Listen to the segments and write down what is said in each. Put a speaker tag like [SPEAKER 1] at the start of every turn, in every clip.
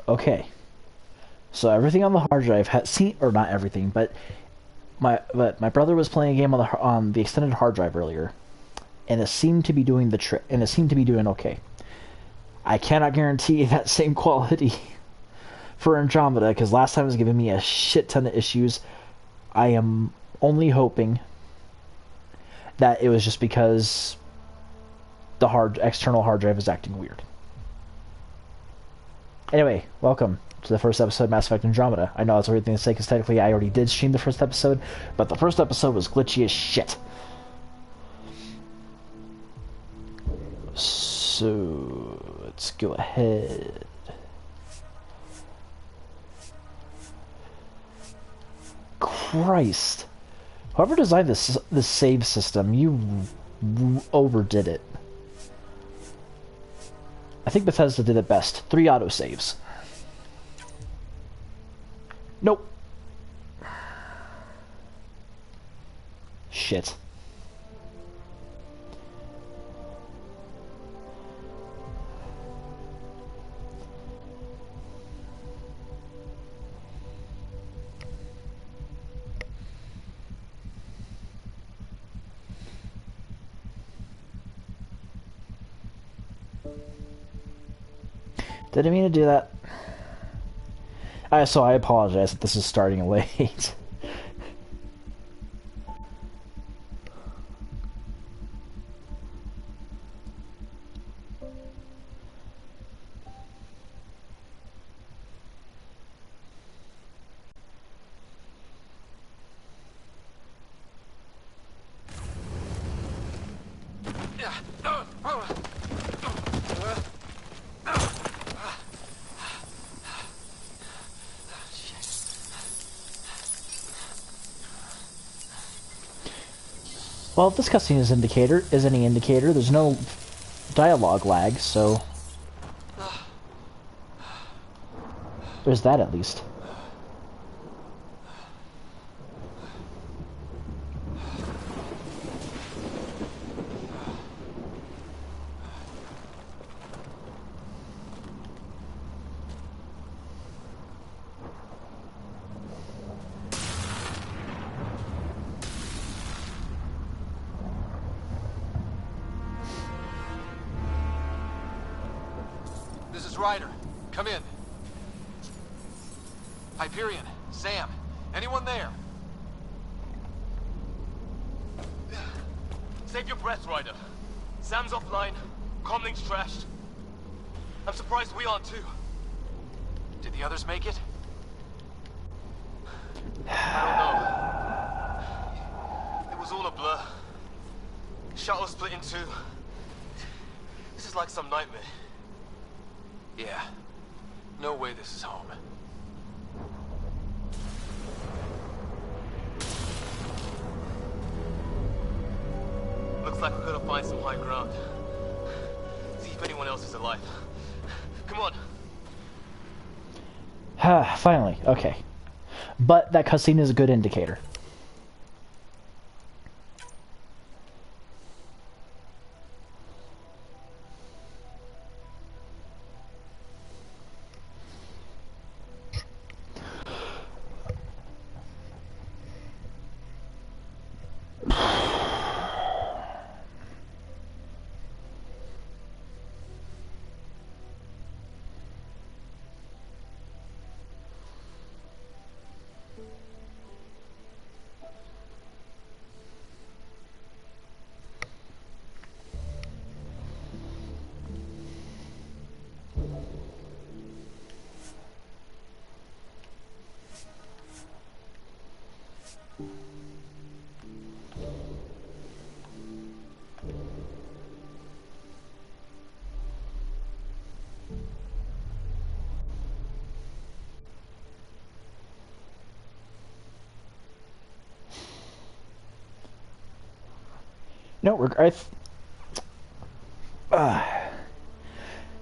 [SPEAKER 1] Okay. So everything on the hard drive had seen, or not everything, but my brother was playing a game on the extended hard drive earlier, and it seemed to be doing the trick, and it seemed to be doing okay. I cannot guarantee that same quality for Andromeda, because last time it was giving me a shit ton of issues. I am only hoping that it was just because the external hard drive is acting weird. Anyway, welcome to the first episode of Mass Effect Andromeda. I know that's a weird thing to say because technically I already did stream the first episode, but the first episode was glitchy as shit. So, let's go ahead. Christ. Whoever designed this save system, you overdid it. I think Bethesda did it best. 3 autosaves. Nope. Shit. Didn't mean to do that. So I apologize that this is starting late. Well, if this cutscene is any indicator, there's no dialogue lag, so there's that at least.
[SPEAKER 2] Ryder, come in. Hyperion, Sam, anyone there? Save your breath, Ryder. Sam's offline, comlink's trashed. I'm surprised we aren't too. Did the others make it? I don't know. It was all a blur. Shuttle split in two. This is like some nightmare. Yeah. No way this is home. Looks like we're gonna find some high ground. See if anyone else is alive. Come on.
[SPEAKER 1] Finally, okay. But that cutscene is a good indicator. No,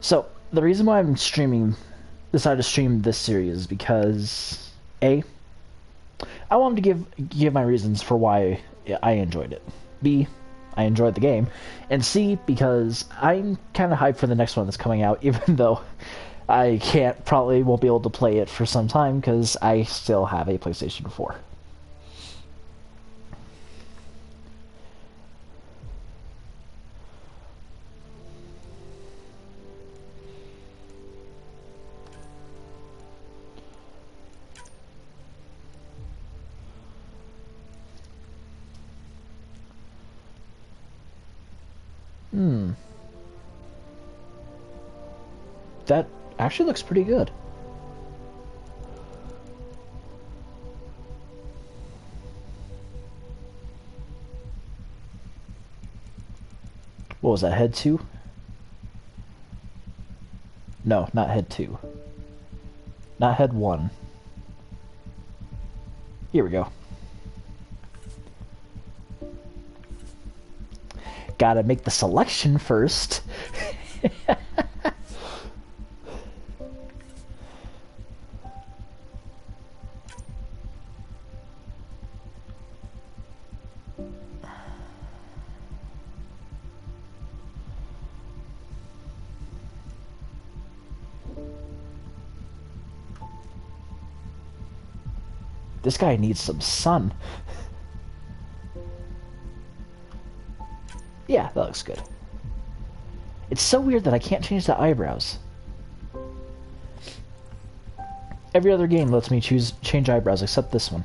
[SPEAKER 1] so the reason why I'm decided to stream this series is because A, I wanted to give my reasons for why I enjoyed it. B, I enjoyed the game, and C, because I'm kind of hyped for the next one that's coming out, even though I can't, probably won't be able to play it for some time because I still have a PlayStation 4. Hmm. That actually looks pretty good. What was that, head 2? No, not head 2. Not head 1. Here we go. Gotta make the selection first. This guy needs some sun. Yeah, that looks good. It's so weird that I can't change the eyebrows. Every other game lets me change eyebrows except this one.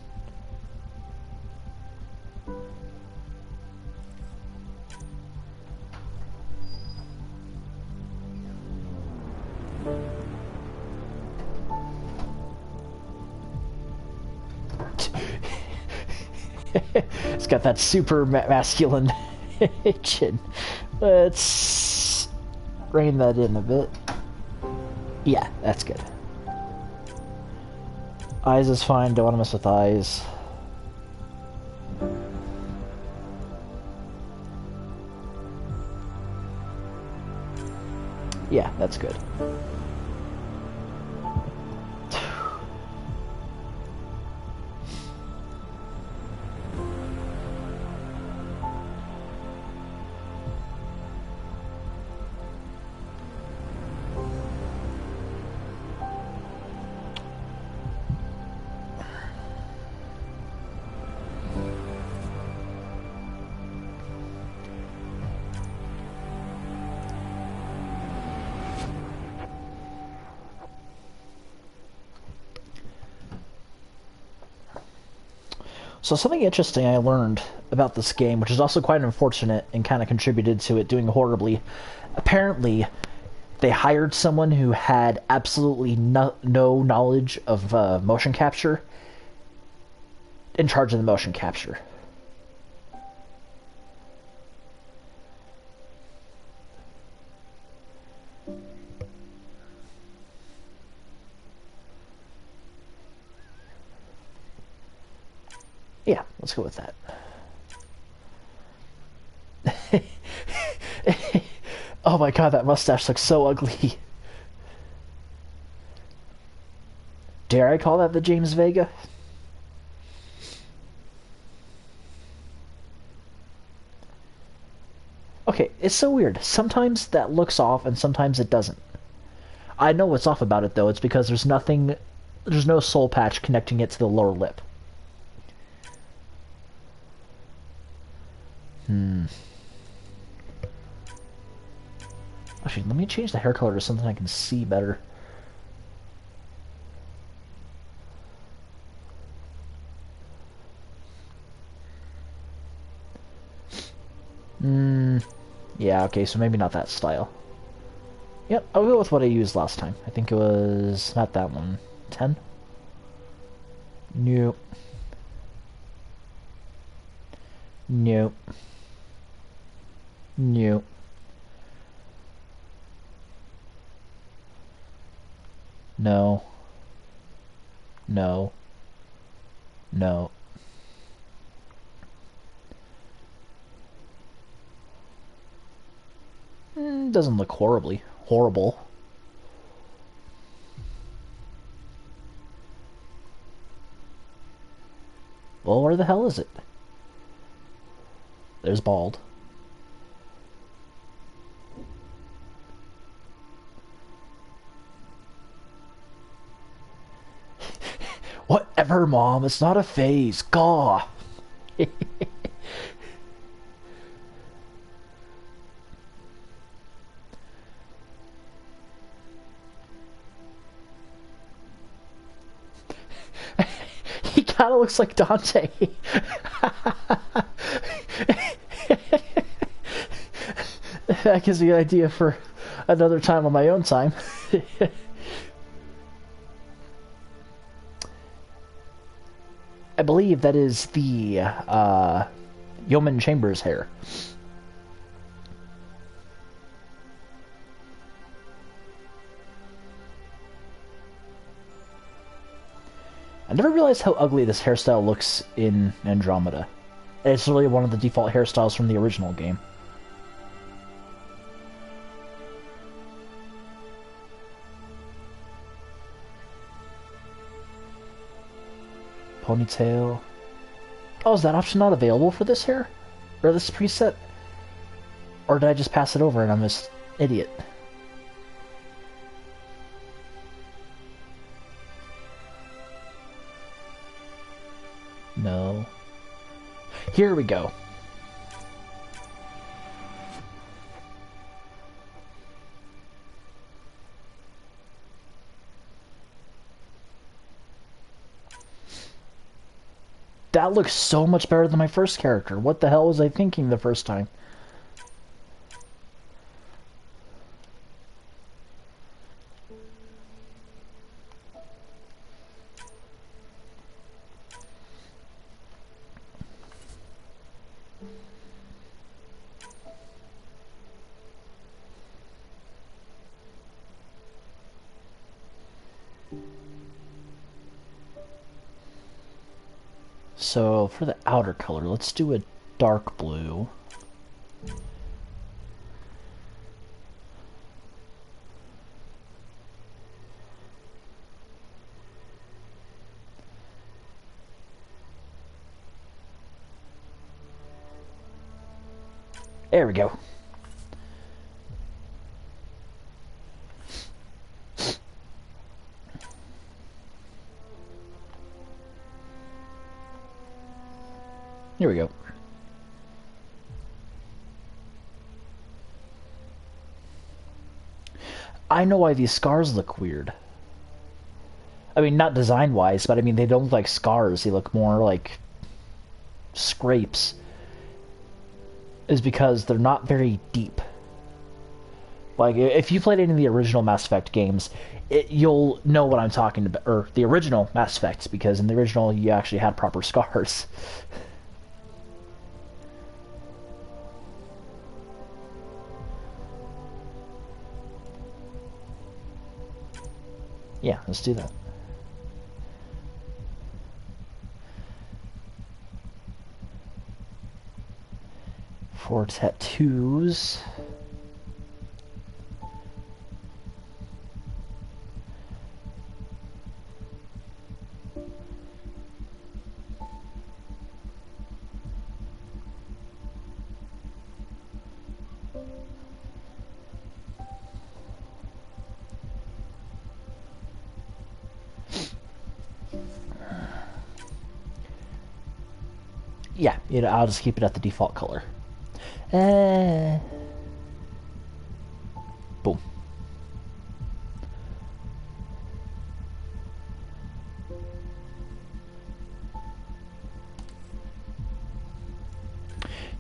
[SPEAKER 1] It's got that super masculine chin. Let's rein that in a bit. Yeah, that's good. Eyes is fine, don't want to mess with eyes. Yeah, that's good. So something interesting I learned about this game, which is also quite unfortunate and kind of contributed to it doing horribly. Apparently, they hired someone who had absolutely no knowledge of motion capture in charge of the motion capture. Yeah, let's go with that. Oh my god, that mustache looks so ugly. Dare I call that the James Vega? Okay, it's so weird. Sometimes that looks off and sometimes it doesn't. I know what's off about it though. It's because there's no soul patch connecting it to the lower lip. Actually, let me change the hair color to something I can see better. Yeah, okay, so maybe not that style. Yep, I'll go with what I used last time. I think it was not that one. 10? Nope. Nope. Nope. No. No. No. Doesn't look horrible. Well, where the hell is it? There's bald. Whatever, Mom. It's not a phase. Gaw. He kind of looks like Dante. That gives me an idea for another time on my own time. I believe that is the Yeoman Chambers hair. I never realized how ugly this hairstyle looks in Andromeda. It's really one of the default hairstyles from the original game. Ponytail. Oh, is that option not available for this hair? Or this preset? Or did I just pass it over and I'm an idiot? No. Here we go. That looks so much better than my first character. What the hell was I thinking the first time? So, for the outer color, let's do a dark blue. There we go. Here we go. I know why these scars look weird. I mean, not design-wise, but I mean, they don't look like scars. They look more like scrapes. Is because they're not very deep. Like, if you played any of the original Mass Effect games, you'll know what I'm talking about. Or the original Mass Effects, because in the original, you actually had proper scars. Yeah, let's do that. For tattoos... Yeah, you know, I'll just keep it at the default color. Boom.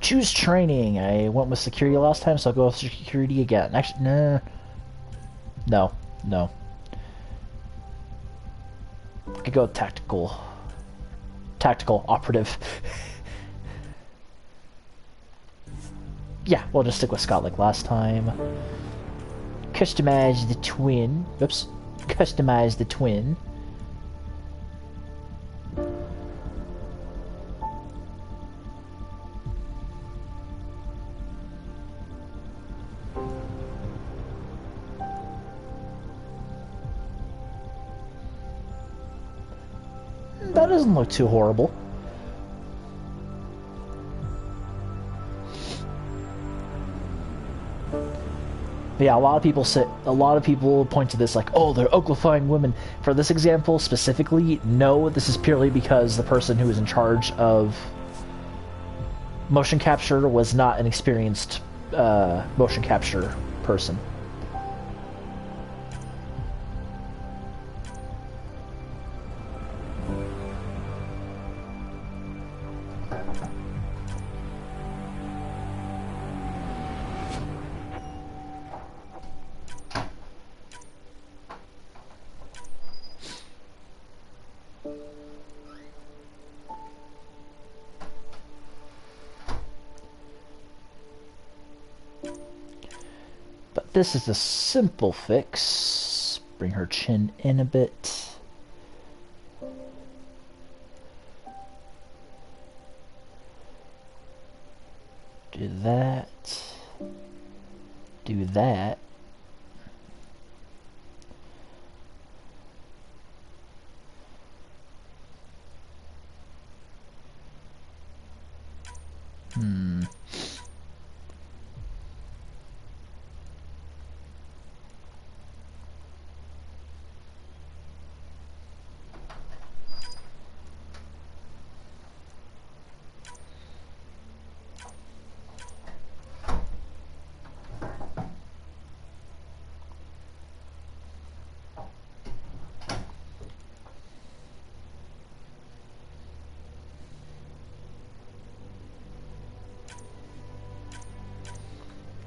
[SPEAKER 1] Choose training. I went with security last time, so I'll go with security again. Actually, nah. No. No. I could go with tactical. Tactical operative. Yeah, we'll just stick with Scott like last time. Customize the twin. Oops. Customize the twin. That doesn't look too horrible. yeah, a lot of people point to this like, oh, they're uglifying women. For this example specifically, no, this is purely because the person who was in charge of motion capture was not an experienced motion capture person. But this is a simple fix. Bring her chin in a bit. Do that. Do that.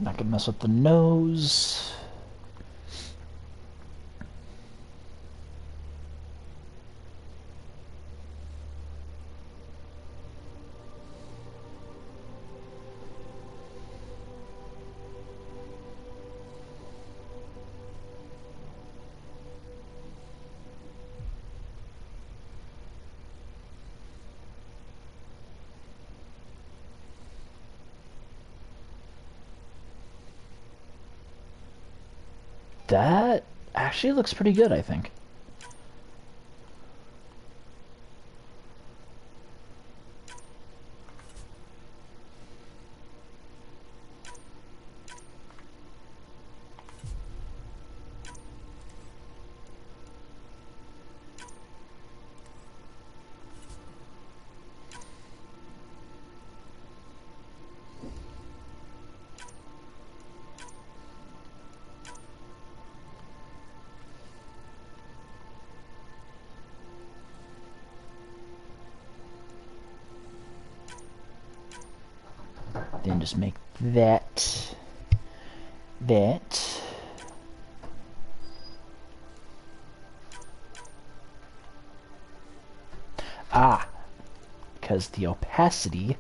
[SPEAKER 1] Not gonna mess with the nose. That actually looks pretty good, I think. Then just make that. Ah, because the opacity.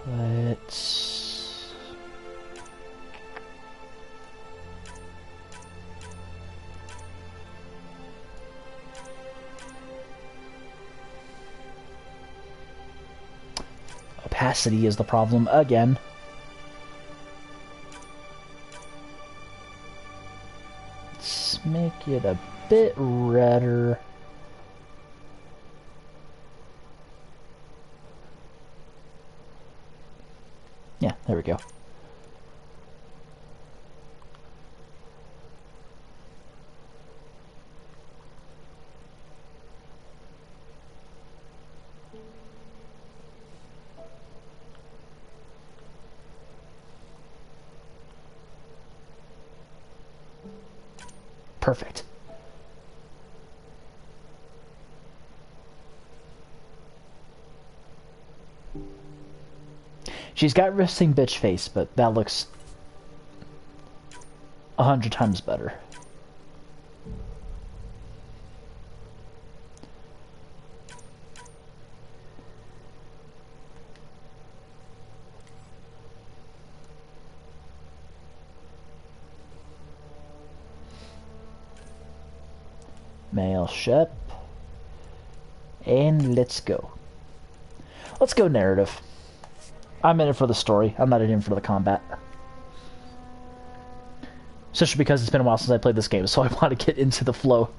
[SPEAKER 1] Let's opacity is the problem again. Let's make it a bit redder. Yeah, there we go. Perfect. She's got resting bitch face, but that looks 100 times better. Mail ship. And let's go. Let's go narrative. I'm in it for the story. I'm not in it for the combat. Especially because it's been a while since I played this game, so I want to get into the flow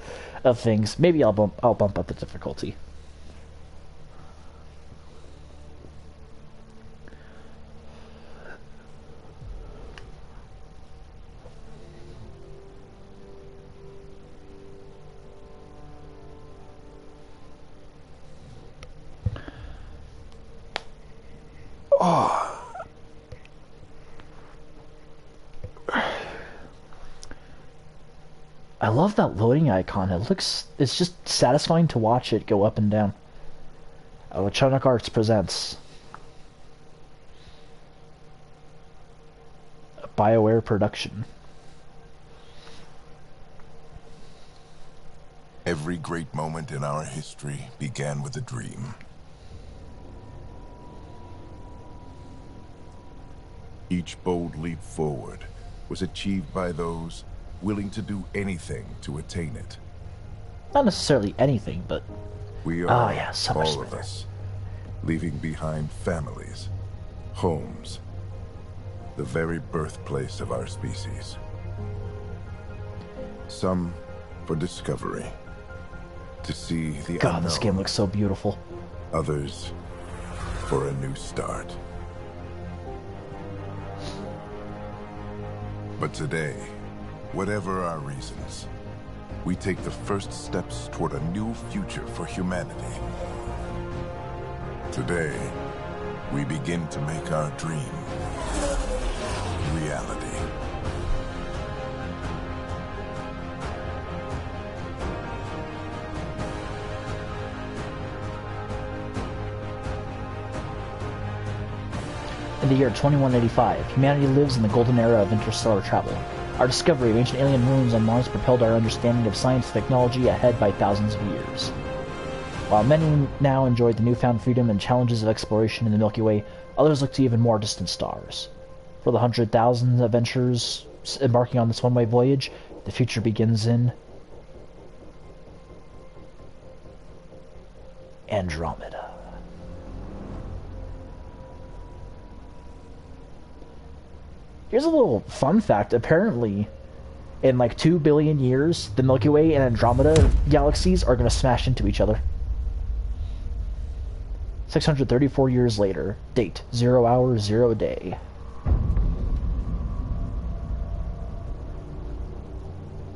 [SPEAKER 1] of things. Maybe I'll bump up the difficulty. Oh. I love that loading icon. It's just satisfying to watch it go up and down. Electronic Arts presents a BioWare production.
[SPEAKER 3] Every great moment in our history began with a dream. Each bold leap forward was achieved by those willing to do anything to attain it.
[SPEAKER 1] Not necessarily anything, but...
[SPEAKER 3] We are, all of us, leaving behind families, homes, the very birthplace of our species. Some for discovery, to see the
[SPEAKER 1] God,
[SPEAKER 3] unknown.
[SPEAKER 1] this game looks so beautiful.
[SPEAKER 3] Others for a new start. But today, whatever our reasons, we take the first steps toward a new future for humanity. Today, we begin to make our dream reality.
[SPEAKER 1] In the year 2185, humanity lives in the golden era of interstellar travel. Our discovery of ancient alien ruins on Mars propelled our understanding of science and technology ahead by thousands of years. While many now enjoy the newfound freedom and challenges of exploration in the Milky Way, others look to even more distant stars. For the 100,000 adventurers embarking on this one-way voyage, the future begins in Andromeda. Here's a little fun fact. Apparently, in like 2 billion years, the Milky Way and Andromeda galaxies are going to smash into each other. 634 years later. Date, 0 hour, 0 day.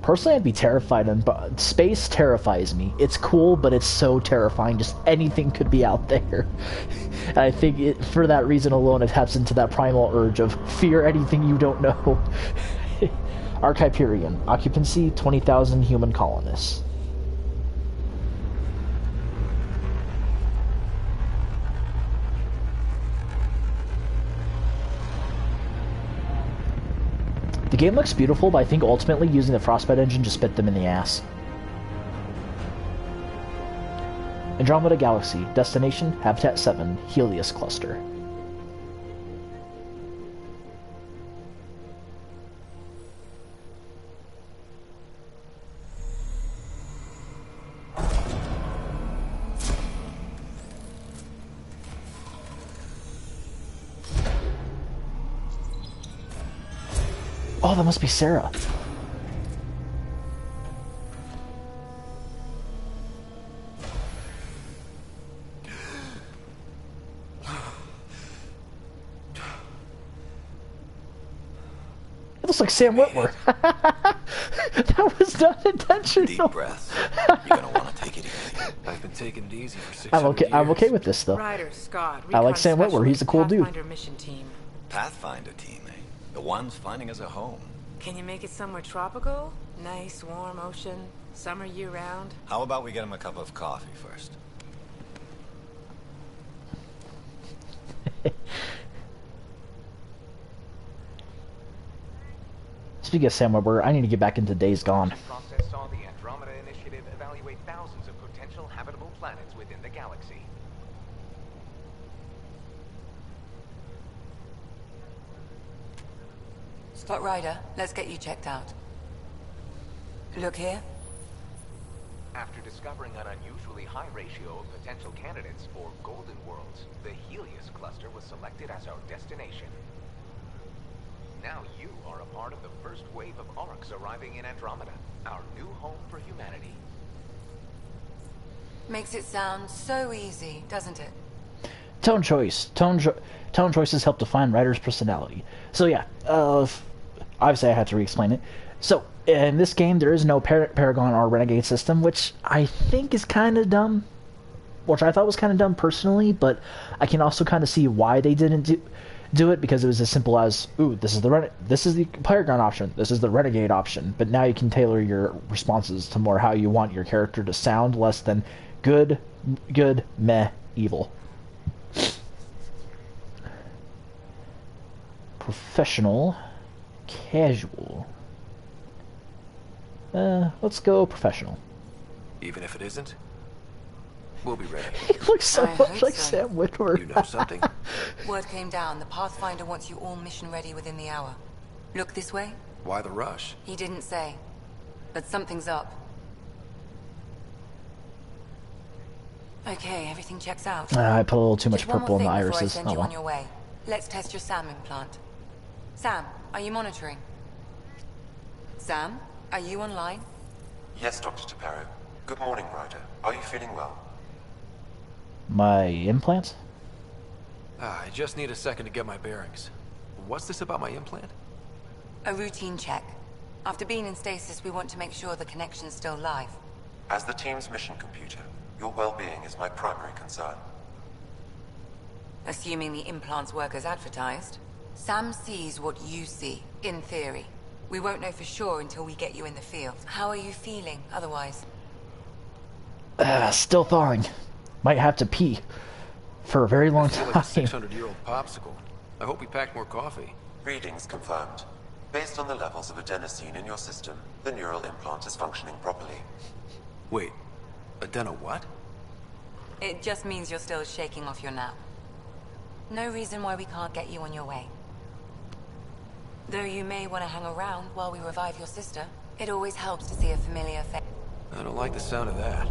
[SPEAKER 1] Personally, I'd be terrified, but space terrifies me. It's cool, but it's so terrifying. Just anything could be out there. And I think for that reason alone, it taps into that primal urge of fear anything you don't know. Archiperion. Occupancy, 20,000 human colonists. The game looks beautiful, but I think ultimately using the Frostbite engine just bit them in the ass. Andromeda Galaxy. Destination, Habitat 7, Helios Cluster. Oh, that must be Sarah. It looks like Sam Witwer. That was not intentional.
[SPEAKER 4] Deep breaths. You're gonna want to take it easy.
[SPEAKER 2] I've been taking it easy for 6
[SPEAKER 1] I'm okay with this though.
[SPEAKER 5] Ryder, Scott,
[SPEAKER 1] I like Sam Witwer. He's a cool dude.
[SPEAKER 5] Pathfinder mission team.
[SPEAKER 4] Pathfinder team, eh? The ones finding us a home.
[SPEAKER 5] Can you make it somewhere tropical? Nice, warm ocean, summer year-round?
[SPEAKER 4] How about we get him a cup of coffee first?
[SPEAKER 1] Speaking of Sam Witwer, I need to get back into Days Gone.
[SPEAKER 6] Process saw the Andromeda Initiative evaluate thousands of potential habitable planets within the galaxy.
[SPEAKER 7] Scott Ryder, let's get you checked out. Look here.
[SPEAKER 6] After discovering an unusually high ratio of potential candidates for golden worlds, the Helios cluster was selected as our destination. Now you are a part of the first wave of Arks arriving in Andromeda, our new home for humanity.
[SPEAKER 5] Makes it sound so easy, doesn't it?
[SPEAKER 1] Tone choice. Tone choices help define writer's personality. So yeah, obviously I had to re-explain it. So in this game, there is no Paragon or Renegade system, which I think is kind of dumb. Which I thought was kind of dumb personally, but I can also kind of see why they didn't do it, because it was as simple as, ooh, this is the Paragon option, this is the Renegade option, but now you can tailor your responses to more how you want your character to sound, less than good, meh, evil. Professional, casual. Let's go professional.
[SPEAKER 2] Even if it isn't, we'll be ready.
[SPEAKER 1] He looks so
[SPEAKER 5] I
[SPEAKER 1] much
[SPEAKER 5] hope
[SPEAKER 1] like
[SPEAKER 5] so.
[SPEAKER 1] Sam Witwer.
[SPEAKER 2] You know something?
[SPEAKER 5] Word came down. The Pathfinder wants you all mission ready within the hour. Look this way?
[SPEAKER 2] Why the rush?
[SPEAKER 5] He didn't say. But something's up. Okay, everything checks out.
[SPEAKER 1] I put a little too much
[SPEAKER 5] Just one
[SPEAKER 1] purple
[SPEAKER 5] more
[SPEAKER 1] in the
[SPEAKER 5] thing before I
[SPEAKER 1] irises.
[SPEAKER 5] send
[SPEAKER 1] Oh
[SPEAKER 5] you
[SPEAKER 1] well.
[SPEAKER 5] on your way. Let's test your SAM implant. Sam, are you monitoring? Sam, are you online?
[SPEAKER 7] Yes, Dr. Taparo. Good morning, Ryder. Are you feeling well?
[SPEAKER 1] My implants?
[SPEAKER 2] I just need a second to get my bearings. What's this about my implant?
[SPEAKER 5] A routine check. After being in stasis, we want to make sure the connection's still live.
[SPEAKER 7] As the team's mission computer, your well-being is my primary concern.
[SPEAKER 5] Assuming the implants work as advertised. Sam sees what you see, in theory. We won't know for sure until we get you in the field. How are you feeling, otherwise?
[SPEAKER 1] Still thawing. Might have to pee. For a very long
[SPEAKER 2] I feel like a
[SPEAKER 1] time.
[SPEAKER 2] 600-year-old popsicle. I hope we packed more coffee.
[SPEAKER 7] Readings confirmed. Based on the levels of adenosine in your system, the neural implant is functioning properly.
[SPEAKER 2] Wait, adeno what?
[SPEAKER 5] It just means you're still shaking off your nap. No reason why we can't get you on your way. Though you may want to hang around while we revive your sister, it always helps to see a familiar face.
[SPEAKER 2] I don't like the sound of that.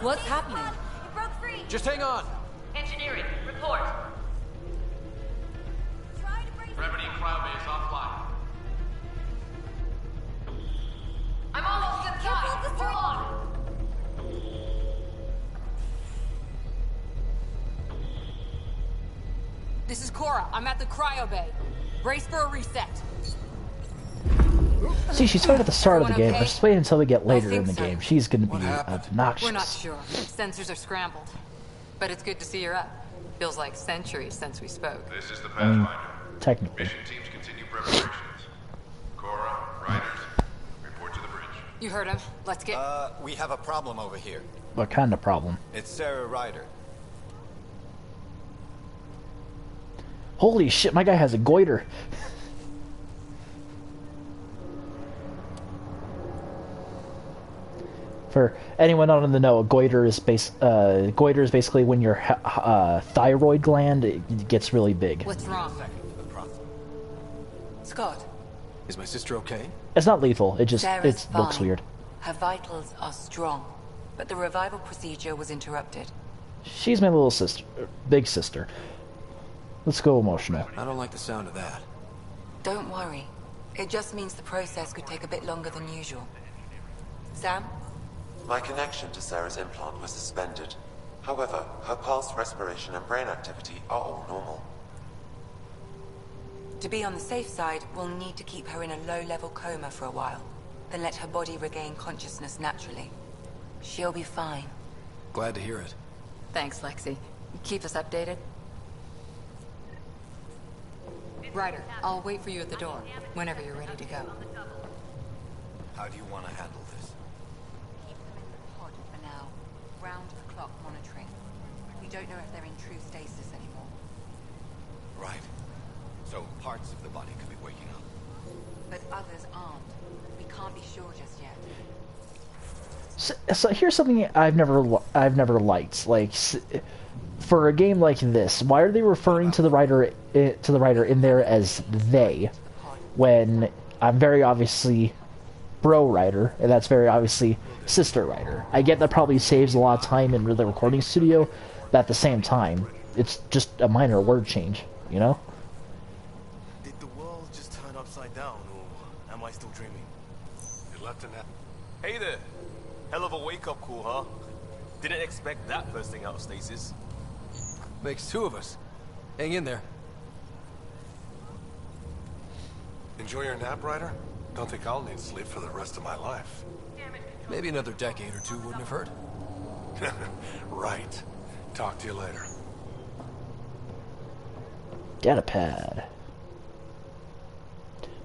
[SPEAKER 5] What's happening?
[SPEAKER 8] It broke free.
[SPEAKER 2] Just hang on.
[SPEAKER 8] Engineering, report. Try to brace.
[SPEAKER 9] Gravity and cryobase offline.
[SPEAKER 8] I'm almost inside. Hold on.
[SPEAKER 10] This is Cora. I'm at the cryo bay. Brace for a reset.
[SPEAKER 1] See, she started at the start of the
[SPEAKER 10] Everyone
[SPEAKER 1] game.
[SPEAKER 10] okay?
[SPEAKER 1] Just wait until we get later
[SPEAKER 5] think
[SPEAKER 1] in the
[SPEAKER 5] so.
[SPEAKER 1] game. She's gonna be
[SPEAKER 2] What happened?
[SPEAKER 1] obnoxious.
[SPEAKER 10] We're not sure. Sensors are scrambled. But it's good to see you're up. Feels like centuries since we spoke.
[SPEAKER 9] This is the
[SPEAKER 1] I mean,
[SPEAKER 9] Pathfinder.
[SPEAKER 1] technically.
[SPEAKER 9] Mission teams continue preparations. Cora, Riders, report to the bridge.
[SPEAKER 10] You heard him. Let's get...
[SPEAKER 4] We have a problem over here.
[SPEAKER 1] What kind of problem?
[SPEAKER 4] It's Sarah Ryder.
[SPEAKER 1] Holy shit, my guy has a goiter. For anyone not in the know, a goiter is basically when your thyroid gland gets really big.
[SPEAKER 10] What's wrong?
[SPEAKER 5] Scott,
[SPEAKER 2] Is my sister okay?
[SPEAKER 1] It's not lethal. It just
[SPEAKER 5] Sarah's
[SPEAKER 1] looks
[SPEAKER 5] fine.
[SPEAKER 1] weird.
[SPEAKER 5] Her vitals are strong, but the revival procedure was interrupted.
[SPEAKER 1] She's my little sister, big sister. Let's go emotional.
[SPEAKER 2] I don't like the sound of that.
[SPEAKER 5] Don't worry. It just means the process could take a bit longer than usual. Sam?
[SPEAKER 7] My connection to Sarah's implant was suspended. However, her pulse, respiration, and brain activity are all normal.
[SPEAKER 5] To be on the safe side, we'll need to keep her in a low-level coma for a while, then let her body regain consciousness naturally. She'll be fine.
[SPEAKER 2] Glad to hear it.
[SPEAKER 10] Thanks, Lexi. Keep us updated. Ryder, I'll wait for you at the door, whenever you're ready to go.
[SPEAKER 4] How do you want to handle this?
[SPEAKER 5] Keep them in the pod for now. Round-the-clock monitoring. We don't know if they're in true stasis anymore.
[SPEAKER 4] Right. So parts of the body could be waking up.
[SPEAKER 5] But others aren't. We can't be sure just yet.
[SPEAKER 1] So here's something I've never liked. Like, for a game like this, why are they referring to the writer in there as they, when I'm very obviously bro writer, and that's very obviously sister writer. I get that probably saves a lot of time in the recording studio, but at the same time, it's just a minor word change, you know?
[SPEAKER 2] Did the world just turn upside down, or am I still dreaming?
[SPEAKER 9] You left an...
[SPEAKER 2] Hey there. Hell of a wake-up call, huh? Didn't expect that first thing out of stasis.
[SPEAKER 11] Makes two of us. Hang in there.
[SPEAKER 9] Enjoy your nap, Ryder? Don't think I'll need sleep for the rest of my life.
[SPEAKER 11] Maybe another decade or two wouldn't have hurt.
[SPEAKER 9] Right. Talk to you later.
[SPEAKER 1] Datapad.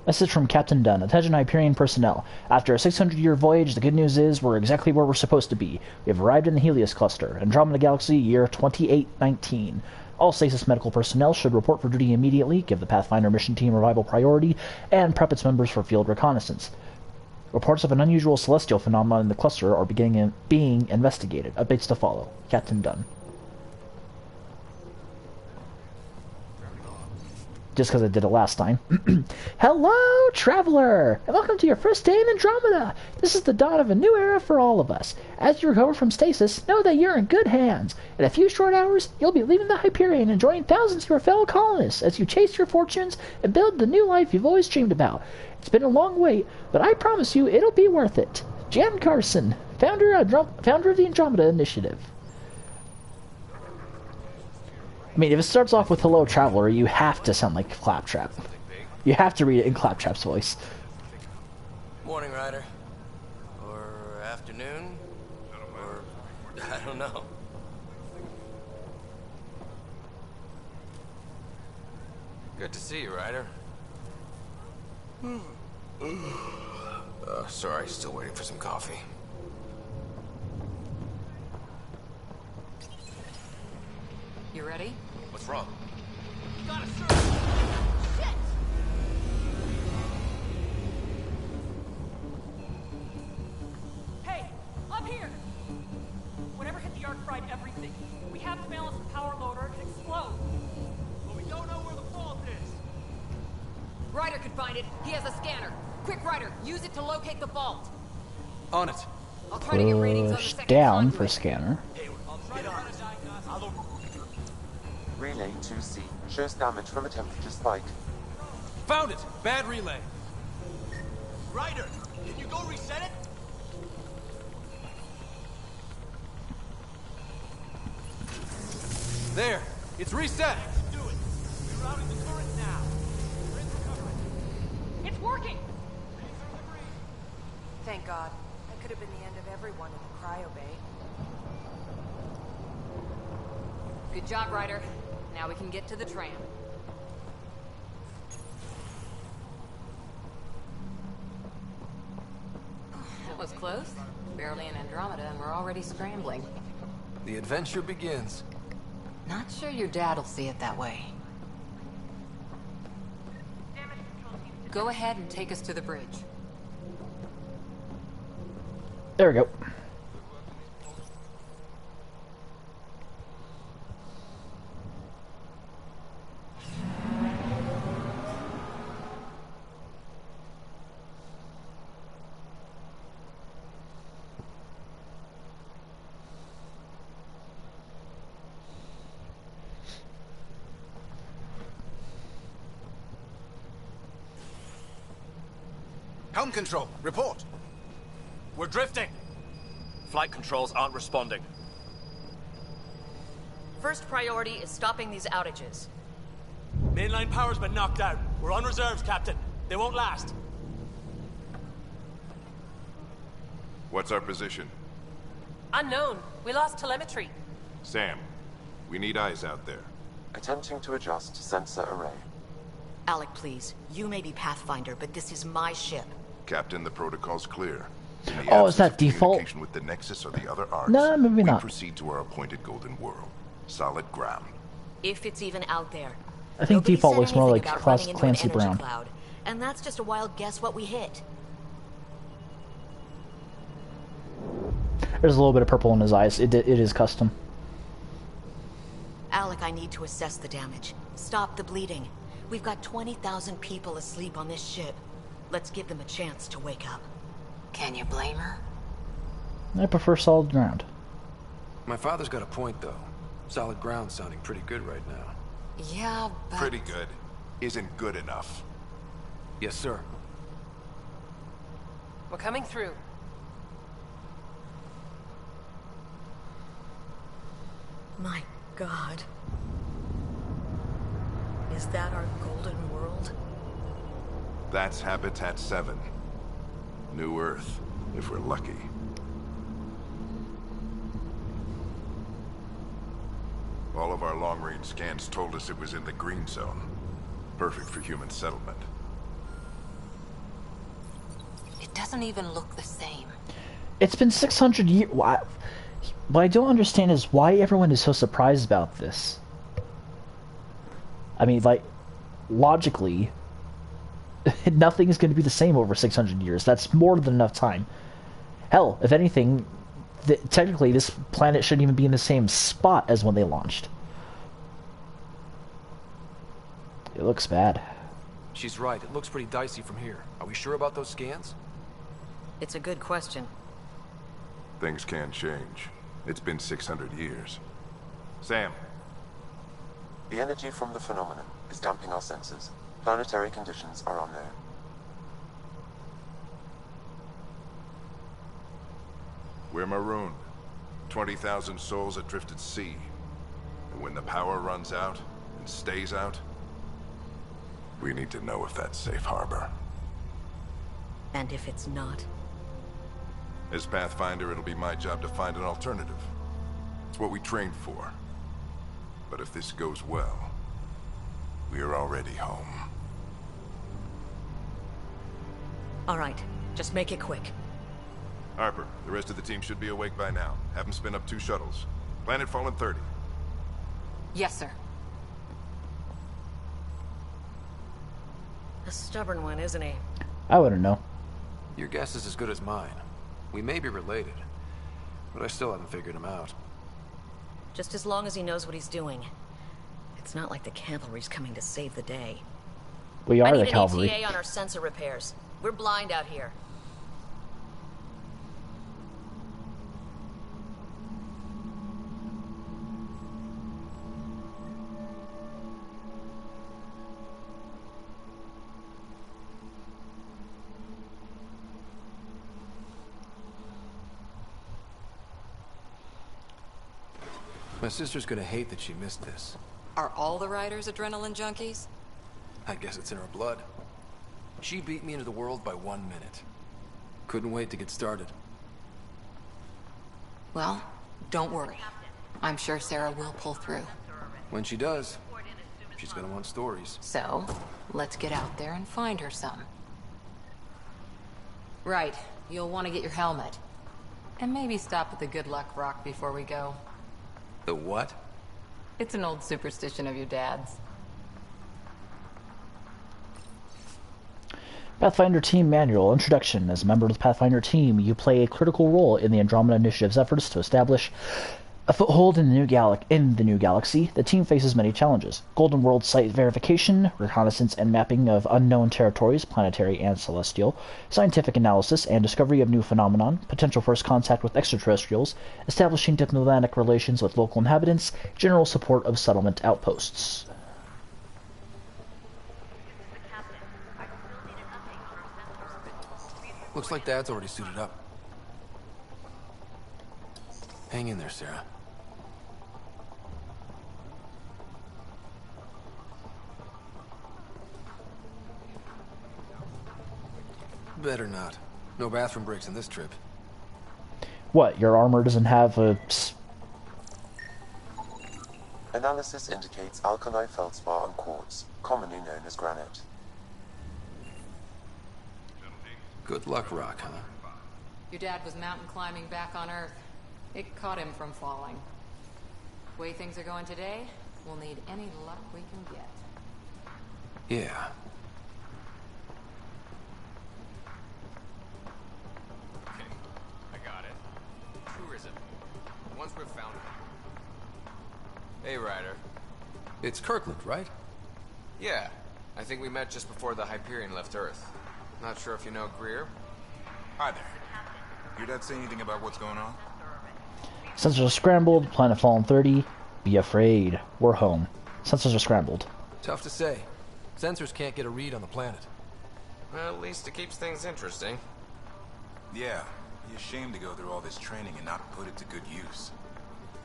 [SPEAKER 1] Message from Captain Dunn. Attention Hyperion personnel. After a 600-year voyage, the good news is we're exactly where we're supposed to be. We have arrived in the Helios Cluster, Andromeda Galaxy, year 2819. All stasis medical personnel should report for duty immediately, give the Pathfinder mission team revival priority, and prep its members for field reconnaissance. Reports of an unusual celestial phenomenon in the cluster are being investigated. Updates to follow. Captain Dunn. Just because I did it last time. Hello, traveler, and welcome to your first day in Andromeda. This is the dawn of a new era for all of us. As you recover from stasis, know that you're in good hands. In a few short hours, you'll be leaving the Hyperion and joining thousands of your fellow colonists as you chase your fortunes and build the new life you've always dreamed about. It's been a long wait, but I promise you it'll be worth it. Jan Carson, founder of the Andromeda Initiative. I mean, if it starts off with "Hello, Traveler," you have to sound like Claptrap. You have to read it in Claptrap's voice.
[SPEAKER 11] Morning, Ryder. Or afternoon. Or... I don't know. Good to see you, Ryder. Sorry, still waiting for some coffee.
[SPEAKER 10] You ready?
[SPEAKER 4] What's wrong?
[SPEAKER 8] Gotta search. Shit! Hey, up here! Whatever hit the arc fried everything. We have to balance the power load or it could explode. But we don't know where the fault is.
[SPEAKER 10] Ryder could find it. He has a scanner. Quick, Ryder, use it to locate the vault.
[SPEAKER 11] On it.
[SPEAKER 10] I'll try to get readings on the
[SPEAKER 1] Push
[SPEAKER 10] second
[SPEAKER 1] down
[SPEAKER 10] conduit.
[SPEAKER 1] for scanner.
[SPEAKER 7] Relay 2C shows damage from a temperature spike.
[SPEAKER 11] Found it! Bad relay.
[SPEAKER 2] Ryder, can you go reset it?
[SPEAKER 11] There! It's reset!
[SPEAKER 2] Do it. Rerouting the current now. Grid's recovering.
[SPEAKER 8] It's working!
[SPEAKER 5] Thank God. That could have been the end of everyone in the cryo bay.
[SPEAKER 10] Good job, Ryder. Now we can get to the tram. That was close. Barely in Andromeda, and we're already scrambling.
[SPEAKER 11] The adventure begins.
[SPEAKER 10] Not sure your dad'll see it that way. Go ahead and take us to the bridge.
[SPEAKER 1] There we go.
[SPEAKER 11] Helm control, report.
[SPEAKER 2] We're drifting. Flight controls aren't responding.
[SPEAKER 8] First priority is stopping these outages.
[SPEAKER 2] Mainline power's been knocked out. We're on reserves, Captain. They won't last.
[SPEAKER 9] What's our position?
[SPEAKER 8] Unknown. We lost telemetry.
[SPEAKER 9] Sam, we need eyes out there.
[SPEAKER 7] Attempting to adjust sensor array.
[SPEAKER 12] Alec, please. You may be Pathfinder, but this is my ship.
[SPEAKER 9] Captain, the protocol's clear. In the
[SPEAKER 1] Oh, is
[SPEAKER 9] absence
[SPEAKER 1] that
[SPEAKER 9] of
[SPEAKER 1] default?
[SPEAKER 9] communication with the Nexus or the other arcs,
[SPEAKER 1] No, maybe
[SPEAKER 9] we
[SPEAKER 1] not.
[SPEAKER 9] proceed to our appointed golden world. Solid ground.
[SPEAKER 12] If it's even out there.
[SPEAKER 1] I think
[SPEAKER 12] Nobody
[SPEAKER 1] default
[SPEAKER 12] said
[SPEAKER 1] looks more
[SPEAKER 12] anything
[SPEAKER 1] like
[SPEAKER 12] about running into an
[SPEAKER 1] Clancy
[SPEAKER 12] energy
[SPEAKER 1] Brown.
[SPEAKER 12] cloud, and that's just a wild guess what we hit.
[SPEAKER 1] There's a little bit of purple in his eyes. It is custom.
[SPEAKER 12] Alec, I need to assess the damage. Stop the bleeding. We've got 20,000 people asleep on this ship. Let's give them a chance to wake up.
[SPEAKER 5] Can you blame her?
[SPEAKER 1] I prefer solid ground.
[SPEAKER 11] My father's got a point, though. Solid ground sounding pretty good right now.
[SPEAKER 5] Yeah, but...
[SPEAKER 9] Pretty good. Isn't good enough.
[SPEAKER 11] Yes, sir.
[SPEAKER 8] We're coming through.
[SPEAKER 12] My God. Is that our golden world?
[SPEAKER 3] That's Habitat 7. New Earth, if we're lucky. All of our long-range scans told us it was in the green zone. Perfect for human settlement.
[SPEAKER 5] It doesn't even look the same.
[SPEAKER 1] It's been 600 years. What I don't understand is why everyone is so surprised about this. I mean, like, logically, nothing is going to be the same over 600 years. That's more than enough time. Hell, if anything, technically this planet shouldn't even be in the same spot as when they launched. It looks bad.
[SPEAKER 11] She's right. It looks pretty dicey from here. Are we sure about those scans?
[SPEAKER 12] It's a good question.
[SPEAKER 3] Things can change. It's been 600 years. Sam.
[SPEAKER 7] The energy from the phenomenon is damping our senses. Planetary conditions are unknown.
[SPEAKER 3] We're marooned. 20,000 souls adrift at sea. And when the power runs out, and stays out, we need to know if that's safe harbor.
[SPEAKER 12] And if it's not?
[SPEAKER 3] As Pathfinder, it'll be my job to find an alternative. It's what we trained for. But if this goes well, we are already home.
[SPEAKER 12] All right, just make it quick.
[SPEAKER 3] Harper, the rest of the team should be awake by now. Have them spin up 2 shuttles. Planetfall in 30.
[SPEAKER 5] Yes, sir.
[SPEAKER 12] A stubborn one, isn't he?
[SPEAKER 1] I wouldn't know.
[SPEAKER 11] Your guess is as good as mine. We may be related, but I still haven't figured him out.
[SPEAKER 12] Just as long as he knows what he's doing. It's not like the cavalry's coming to save the day.
[SPEAKER 1] We are
[SPEAKER 12] I
[SPEAKER 1] the
[SPEAKER 12] need
[SPEAKER 1] cavalry.
[SPEAKER 12] an ETA on our sensor repairs. We're blind out here.
[SPEAKER 11] My sister's gonna hate that she missed this.
[SPEAKER 10] Are all the riders adrenaline junkies?
[SPEAKER 11] I guess it's in her blood. She beat me into the world by 1 minute. Couldn't wait to get started.
[SPEAKER 10] Well, don't worry. I'm sure Sarah will pull through.
[SPEAKER 11] When she does, she's gonna want stories.
[SPEAKER 10] So, let's get out there and find her some. Right, you'll want to get your helmet. And maybe stop at the Good Luck Rock before we go.
[SPEAKER 11] The what?
[SPEAKER 10] It's an old superstition of your dad's.
[SPEAKER 1] Pathfinder Team Manual. Introduction. As a member of the Pathfinder team, you play a critical role in the Andromeda Initiative's efforts to establish a foothold in the new galaxy. The team faces many challenges: Golden World site verification, reconnaissance and mapping of unknown territories, planetary and celestial, scientific analysis and discovery of new phenomenon, potential first contact with extraterrestrials, establishing diplomatic relations with local inhabitants, general support of settlement outposts.
[SPEAKER 11] Looks like Dad's already suited up. Hang in there, Sarah. Better not. No bathroom breaks on this trip.
[SPEAKER 1] What, your armor doesn't have a...
[SPEAKER 7] Analysis indicates alkali feldspar and quartz, commonly known as granite.
[SPEAKER 11] Good luck, Rock, huh?
[SPEAKER 10] Your dad was mountain climbing back on Earth. It caught him from falling. The way things are going today, we'll need any luck we can get.
[SPEAKER 11] Yeah.
[SPEAKER 6] Okay, I got it. Tourism. Once we've found it. Hey, Ryder.
[SPEAKER 11] It's Kirkland, right?
[SPEAKER 6] Yeah, I think we met just before the Hyperion left Earth. Not sure if you know Greer.
[SPEAKER 9] Hi there. Your dad say anything about what's going on?
[SPEAKER 1] Sensors are scrambled. Planet fallen 30. Be afraid. We're home. Sensors are scrambled.
[SPEAKER 11] Tough to say. Sensors can't get a read on the planet.
[SPEAKER 6] Well, at least it keeps things interesting.
[SPEAKER 9] Yeah. Be ashamed to go through all this training and not put it to good use.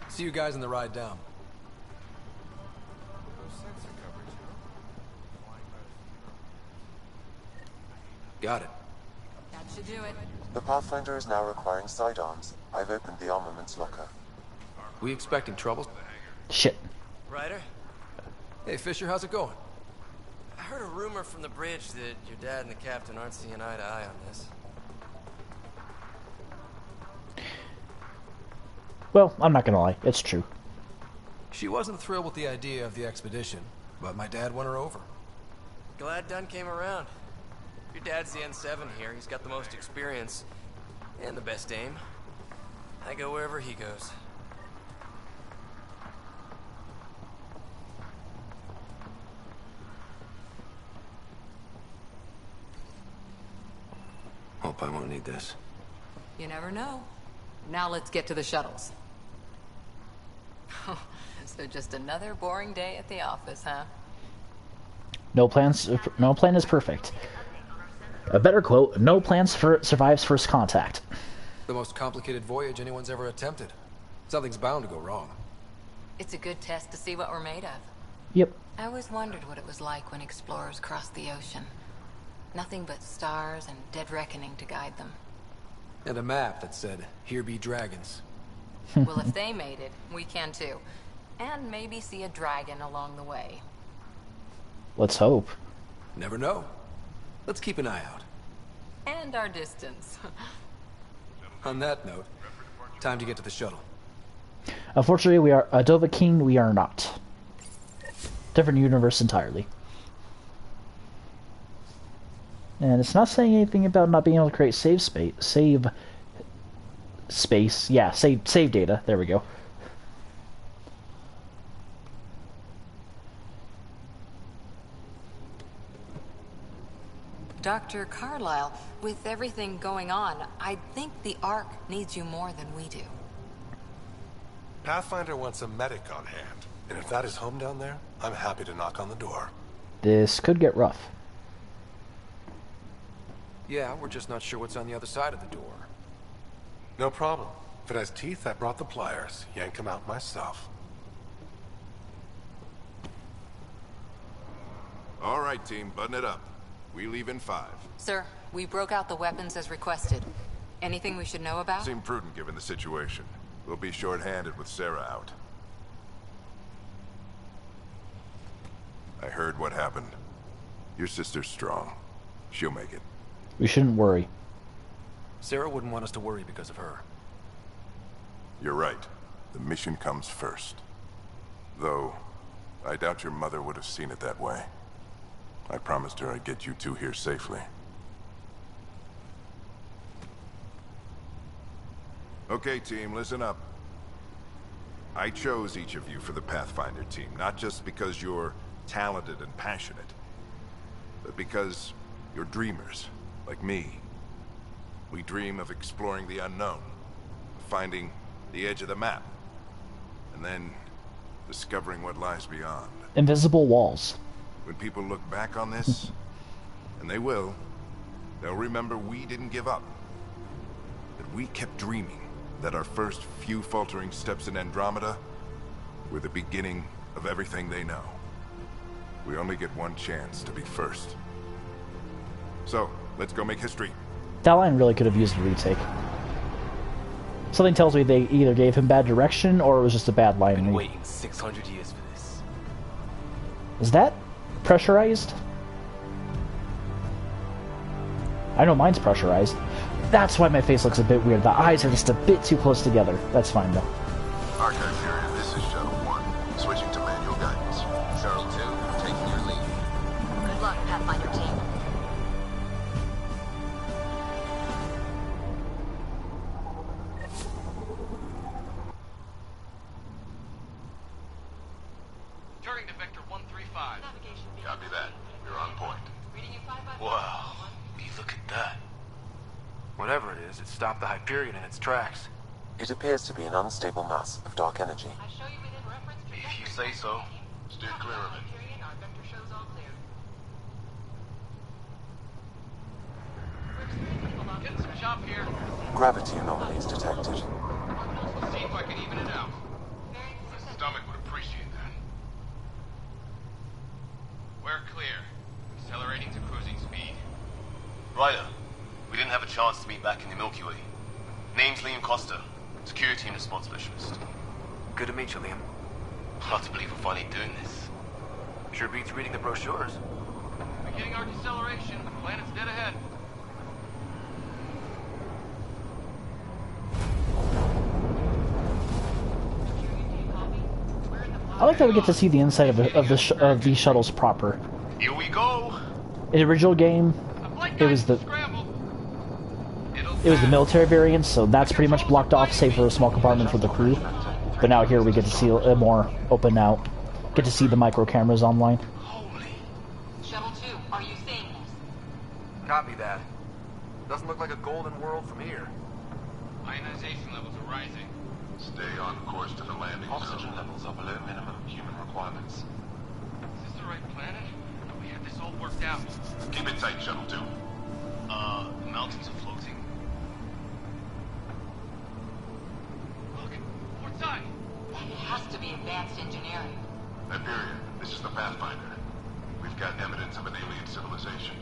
[SPEAKER 11] See you guys on the ride down. Got it.
[SPEAKER 10] That should do it.
[SPEAKER 7] The Pathfinder is now requiring sidearms. I've opened the armaments locker.
[SPEAKER 11] We expecting trouble?
[SPEAKER 1] Shit.
[SPEAKER 13] Ryder?
[SPEAKER 11] Hey, Fisher, how's it going?
[SPEAKER 13] I heard a rumor from the bridge that your dad and the captain aren't seeing eye to eye on this.
[SPEAKER 1] Well, I'm not gonna lie. It's true.
[SPEAKER 11] She wasn't thrilled with the idea of the expedition, but my dad won her over.
[SPEAKER 13] Glad Dunn came around. Your dad's the N7 here. He's got the most experience and the best aim. I go wherever he goes.
[SPEAKER 11] Hope I won't need this.
[SPEAKER 10] You never know. Now let's get to the shuttles. So just another boring day at the office, huh?
[SPEAKER 1] No plan is perfect. A better quote: no plan survives first contact.
[SPEAKER 11] The most complicated voyage anyone's ever attempted. Something's bound to go wrong.
[SPEAKER 10] It's a good test to see what we're made of.
[SPEAKER 1] Yep.
[SPEAKER 10] I always wondered what it was like when explorers crossed the ocean. Nothing but stars and dead reckoning to guide them.
[SPEAKER 11] And a map that said, "Here be dragons."
[SPEAKER 10] Well, if they made it, we can too. And maybe see a dragon along the way.
[SPEAKER 1] Let's hope.
[SPEAKER 11] Never know. Let's keep an eye out.
[SPEAKER 10] And our distance.
[SPEAKER 11] On that note, time to get to the shuttle.
[SPEAKER 1] Unfortunately, we are Adova King. We are not. Different universe entirely. And it's not saying anything about not being able to create save space. Yeah, save data. There we go.
[SPEAKER 10] Dr. Carlyle, with everything going on, I think the Ark needs you more than we do.
[SPEAKER 14] Pathfinder wants a medic on hand, and if that is home down there, I'm happy to knock on the door.
[SPEAKER 1] This could get rough.
[SPEAKER 11] Yeah, we're just not sure what's on the other side of the door.
[SPEAKER 14] No problem. If it has teeth, I brought the pliers. Yank them out myself.
[SPEAKER 3] All right, team, button it up. We leave in 5.
[SPEAKER 10] Sir, we broke out the weapons as requested. Anything we should know about?
[SPEAKER 3] Seemed prudent given the situation. We'll be short-handed with Sarah out. I heard what happened. Your sister's strong. She'll make it.
[SPEAKER 1] We shouldn't worry.
[SPEAKER 11] Sarah wouldn't want us to worry because of her.
[SPEAKER 3] You're right. The mission comes first. Though, I doubt your mother would have seen it that way. I promised her I'd get you two here safely. Okay, team, listen up. I chose each of you for the Pathfinder team, not just because you're talented and passionate, but because you're dreamers, like me. We dream of exploring the unknown, of finding the edge of the map, and then discovering what lies beyond.
[SPEAKER 1] Invisible walls.
[SPEAKER 3] When people look back on this, and they will, they'll remember we didn't give up. That we kept dreaming, that our first few faltering steps in Andromeda were the beginning of everything they know. We only get one chance to be first. So, let's go make history.
[SPEAKER 1] That line really could have used a retake. Something tells me they either gave him bad direction or it was just a bad line.
[SPEAKER 6] Been waiting 600 years for this.
[SPEAKER 1] Is that pressurized? I know mine's pressurized. That's why my face looks a bit weird. The eyes are just a bit too close together. That's fine though.
[SPEAKER 3] Archive period, this is Shuttle 1. Switching to manual guidance.
[SPEAKER 6] Shuttle 2, taking your lead.
[SPEAKER 12] Good luck, Pathfinder team.
[SPEAKER 9] Turning to Vector 135. Copy that. You're on point.
[SPEAKER 11] Wow. Look at that. Whatever it is, it stopped the Hyperion in its tracks.
[SPEAKER 7] It appears to be an unstable mass of dark energy.
[SPEAKER 9] If you say so. Steer clear of it. Getting some chop here.
[SPEAKER 7] Gravity anomalies detected.
[SPEAKER 9] Let's see if I can even it out. My stomach would appreciate that. We're clear. Accelerating to cruising speed.
[SPEAKER 2] Ryder, we didn't have a chance to meet back in the Milky Way. Name's Liam Costa, security and response specialist.
[SPEAKER 11] Good to meet you, Liam.
[SPEAKER 2] Hard to believe we're finally doing this.
[SPEAKER 11] Sure beats reading the brochures.
[SPEAKER 9] Beginning our deceleration. Planet's dead ahead.
[SPEAKER 1] I like that we get to see the inside of these shuttles proper.
[SPEAKER 9] Here we go.
[SPEAKER 1] In the original game, it was the military variant, so that's pretty much blocked off, save for a small compartment for the crew. But now here we get to see a more open out. Get to see the micro cameras online.
[SPEAKER 10] Shuttle 2, are you seeing this?
[SPEAKER 11] Copy that. Doesn't look like a golden world from here.
[SPEAKER 9] Ionization levels are rising.
[SPEAKER 3] Stay on course to the landing
[SPEAKER 7] Oxygen
[SPEAKER 3] zone.
[SPEAKER 7] levels are below minimum human requirements.
[SPEAKER 9] Is this the right planet? We had this all worked out.
[SPEAKER 3] Keep it tight, Shuttle 2.
[SPEAKER 2] The mountains are floating.
[SPEAKER 9] Look, port side.
[SPEAKER 10] That has to be advanced engineering.
[SPEAKER 3] Hyperion, this is the Pathfinder. We've got evidence of an alien civilization.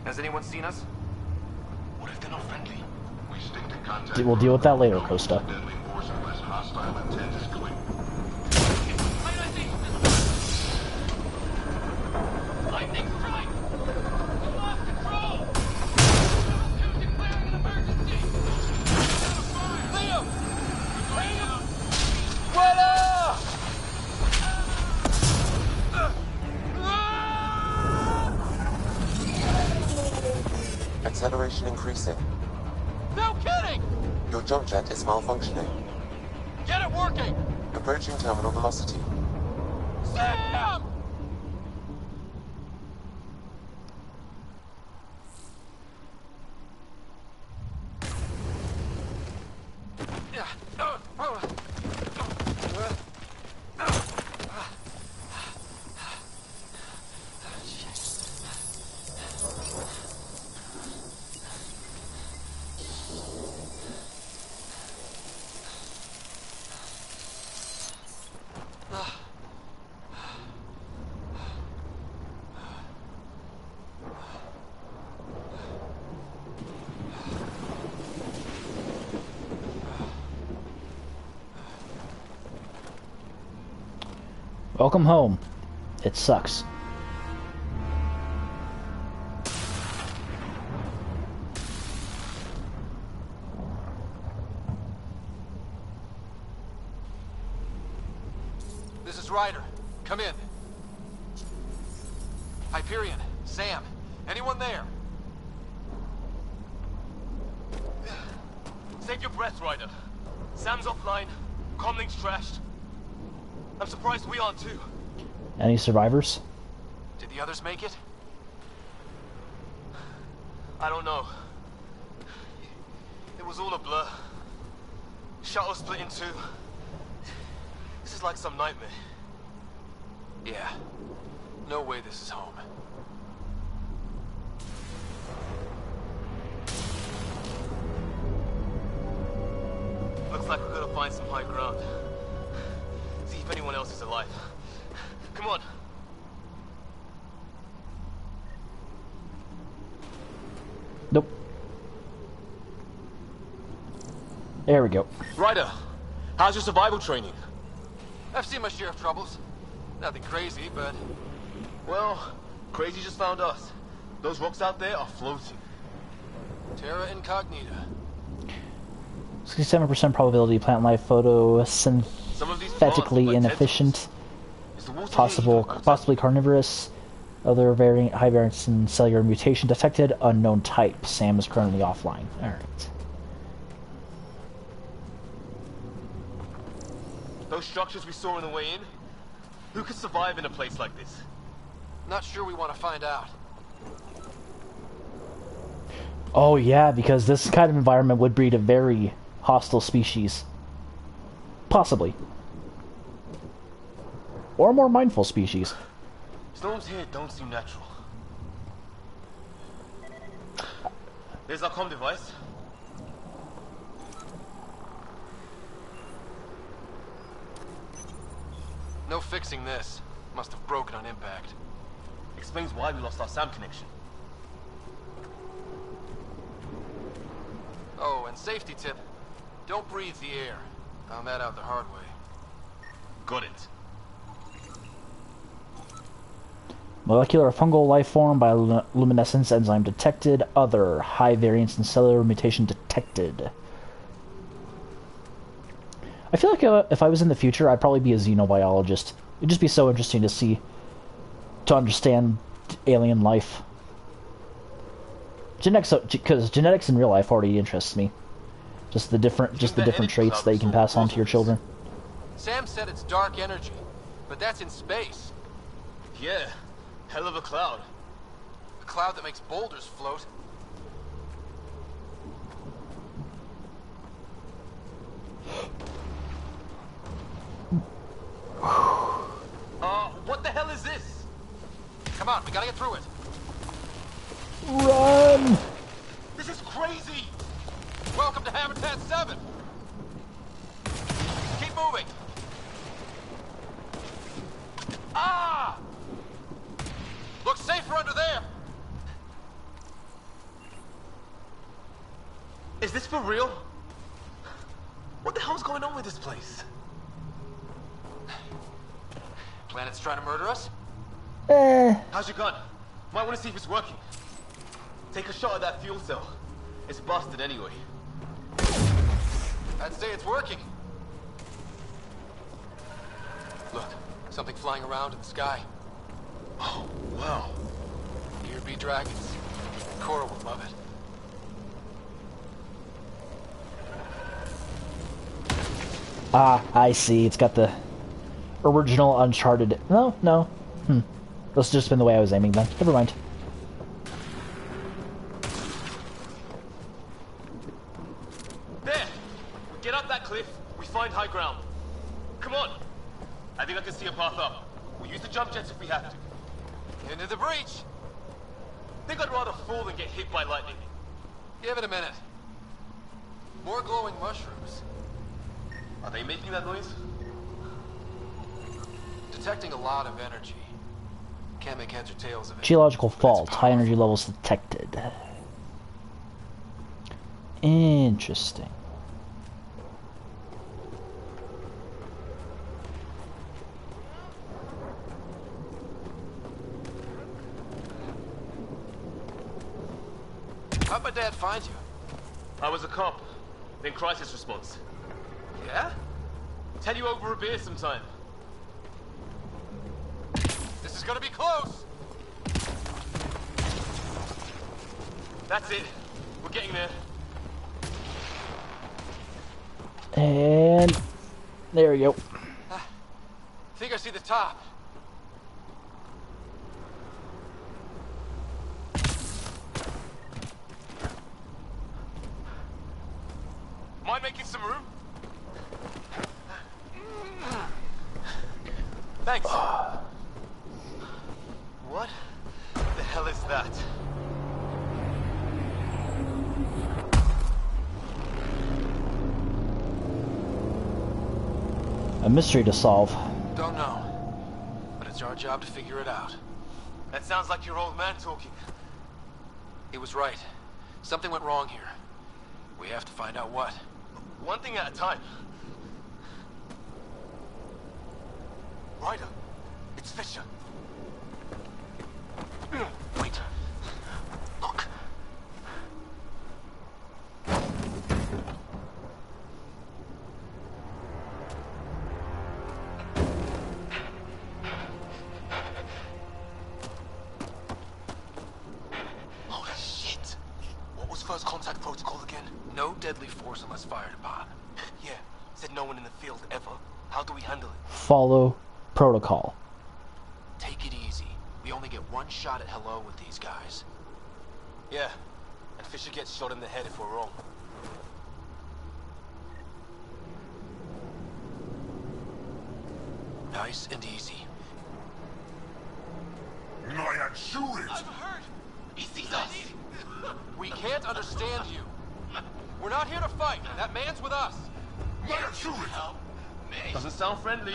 [SPEAKER 11] Has anyone seen us?
[SPEAKER 2] What if they're not friendly?
[SPEAKER 3] We stick to contact.
[SPEAKER 1] We'll deal with that later, Costa.
[SPEAKER 3] Deadly force unless hostile intent is clear.
[SPEAKER 9] Lightning strike! We lost control! Shuttle 2 declaring an emergency! Leo! Leo!
[SPEAKER 7] Acceleration increasing.
[SPEAKER 9] No kidding!
[SPEAKER 7] Your jump jet is malfunctioning.
[SPEAKER 9] Get it working!
[SPEAKER 7] Approaching terminal velocity.
[SPEAKER 9] Sam!
[SPEAKER 1] Welcome home. It sucks.
[SPEAKER 13] This is Ryder. Come in. Hyperion, Sam, anyone there?
[SPEAKER 2] Save your breath, Ryder. Sam's offline. Comlink's trashed. I'm surprised we aren't too.
[SPEAKER 1] Any survivors?
[SPEAKER 13] Did the others make it?
[SPEAKER 2] I don't know. It was all a blur. Shuttle split in two. This is like some nightmare.
[SPEAKER 11] Yeah. No way this is home.
[SPEAKER 2] Looks like we're gonna find some high ground. See if anyone else is alive. Come on.
[SPEAKER 1] Nope. There we go.
[SPEAKER 2] Ryder, how's your survival training?
[SPEAKER 13] I've seen my share of troubles. Nothing crazy, but...
[SPEAKER 2] Well, crazy just found us. Those rocks out there are floating.
[SPEAKER 13] Terra Incognita.
[SPEAKER 1] 67% probability plant life photosynthetically inefficient. Possibly carnivorous. Other high variants in cellular mutation detected. Unknown type. Sam is currently offline. Alright.
[SPEAKER 2] Those structures we saw on the way in? Who could survive in a place like this?
[SPEAKER 11] Not sure we want to find out.
[SPEAKER 1] Oh yeah, because this kind of environment would breed a very hostile species. Possibly. Or a more mindful species.
[SPEAKER 2] Storms here don't seem natural. There's our comm device.
[SPEAKER 11] No fixing this. Must have broken on impact.
[SPEAKER 2] Explains why we lost our sound connection.
[SPEAKER 11] Oh, and safety tip. Don't breathe the air. Found that out the hard way.
[SPEAKER 2] Got it.
[SPEAKER 1] Molecular fungal life form bioluminescence enzyme detected. Other high variants in cellular mutation detected. I feel like if I was in the future, I'd probably be a xenobiologist. It'd just be so interesting to understand alien life. Genetics, because genetics in real life already interests me. Just the different traits that you can pass on to your children.
[SPEAKER 11] Sam said it's dark energy, but that's in space.
[SPEAKER 2] Yeah, hell of a cloud.
[SPEAKER 11] A cloud that makes boulders float.
[SPEAKER 2] What the hell is this?
[SPEAKER 11] Come on, we gotta get through it.
[SPEAKER 1] Run!
[SPEAKER 2] This is crazy!
[SPEAKER 11] Welcome to Habitat 7! Keep moving! Ah! Looks safer under there!
[SPEAKER 2] Is this for real? What the hell's going on with this place?
[SPEAKER 11] Planet's trying to murder us?
[SPEAKER 2] How's your gun? Might want to see if it's working. Take a shot at that fuel cell. It's busted anyway.
[SPEAKER 11] I'd say it's working. Look, something flying around in the sky.
[SPEAKER 2] Oh, wow.
[SPEAKER 11] Here be dragons. Cora will love it.
[SPEAKER 1] Ah, I see. It's got the original Uncharted... No. That's just been the way I was aiming then. Never mind.
[SPEAKER 2] There! We get up that cliff, we find high ground. Come on! I think I can see a path up. We'll use the jump jets if we have to.
[SPEAKER 11] Into the breach!
[SPEAKER 2] Think I'd rather fall than get hit by lightning.
[SPEAKER 11] Give it a minute. More glowing mushrooms.
[SPEAKER 2] Are they making that noise?
[SPEAKER 11] Detecting a lot of energy. Can't make heads or tails of it.
[SPEAKER 1] Geological fault. High energy levels detected. Interesting.
[SPEAKER 11] How'd my dad find you?
[SPEAKER 2] I was a cop, then crisis response.
[SPEAKER 11] Yeah?
[SPEAKER 2] Tell you over a beer sometime.
[SPEAKER 11] This is gonna be close!
[SPEAKER 2] That's it. We're getting there.
[SPEAKER 1] And... there we go.
[SPEAKER 11] Think I see the top.
[SPEAKER 2] Mind making some room? Thanks. What the hell is that?
[SPEAKER 1] A mystery to solve.
[SPEAKER 11] Don't know. But it's our job to figure it out.
[SPEAKER 2] That sounds like your old man talking.
[SPEAKER 11] He was right. Something went wrong here. We have to find out what.
[SPEAKER 2] One thing at a time. Ryder, it's Fisher. Wait. Look.
[SPEAKER 11] No deadly force unless fired upon.
[SPEAKER 2] Yeah, said no one in the field ever. How do we handle it?
[SPEAKER 1] Follow protocol.
[SPEAKER 11] Take it easy. We only get one shot at hello with these guys.
[SPEAKER 2] Yeah, and Fisher gets shot in the head if we're wrong.
[SPEAKER 11] Nice and easy.
[SPEAKER 3] Nyan, shoot it!
[SPEAKER 2] I'm hurt!
[SPEAKER 11] He sees us! We can't understand you. We're not here to fight. That man's with us.
[SPEAKER 3] Nyan, shoot it!
[SPEAKER 2] Doesn't sound friendly.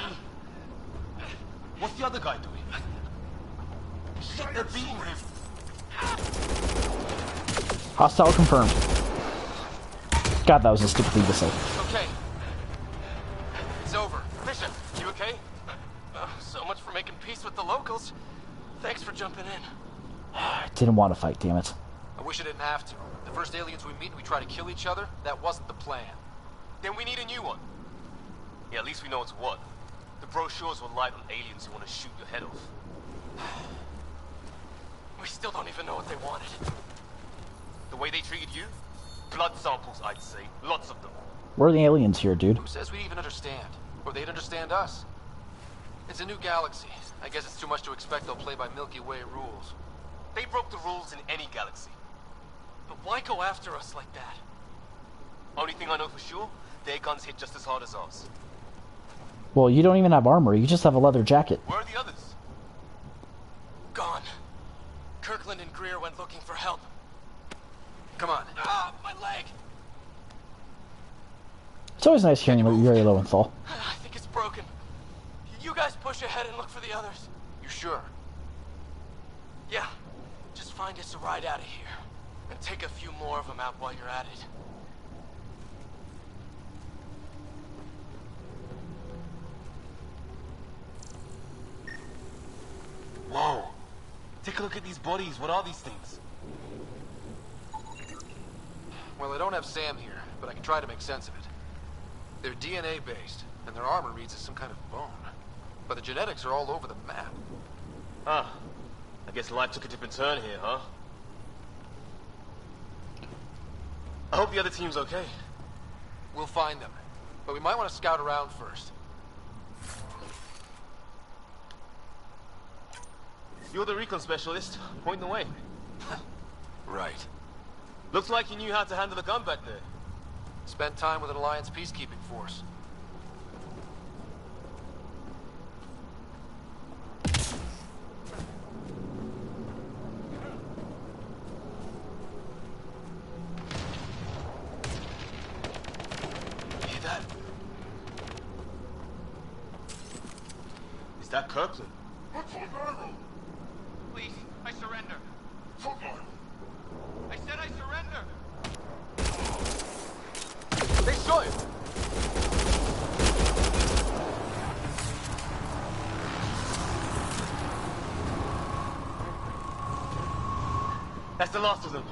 [SPEAKER 2] What's the other guy doing? Shit, they're beating him.
[SPEAKER 1] Hostile confirmed. God, that was a stupid thing to say.
[SPEAKER 11] Okay. It's over.
[SPEAKER 2] Fisher, you okay? So much for making peace with the locals. Thanks for jumping in.
[SPEAKER 1] I didn't want to fight, damn it.
[SPEAKER 11] I wish I didn't have to. The first aliens we meet and we try to kill each other, that wasn't the plan.
[SPEAKER 2] Then we need a new one. Yeah, at least we know it's what. The brochures were light on aliens who want to shoot your head off. We still don't even know what they wanted. The way they treated you? Blood samples, I'd say. Lots of them.
[SPEAKER 1] We're the aliens here, dude.
[SPEAKER 11] Who says we even understand? Or they'd understand us? It's a new galaxy. I guess it's too much to expect they'll play by Milky Way rules.
[SPEAKER 2] They broke the rules in any galaxy. But why go after us like that? Only thing I know for sure, their guns hit just as hard as ours.
[SPEAKER 1] Well, you don't even have armor. You just have a leather jacket.
[SPEAKER 2] Where are the others?
[SPEAKER 13] Gone. Kirkland and Greer went looking for help.
[SPEAKER 11] Come on.
[SPEAKER 13] Ah, my leg!
[SPEAKER 1] It's always nice hearing Yuri Lowenthal.
[SPEAKER 13] I think it's broken. You guys push ahead and look for the others.
[SPEAKER 11] You sure?
[SPEAKER 13] Yeah. Just find us a ride out of here. And take a few more of them out while you're at it.
[SPEAKER 2] Whoa. Take a look at these bodies. What are these things?
[SPEAKER 11] Well, I don't have Sam here, but I can try to make sense of it. They're DNA-based, and their armor reads as some kind of bone. But the genetics are all over the map.
[SPEAKER 2] Huh. I guess life took a different turn here, huh? I hope the other team's okay.
[SPEAKER 11] We'll find them, but we might want to scout around first.
[SPEAKER 2] You're the recon specialist. Point the way.
[SPEAKER 11] Right.
[SPEAKER 2] Looks like you knew how to handle a gun back there.
[SPEAKER 11] Spent time with an Alliance peacekeeping force.
[SPEAKER 2] Hear that? Is that Kirkland?
[SPEAKER 9] Please, I surrender. I said I surrender.
[SPEAKER 2] They shot him! That's the last of them.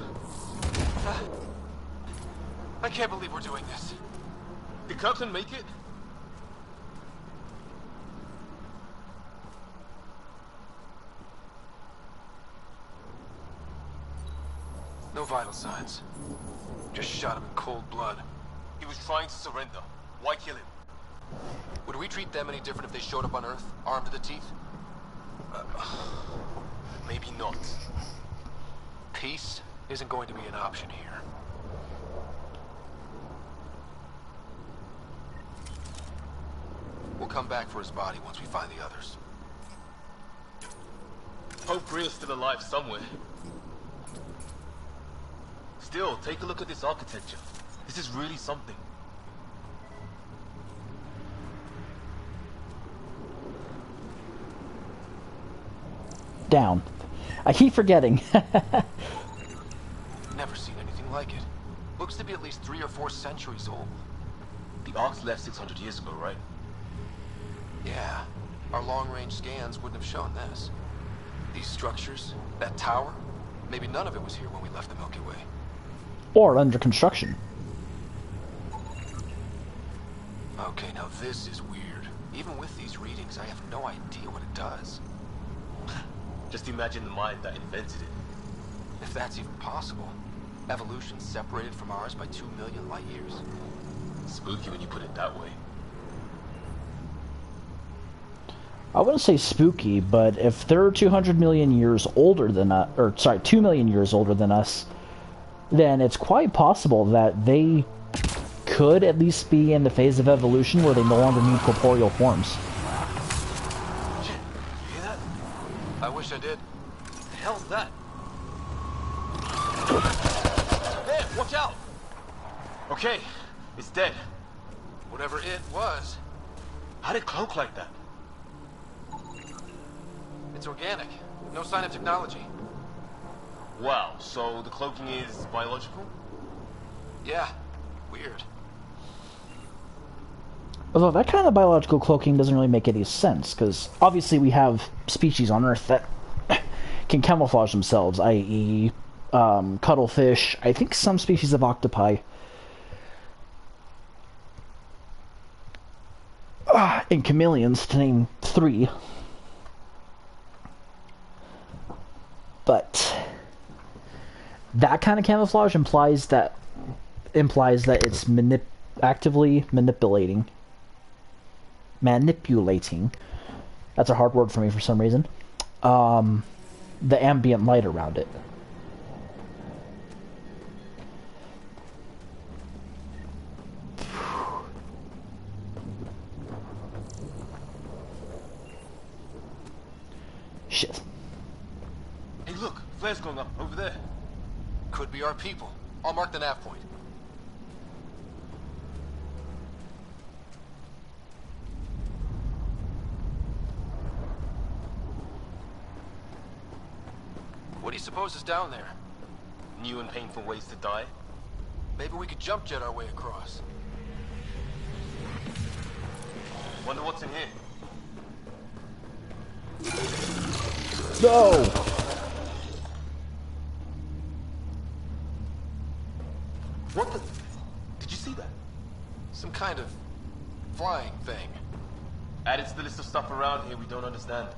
[SPEAKER 11] I can't believe we're doing this.
[SPEAKER 2] Did Kirkland make it?
[SPEAKER 11] No vital signs. Just shot him in cold blood.
[SPEAKER 2] He was trying to surrender. Why kill him?
[SPEAKER 11] Would we treat them any different if they showed up on Earth, armed to the teeth?
[SPEAKER 2] Maybe not.
[SPEAKER 11] Peace isn't going to be an option here. We'll come back for his body once we find the others.
[SPEAKER 2] Hope Greer's still alive somewhere. Still, take a look at this architecture. This is really something.
[SPEAKER 1] Down. I keep forgetting.
[SPEAKER 11] Never seen anything like it. Looks to be at least 3 or 4 centuries old.
[SPEAKER 2] The Ark's left 600 years ago, right?
[SPEAKER 11] Yeah. Our long-range scans wouldn't have shown this. These structures, that tower, maybe none of it was here when we left the Milky Way.
[SPEAKER 1] Or under construction.
[SPEAKER 11] Okay, now this is weird. Even with these readings, I have no idea what it does.
[SPEAKER 2] Just imagine the mind that invented it.
[SPEAKER 11] If that's even possible. Evolution's separated from ours by 2 million light years.
[SPEAKER 2] Spooky when you put it that way.
[SPEAKER 1] I wouldn't say spooky, but if they're 200 million years older than us, or sorry, 2 million years older than us, then it's quite possible that they could at least be in the phase of evolution where they no longer need corporeal forms.
[SPEAKER 11] Shit, you hear that? I wish I did. What the hell's that? Man, watch out!
[SPEAKER 2] Okay, it's dead.
[SPEAKER 11] Whatever it was.
[SPEAKER 2] How'd it cloak like that?
[SPEAKER 11] It's organic. No sign of technology.
[SPEAKER 2] Wow, so the cloaking is biological?
[SPEAKER 11] Yeah, weird.
[SPEAKER 1] Although that kind of biological cloaking doesn't really make any sense, because obviously we have species on Earth that can camouflage themselves, i.e. Cuttlefish, I think some species of octopi. And chameleons, to name 3. But that kind of camouflage implies that it's actively manipulating. That's a hard word for me for some reason. The ambient light around it. Shit.
[SPEAKER 11] Hey, look, flare's going up over there. Could be our people. I'll mark the nav point. What do you suppose is down there?
[SPEAKER 2] New and painful ways to die?
[SPEAKER 11] Maybe we could jump jet our way across.
[SPEAKER 2] Wonder what's in here.
[SPEAKER 1] No!
[SPEAKER 11] What the... Did you see that? Some kind of flying thing.
[SPEAKER 2] Added to the list of stuff around here we don't understand.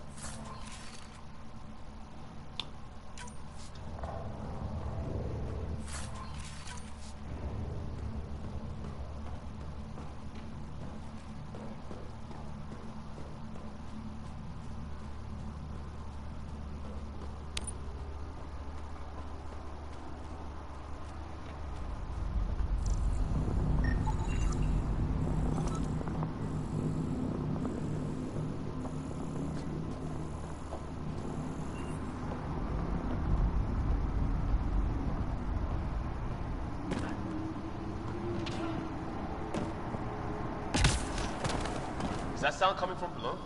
[SPEAKER 2] Is that sound coming from below?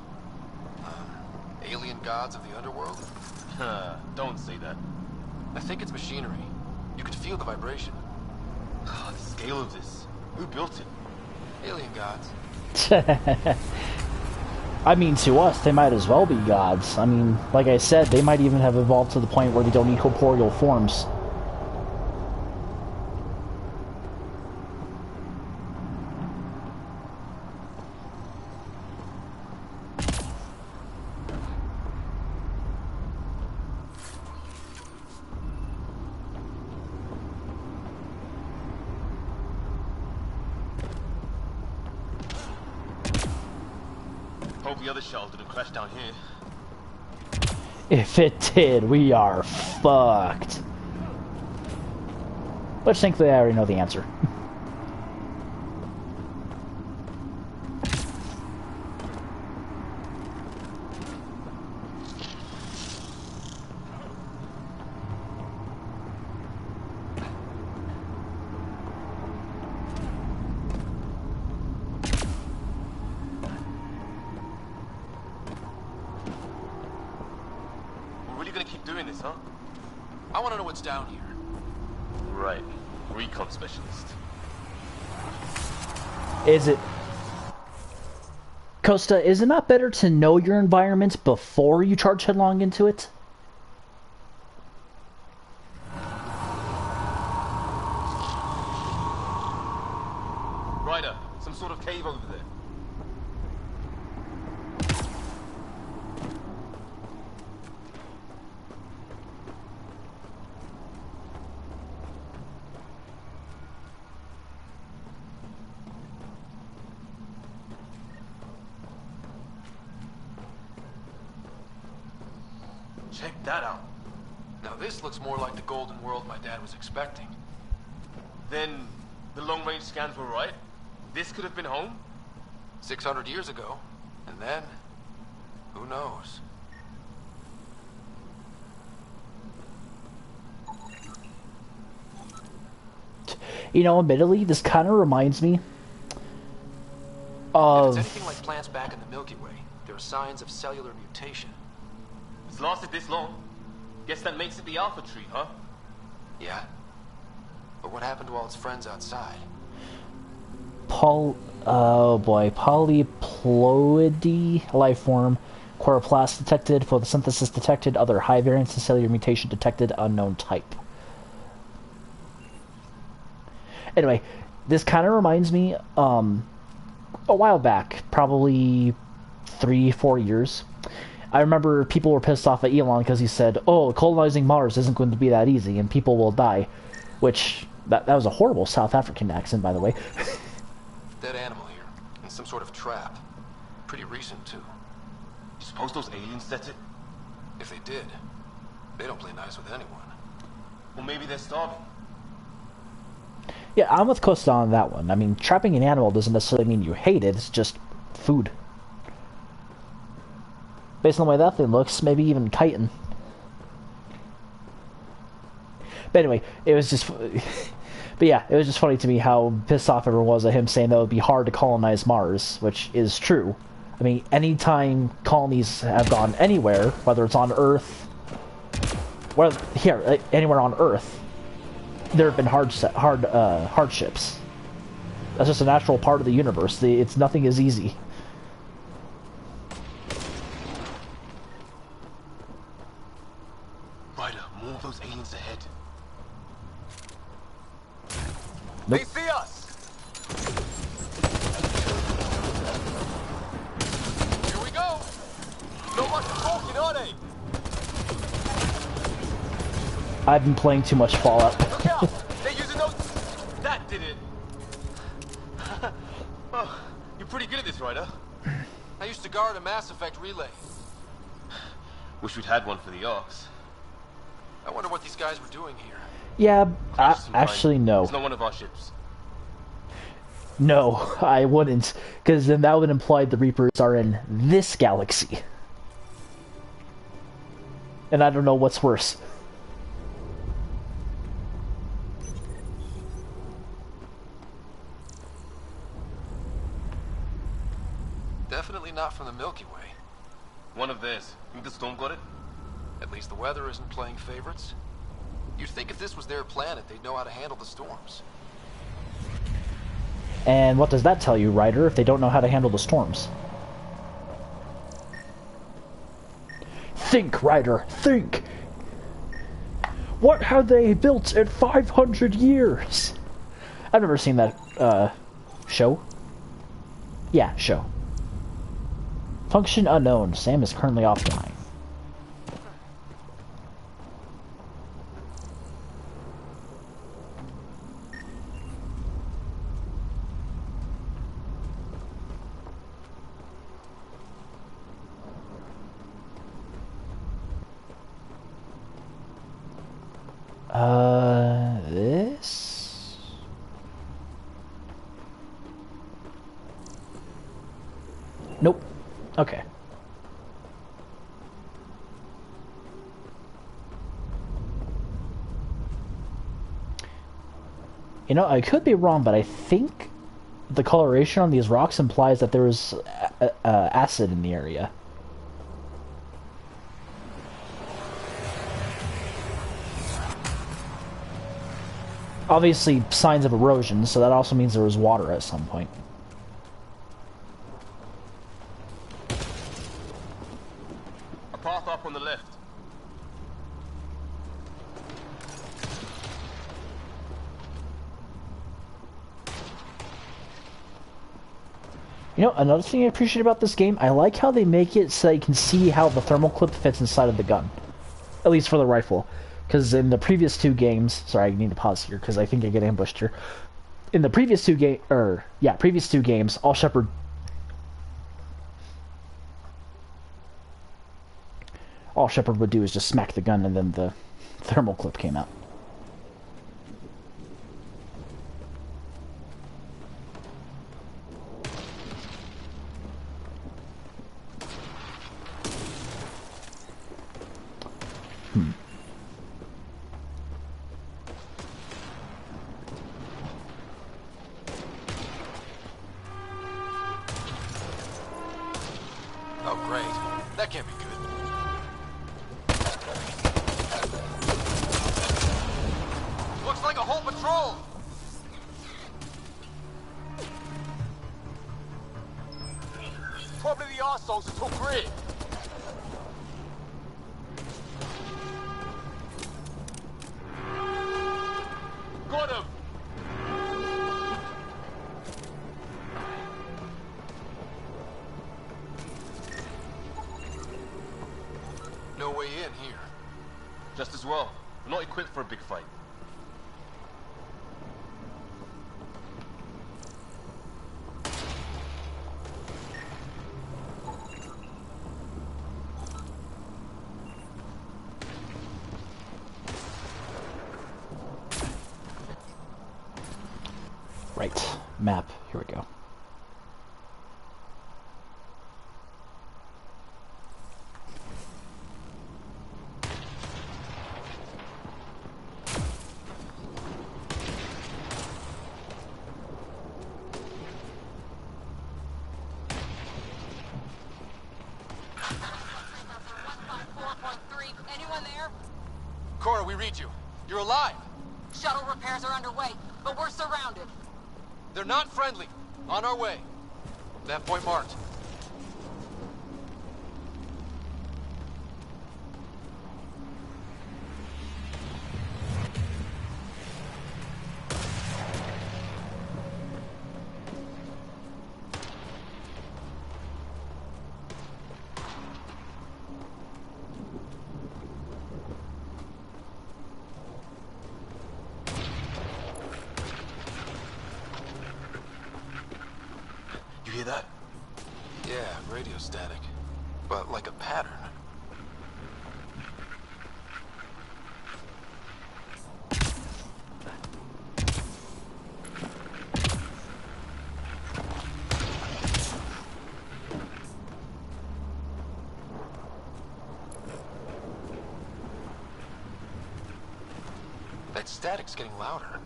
[SPEAKER 11] Alien gods of the underworld?
[SPEAKER 2] Don't say that.
[SPEAKER 11] I think it's machinery. You can feel the vibration.
[SPEAKER 2] The scale of this. Who built it?
[SPEAKER 11] Alien gods.
[SPEAKER 1] I mean, to us, they might as well be gods. I mean, like I said, they might even have evolved to the point where they don't need corporeal forms.
[SPEAKER 2] Hope the other shuttle didn't crash down here.
[SPEAKER 1] If it did, we are fucked. Which thankfully I already know the answer.
[SPEAKER 11] I want to know what's down here.
[SPEAKER 2] Right. Recon specialist.
[SPEAKER 1] Is it... Costa, is it not better to know your environment before you charge headlong into it?
[SPEAKER 2] Ryder, some sort of cave over there.
[SPEAKER 11] Check that out. Now this looks more like the golden world my dad was expecting.
[SPEAKER 2] Then the long-range scans were right? This could have been home?
[SPEAKER 11] 600 years ago. And then, who knows?
[SPEAKER 1] You know, admittedly, this kind of reminds me of...
[SPEAKER 11] If it's anything like plants back in the Milky Way, there are signs of cellular mutation.
[SPEAKER 2] It's lasted this long. Guess that makes it the Alpha Tree, huh?
[SPEAKER 11] Yeah. But what happened to all its friends outside?
[SPEAKER 1] Oh boy, polyploidy life form, chloroplast detected, photosynthesis detected, other high variants and cellular mutation detected, unknown type. Anyway, this kind of reminds me, a while back, probably 3-4 years, I remember people were pissed off at Elon because he said, oh, colonizing Mars isn't going to be that easy and people will die, which, that was a horrible South African accent, by the way.
[SPEAKER 11] Dead animal here, in some sort of trap. Pretty recent, too.
[SPEAKER 2] You suppose those aliens set it?
[SPEAKER 11] If they did, they don't play nice with anyone.
[SPEAKER 2] Or maybe they're starving.
[SPEAKER 1] Yeah, I'm with Costa on that one. I mean, trapping an animal doesn't necessarily mean you hate it, it's just food. Based on the way that thing looks, maybe even chitin. But anyway, it was just... But yeah, it was just funny to me how pissed off everyone was at him saying that it would be hard to colonize Mars, which is true. I mean, anytime colonies have gone anywhere, whether it's on Earth, anywhere on Earth, there have been hardships. That's just a natural part of the universe. Nothing is easy.
[SPEAKER 2] Ryder, more of those aliens ahead.
[SPEAKER 1] Nope.
[SPEAKER 2] They see us!
[SPEAKER 11] Here we go!
[SPEAKER 2] Not much talking, are they?
[SPEAKER 1] I've been playing too much Fallout.
[SPEAKER 2] Look out! They're using those... That did it! Oh, you're pretty good at this, Ryder.
[SPEAKER 11] I used to guard a Mass Effect relay.
[SPEAKER 2] Wish we'd had one for the Arks.
[SPEAKER 11] I wonder what these guys were doing here.
[SPEAKER 1] Yeah, actually no.
[SPEAKER 2] It's not one of our ships.
[SPEAKER 1] No, I wouldn't, because then that would imply the Reapers are in this galaxy. And I don't know what's worse.
[SPEAKER 11] Definitely not from the Milky Way.
[SPEAKER 2] One of theirs. Think the storm got it?
[SPEAKER 11] At least the weather isn't playing favorites. You'd think if this was their planet, they'd know how to handle the storms.
[SPEAKER 1] And what does that tell you, Ryder, if they don't know how to handle the storms? Think, Ryder, think! What have they built in 500 years? I've never seen that, show. Yeah, show. Function unknown. Sam is currently offline. This? Nope. Okay. You know, I could be wrong, but I think the coloration on these rocks implies that there is acid in the area. Obviously, signs of erosion, so that also means there was water at some point.
[SPEAKER 2] A path up on the left.
[SPEAKER 1] You know, another thing I appreciate about this game, I like how they make it so you can see how the thermal clip fits inside of the gun. At least for the rifle. Because in the previous two games... Sorry, I need to pause here because I think I get ambushed here. In the previous two games, all all Shepard would do is just smack the gun, and then the thermal clip came out.
[SPEAKER 11] Oh, great. That can't be good. Looks like a whole patrol! Probably the arseholes that took Grid. Got him! No way in here.
[SPEAKER 2] Just as well. We're not equipped for a big fight.
[SPEAKER 1] Right. Map. Here we go.
[SPEAKER 8] Anyone there?
[SPEAKER 11] Cora, we read you. You're alive.
[SPEAKER 8] Shuttle repairs are underway, but we're surrounded.
[SPEAKER 11] They're not friendly. On our way. That point marked. You hear that? Yeah, radio static. But like a pattern. That static's getting louder.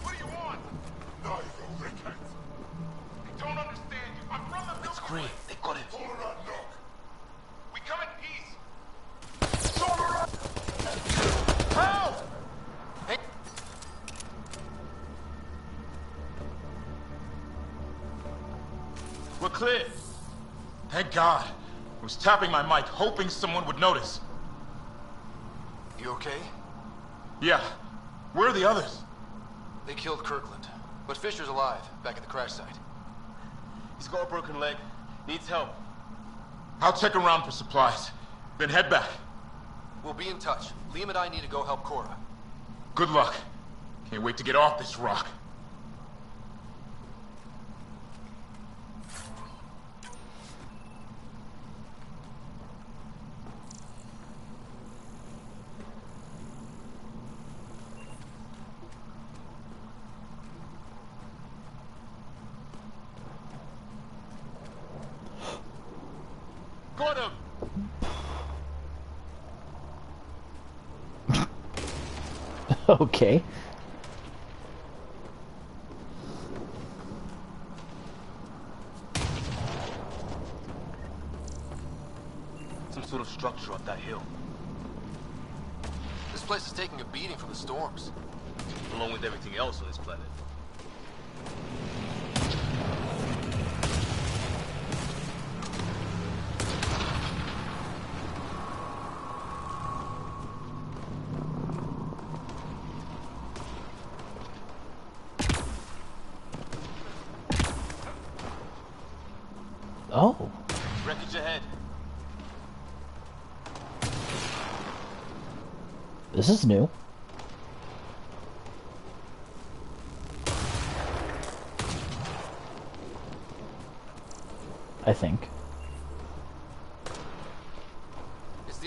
[SPEAKER 3] What do you want? No, you rickheads. They don't understand you. I'm from the
[SPEAKER 11] It's great. They got it.
[SPEAKER 3] We come in peace.
[SPEAKER 11] Help! Hey.
[SPEAKER 15] We're clear. Thank God. I was tapping my mic, hoping someone would notice.
[SPEAKER 11] You okay?
[SPEAKER 15] Yeah. Where are the others?
[SPEAKER 11] They killed Kirkland. But Fisher's alive, back at the crash site.
[SPEAKER 2] He's got a broken leg. Needs help.
[SPEAKER 15] I'll check around for supplies. Then head back.
[SPEAKER 11] We'll be in touch. Liam and I need to go help Cora.
[SPEAKER 15] Good luck. Can't wait to get off this rock.
[SPEAKER 2] Got him!
[SPEAKER 1] Okay.
[SPEAKER 2] Some sort of structure up that hill.
[SPEAKER 11] This place is taking a beating from the storms.
[SPEAKER 2] Along with everything else on this planet.
[SPEAKER 1] Oh.
[SPEAKER 2] Wreckage ahead.
[SPEAKER 1] This is new. I think.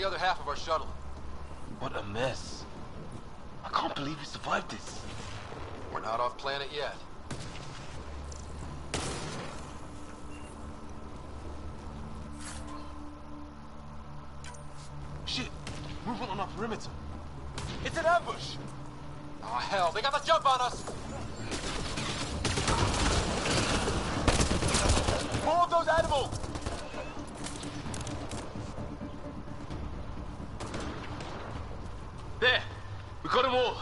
[SPEAKER 2] the other half of our shuttle.
[SPEAKER 11] What a mess. I can't believe we survived this.
[SPEAKER 2] We're not off planet yet.
[SPEAKER 11] Shit! Movement on our perimeter. It's an ambush!
[SPEAKER 2] Oh, hell, they got the jump on us!
[SPEAKER 11] More of those animals! There! We got them all!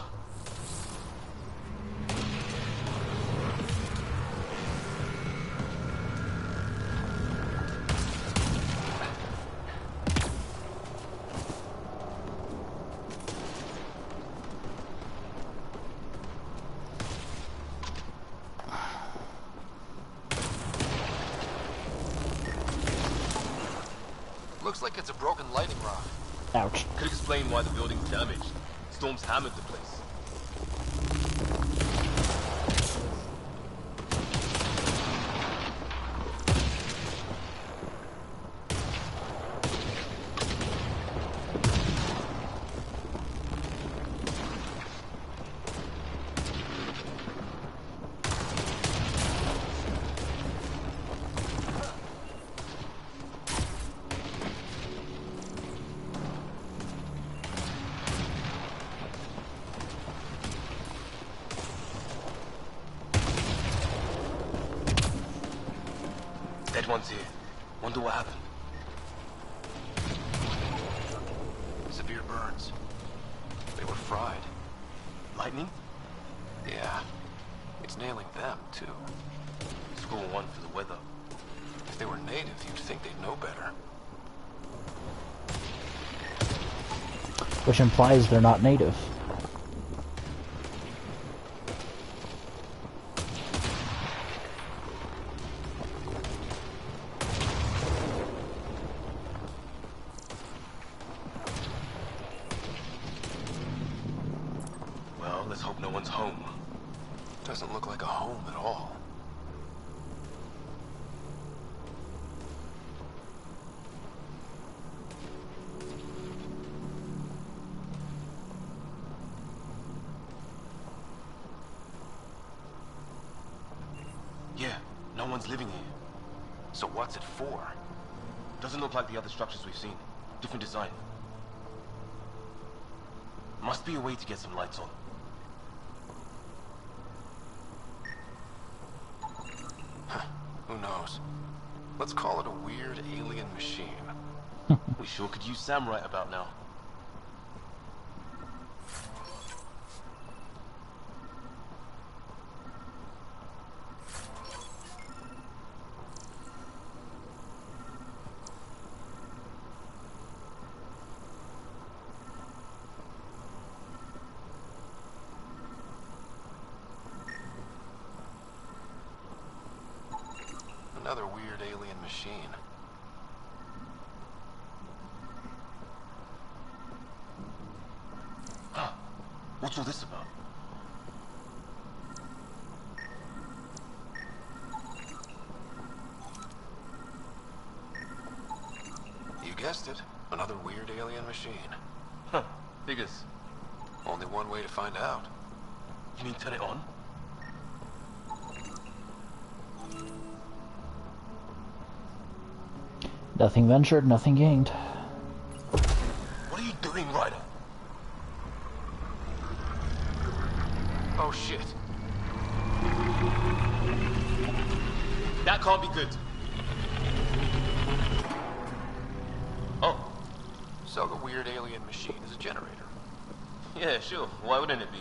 [SPEAKER 2] Looks like it's a broken lightning rod.
[SPEAKER 1] Ouch.
[SPEAKER 11] Could explain why the building's damaged. Storms hammered the place. Dead one's here. Wonder what happened.
[SPEAKER 2] Severe burns. They were fried.
[SPEAKER 11] Lightning?
[SPEAKER 2] Yeah. It's nailing them, too.
[SPEAKER 11] Score one for the weather.
[SPEAKER 2] If they were native, you'd think they'd know better.
[SPEAKER 1] Which implies they're not native.
[SPEAKER 11] Well, let's hope no one's home.
[SPEAKER 2] Doesn't look like a home at all.
[SPEAKER 11] Yeah, no one's living here.
[SPEAKER 2] So what's it for?
[SPEAKER 11] Doesn't look like the other structures we've seen. Different design. Must be a way to get some lights on.
[SPEAKER 2] Who knows? Let's call it a weird alien machine.
[SPEAKER 11] We sure could use Sam right about now.
[SPEAKER 2] Another weird alien machine.
[SPEAKER 11] Huh. What's all this about?
[SPEAKER 2] You guessed it. Another weird alien machine.
[SPEAKER 11] Huh. Figures.
[SPEAKER 2] Only one way to find out.
[SPEAKER 11] You mean turn it on?
[SPEAKER 1] Nothing ventured, nothing gained.
[SPEAKER 11] What are you doing, Ryder?
[SPEAKER 2] Oh shit.
[SPEAKER 11] That can't be good. Oh.
[SPEAKER 2] So the weird alien machine is a generator.
[SPEAKER 11] Yeah, sure. Why wouldn't it be?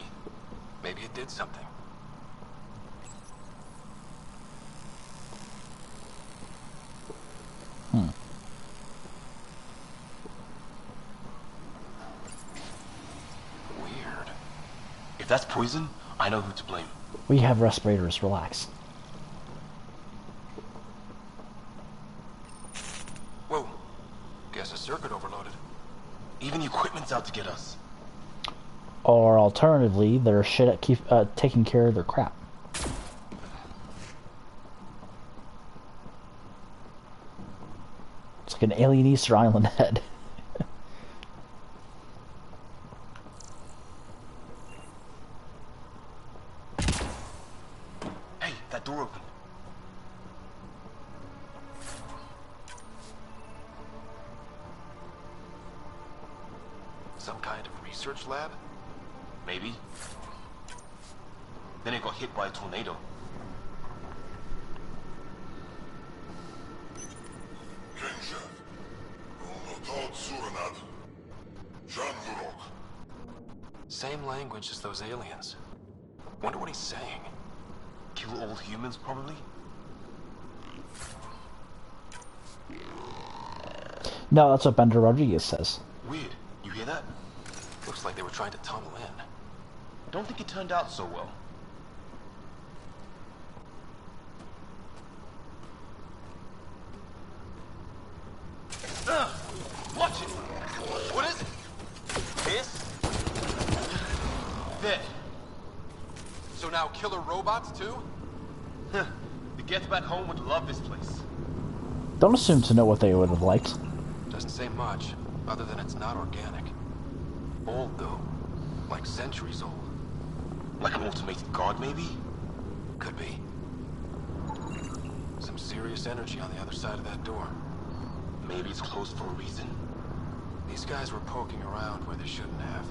[SPEAKER 2] Maybe it did something. Weird.
[SPEAKER 11] If that's poison, I know who to blame.
[SPEAKER 1] We have respirators, relax.
[SPEAKER 2] Whoa. Guess a circuit overloaded.
[SPEAKER 11] Even the equipment's out to get us.
[SPEAKER 1] Or alternatively, they're shit at taking care of their crap. It's like an alien Easter Island head.
[SPEAKER 11] Some kind of research lab?
[SPEAKER 2] Maybe. Then it got hit by a tornado.
[SPEAKER 11] Same language as those aliens. Wonder what he's saying.
[SPEAKER 2] Kill all humans, probably?
[SPEAKER 1] No, that's what Bender Rodriguez says.
[SPEAKER 2] Weird. You hear that?
[SPEAKER 11] Looks like they were trying to tunnel in.
[SPEAKER 2] Don't think it turned out so well. Watch it!
[SPEAKER 11] What is it?
[SPEAKER 2] This? There.
[SPEAKER 11] So now killer robots too?
[SPEAKER 2] Huh. The Get Back Home would love this place.
[SPEAKER 1] Don't assume to know what they would have liked.
[SPEAKER 11] Doesn't say much, other than it's not organic. Old though. Like centuries old.
[SPEAKER 2] Like an automated guard, maybe?
[SPEAKER 11] Could be. Some serious energy on the other side of that door.
[SPEAKER 2] Maybe it's closed for a reason.
[SPEAKER 11] These guys were poking around where they shouldn't have.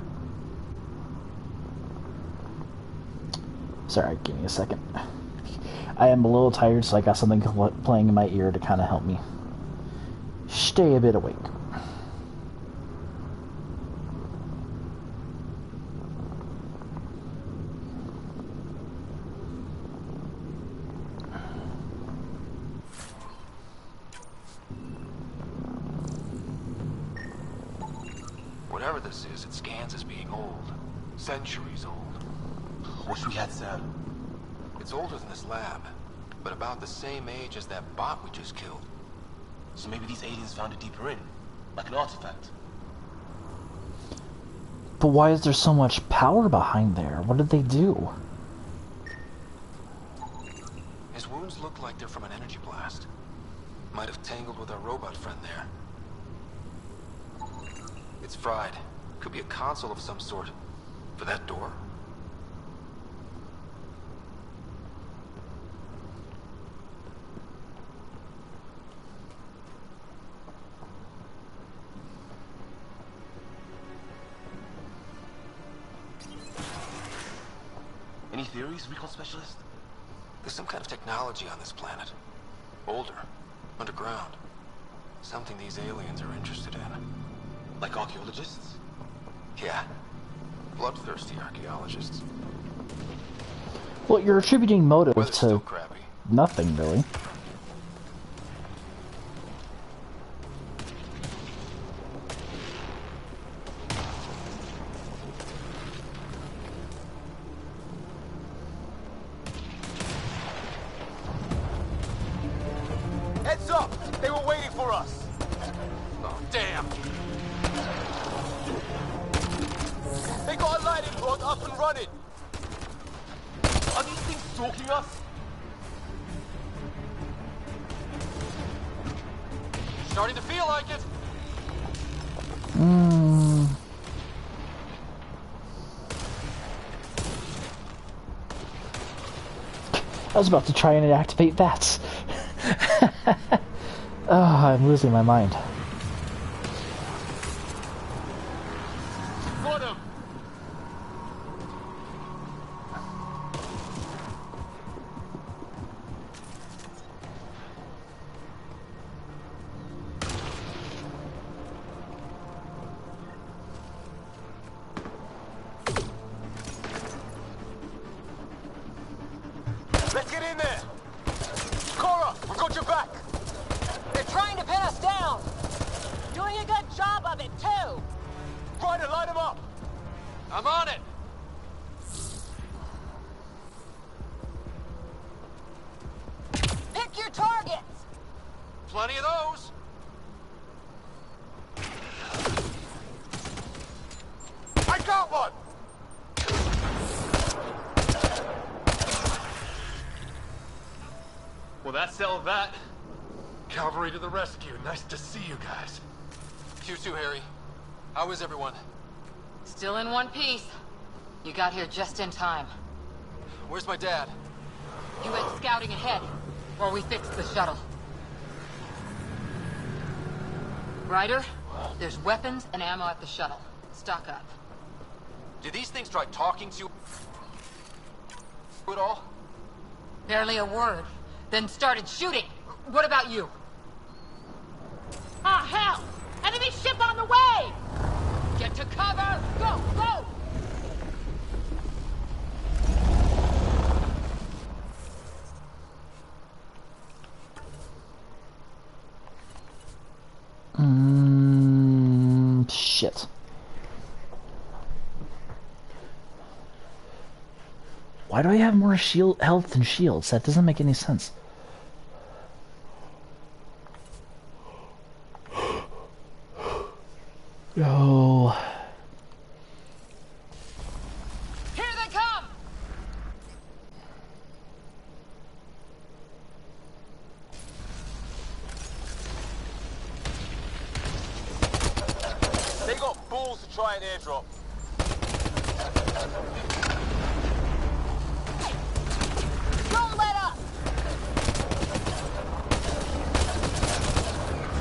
[SPEAKER 1] Sorry, give me a second. I am a little tired, so I got something playing in my ear to kind of help me stay a bit awake.
[SPEAKER 11] Whatever this is, it scans as being old. Centuries old.
[SPEAKER 2] Wish we had Sam.
[SPEAKER 11] It's older than this lab, but about the same age as that bot we just killed.
[SPEAKER 2] So maybe these aliens found it deeper in, like an artifact.
[SPEAKER 1] But why is there so much power behind there? What did they do?
[SPEAKER 11] His wounds look like they're from an energy blast. Might have tangled with our robot friend there. It's fried. Could be a console of some sort. For that door?
[SPEAKER 2] Any theories, recon specialist?
[SPEAKER 11] There's some kind of technology on this planet. Older. Underground. Something these aliens are interested in.
[SPEAKER 2] Like archaeologists?
[SPEAKER 11] Yeah. Bloodthirsty archaeologists.
[SPEAKER 1] Well, you're attributing motive
[SPEAKER 11] Weather's still
[SPEAKER 1] to
[SPEAKER 11] crappy.
[SPEAKER 1] nothing, really.
[SPEAKER 2] Heads up! They were waiting for us!
[SPEAKER 11] Oh, damn!
[SPEAKER 2] They got a lighting rod up and running! Are these things stalking us?
[SPEAKER 11] Starting to feel like it!
[SPEAKER 1] I was about to try and activate that. Oh, I'm losing my mind.
[SPEAKER 2] Got him! Let's get in there! Cora, we've got your back!
[SPEAKER 16] They're trying to pin us down! Doing a good job of it, too!
[SPEAKER 2] Ryder, light him up!
[SPEAKER 11] I'm on it!
[SPEAKER 16] Pick your targets!
[SPEAKER 11] Plenty of those!
[SPEAKER 2] I got one!
[SPEAKER 15] Well, that settled that. Cavalry to the rescue. Nice to see you guys.
[SPEAKER 11] You too, Harry. How is everyone?
[SPEAKER 10] Still in one piece. You got here just in time.
[SPEAKER 11] Where's my dad?
[SPEAKER 10] You went scouting ahead while we fixed the shuttle. Ryder, there's weapons and ammo at the shuttle. Stock up.
[SPEAKER 11] Did these things try talking to you at all?
[SPEAKER 10] Barely a word. Then started shooting. What about you?
[SPEAKER 16] Ah, hell! Enemy ship on the way!
[SPEAKER 10] Get to cover! Go! Go!
[SPEAKER 1] Shit. Why do I have more shield health than shields? That doesn't make any sense. No.
[SPEAKER 16] Here they come!
[SPEAKER 2] They got balls to try an airdrop.
[SPEAKER 16] Don't let up!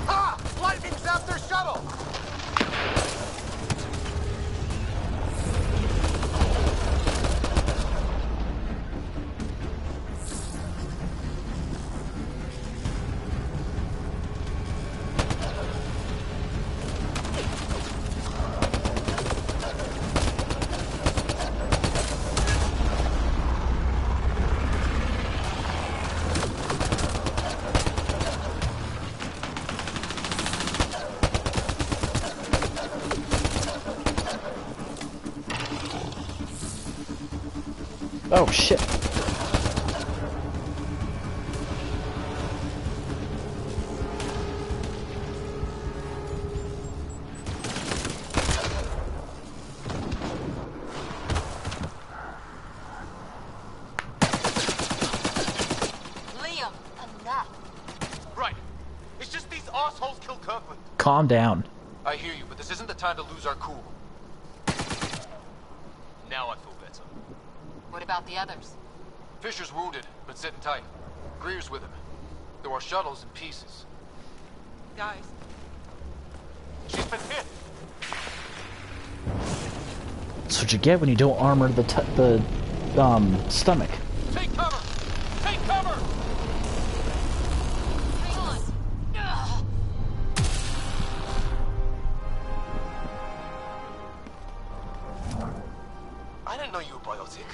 [SPEAKER 2] Ah! Lightning zapped their shuttle!
[SPEAKER 1] Oh shit.
[SPEAKER 16] Liam, enough.
[SPEAKER 2] Right. It's just these assholes killed Kirkland.
[SPEAKER 1] Calm down.
[SPEAKER 11] I hear you, but this isn't the time to lose our cool.
[SPEAKER 2] Now I feel better.
[SPEAKER 10] What about the others?
[SPEAKER 11] Fisher's wounded, but sitting tight. Greer's with him. There are shuttles in pieces.
[SPEAKER 16] Guys.
[SPEAKER 2] She's been hit.
[SPEAKER 1] That's what you get when you don't armor the stomach.
[SPEAKER 2] Take cover! Take cover!
[SPEAKER 16] Hang on. Ugh.
[SPEAKER 2] I didn't know you were biotic.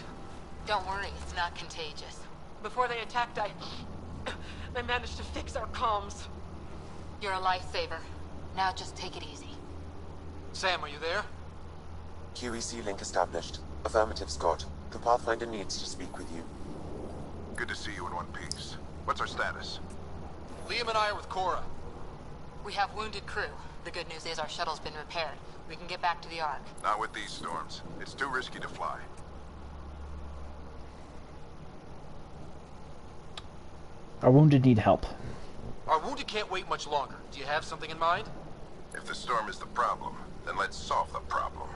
[SPEAKER 10] Don't worry, it's not contagious.
[SPEAKER 16] Before they attacked, I managed to fix our comms.
[SPEAKER 10] You're a lifesaver. Now just take it easy.
[SPEAKER 11] Sam, are you there?
[SPEAKER 7] QEC link established. Affirmative, Scott. The Pathfinder needs to speak with you.
[SPEAKER 3] Good to see you in one piece. What's our status?
[SPEAKER 11] Liam and I are with Cora.
[SPEAKER 10] We have wounded crew. The good news is our shuttle's been repaired. We can get back to the Ark.
[SPEAKER 3] Not with these storms. It's too risky to fly.
[SPEAKER 1] Our wounded need help.
[SPEAKER 11] Our wounded can't wait much longer. Do you have something in mind?
[SPEAKER 3] If the storm is the problem, then let's solve the problem.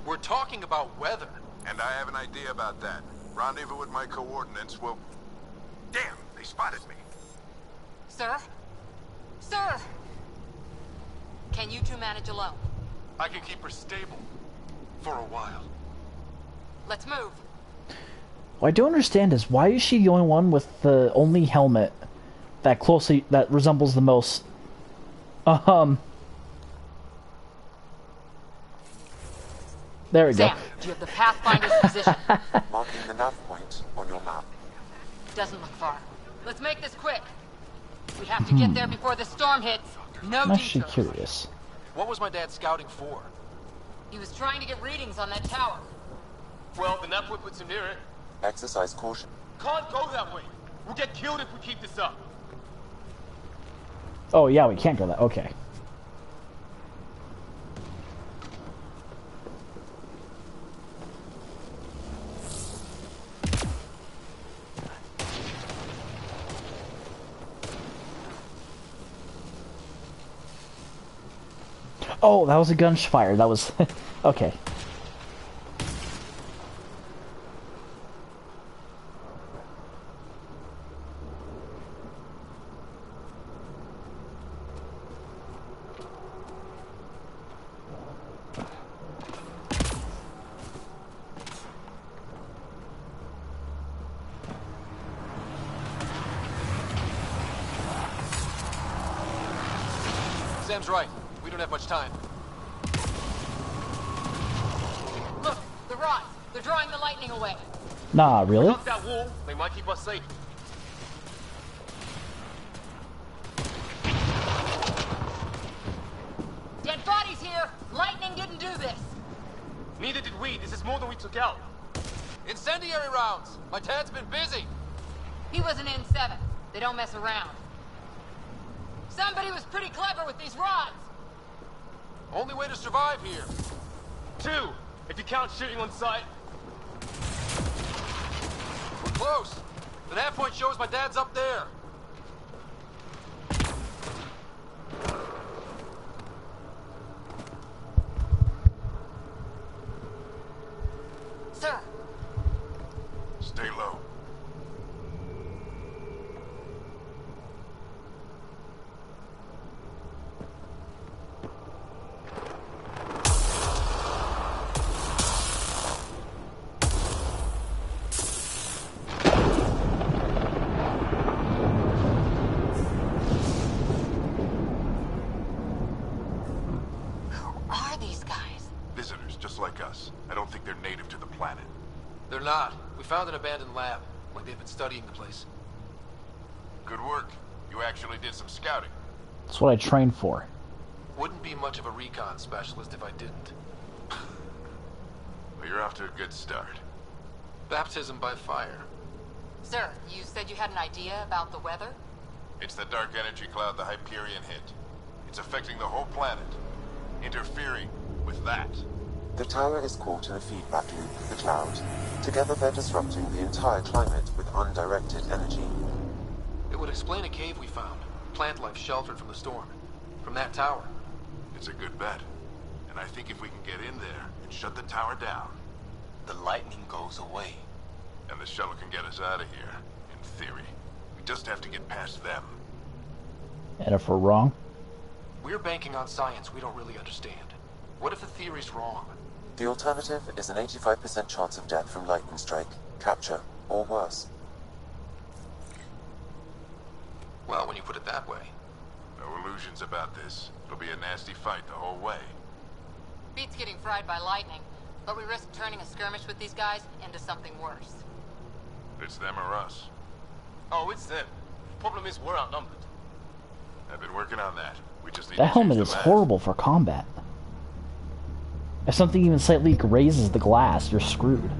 [SPEAKER 11] We're talking about weather.
[SPEAKER 3] And I have an idea about that. Rendezvous with my coordinates will... Damn, they spotted me.
[SPEAKER 10] Sir? Sir! Can you two manage alone?
[SPEAKER 15] I can keep her stable. For a while.
[SPEAKER 10] Let's move.
[SPEAKER 1] What I don't understand is why is she the only one with the only helmet that resembles the most there we go.
[SPEAKER 10] Sam, do you have the Pathfinder's position?
[SPEAKER 7] Marking the nav point on your map.
[SPEAKER 10] Doesn't look far. Let's make this quick. We have to get there before the storm hits. No
[SPEAKER 1] I'm actually
[SPEAKER 10] detours.
[SPEAKER 1] curious.
[SPEAKER 11] What was my dad scouting for?
[SPEAKER 10] He was trying to get readings on that tower.
[SPEAKER 2] Well, the network puts him near it.
[SPEAKER 7] Exercise caution.
[SPEAKER 2] Can't go that way. We'll get killed if we keep this up.
[SPEAKER 1] Oh yeah, we can't go that. Okay. Oh, that was a gunfire. That was okay.
[SPEAKER 11] Sam's right. We don't have much time.
[SPEAKER 16] Look, the rods. They're drawing the lightning away.
[SPEAKER 1] Nah, really?
[SPEAKER 2] Knock that wall. They might keep us safe.
[SPEAKER 16] Dead bodies here. Lightning didn't do this.
[SPEAKER 2] Neither did we. This is more than we took out.
[SPEAKER 11] Incendiary rounds! My dad's been busy!
[SPEAKER 16] He was an N7. They don't mess around. Somebody was pretty clever with these rods.
[SPEAKER 11] Only way to survive here.
[SPEAKER 2] 2, if you count shooting on sight.
[SPEAKER 11] We're close. The nav point shows my dad's up there.
[SPEAKER 16] Sir.
[SPEAKER 3] Stay low. Just like us. I don't think they're native to the planet.
[SPEAKER 11] They're not. We found an abandoned lab. Like they've been studying the place.
[SPEAKER 3] Good work. You actually did some scouting.
[SPEAKER 1] That's what I trained for.
[SPEAKER 11] Wouldn't be much of a recon specialist if I didn't.
[SPEAKER 3] Well, you're off to a good start.
[SPEAKER 11] Baptism by fire.
[SPEAKER 10] Sir, you said you had an idea about the weather?
[SPEAKER 3] It's the dark energy cloud the Hyperion hit. It's affecting the whole planet. Interfering with that.
[SPEAKER 7] The tower is caught in a feedback loop with the cloud. Together they're disrupting the entire climate with undirected energy.
[SPEAKER 11] It would explain a cave we found. Plant life sheltered from the storm. From that tower.
[SPEAKER 3] It's a good bet. And I think if we can get in there and shut the tower down,
[SPEAKER 11] the lightning goes away.
[SPEAKER 3] And the shuttle can get us out of here, in theory. We just have to get past them.
[SPEAKER 1] And if we're wrong?
[SPEAKER 11] We're banking on science we don't really understand. What if the theory's wrong?
[SPEAKER 7] The alternative is an 85% chance of death from lightning strike, capture, or worse.
[SPEAKER 11] Well, when you put it that way.
[SPEAKER 3] No illusions about this. It'll be a nasty fight the whole way.
[SPEAKER 10] Beats getting fried by lightning, but we risk turning a skirmish with these guys into something worse.
[SPEAKER 3] It's them or us.
[SPEAKER 2] Oh, it's them. Problem is, we're outnumbered.
[SPEAKER 3] I've been working on that. We just need
[SPEAKER 1] That
[SPEAKER 3] to
[SPEAKER 1] helmet
[SPEAKER 3] change
[SPEAKER 1] is
[SPEAKER 3] the math.
[SPEAKER 1] horrible for combat. If something even slightly grazes the glass, you're screwed.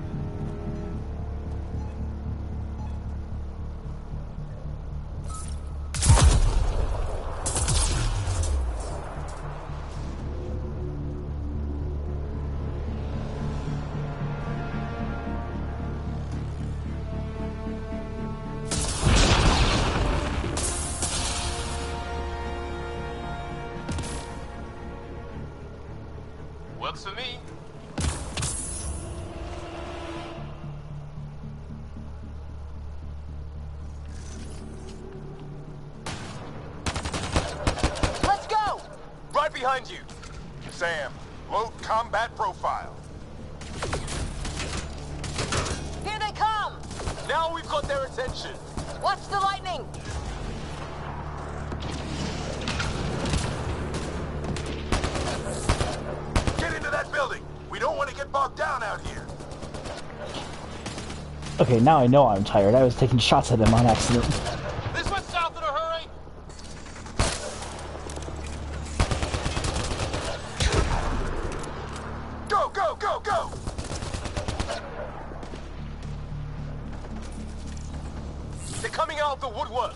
[SPEAKER 2] Works for me.
[SPEAKER 16] Let's go!
[SPEAKER 15] Right behind you. Sam, load combat profile.
[SPEAKER 16] Here they come!
[SPEAKER 15] Now we've got their attention.
[SPEAKER 16] Watch the lightning!
[SPEAKER 15] Get into that building. We don't want to get bogged down out here.
[SPEAKER 1] Okay, now I know I'm tired. I was taking shots at him on accident.
[SPEAKER 11] This one's south in a hurry!
[SPEAKER 15] Go, go, go, go! They're coming out of the woodwork.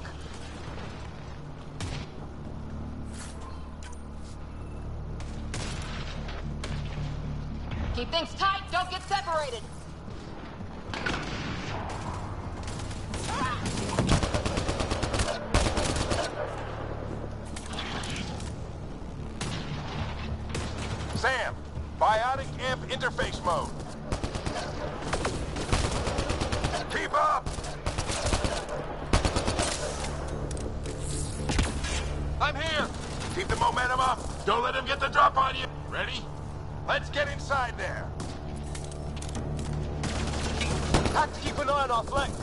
[SPEAKER 16] Keep things tight, don't get separated!
[SPEAKER 15] Sam, biotic amp interface mode. Keep up!
[SPEAKER 11] I'm here!
[SPEAKER 15] Keep the momentum up. Don't let him get the drop on you. Ready? Let's get inside there. Have to keep an eye on our flank.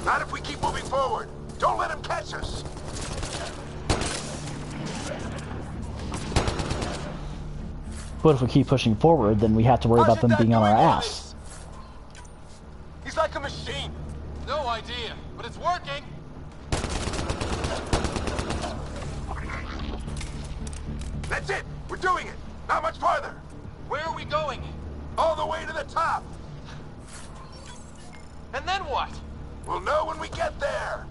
[SPEAKER 15] Not if we keep moving forward. Don't let him catch us.
[SPEAKER 1] But if we keep pushing forward, then we have to worry about them being on our ass.
[SPEAKER 2] He's like a machine.
[SPEAKER 15] No idea, but it's working.
[SPEAKER 3] That's it! We're doing it! Not much farther!
[SPEAKER 15] Where are we going?
[SPEAKER 3] All the way to the top!
[SPEAKER 15] And then what?
[SPEAKER 3] We'll know when we get there!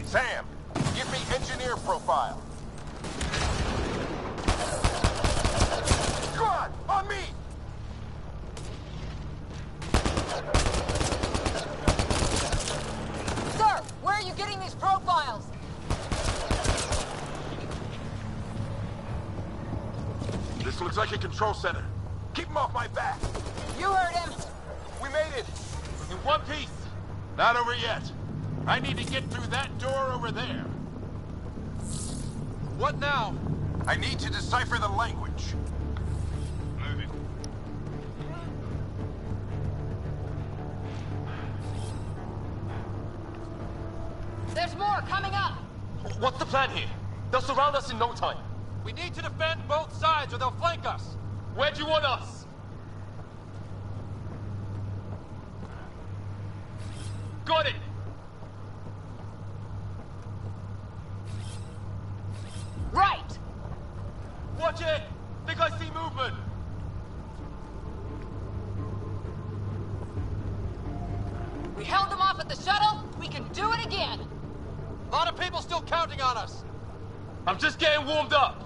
[SPEAKER 3] Sam, give me engineer profile. Squad, on me!
[SPEAKER 16] Sir, where are you getting these profiles?
[SPEAKER 3] This looks like a control center. Keep him off my back.
[SPEAKER 16] You heard him.
[SPEAKER 2] We made it.
[SPEAKER 15] In one piece.
[SPEAKER 3] Not over yet.
[SPEAKER 15] I need to get through that door over there. What now?
[SPEAKER 3] I need to decipher the language.
[SPEAKER 15] Moving.
[SPEAKER 16] There's more coming up.
[SPEAKER 2] What's the plan here? They'll surround us in no time.
[SPEAKER 15] We need to defend both sides or they'll flank us. Where do you want us? Got it!
[SPEAKER 16] Right!
[SPEAKER 15] Watch it! Think I see movement!
[SPEAKER 16] We held them off at the shuttle. We can do it again.
[SPEAKER 15] A lot of people still counting on us. I'm just getting warmed up.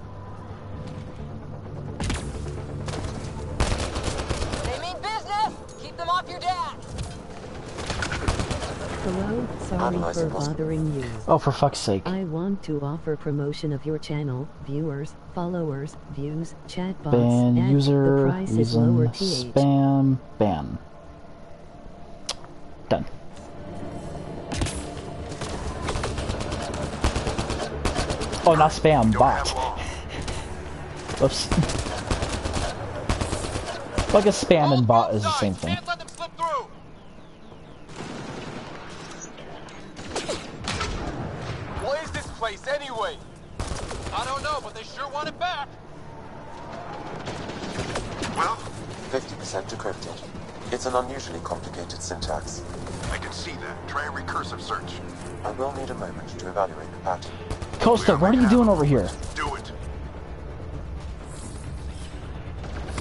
[SPEAKER 16] They mean business. Keep them off your dad.
[SPEAKER 17] Hello, sorry for bothering you.
[SPEAKER 1] Oh, for fuck's sake.
[SPEAKER 17] I want to offer promotion of your channel, viewers, followers, views, chatbots,
[SPEAKER 1] Ban
[SPEAKER 17] and
[SPEAKER 1] user,
[SPEAKER 17] the price is lower
[SPEAKER 1] reason,
[SPEAKER 17] th.
[SPEAKER 1] spam, ban. Done. Oh, not spam, bot. Whoops. Like a spam and bot is the same thing.
[SPEAKER 15] Can't let them slip through.
[SPEAKER 2] What is this place anyway?
[SPEAKER 15] I don't know, but they sure want it back.
[SPEAKER 3] Well,
[SPEAKER 7] 50% decrypted. It's an unusually complicated syntax.
[SPEAKER 3] I can see that. Try a recursive search.
[SPEAKER 7] I will need a moment to evaluate the pattern.
[SPEAKER 1] Costa, what are you doing over here?
[SPEAKER 3] Do it.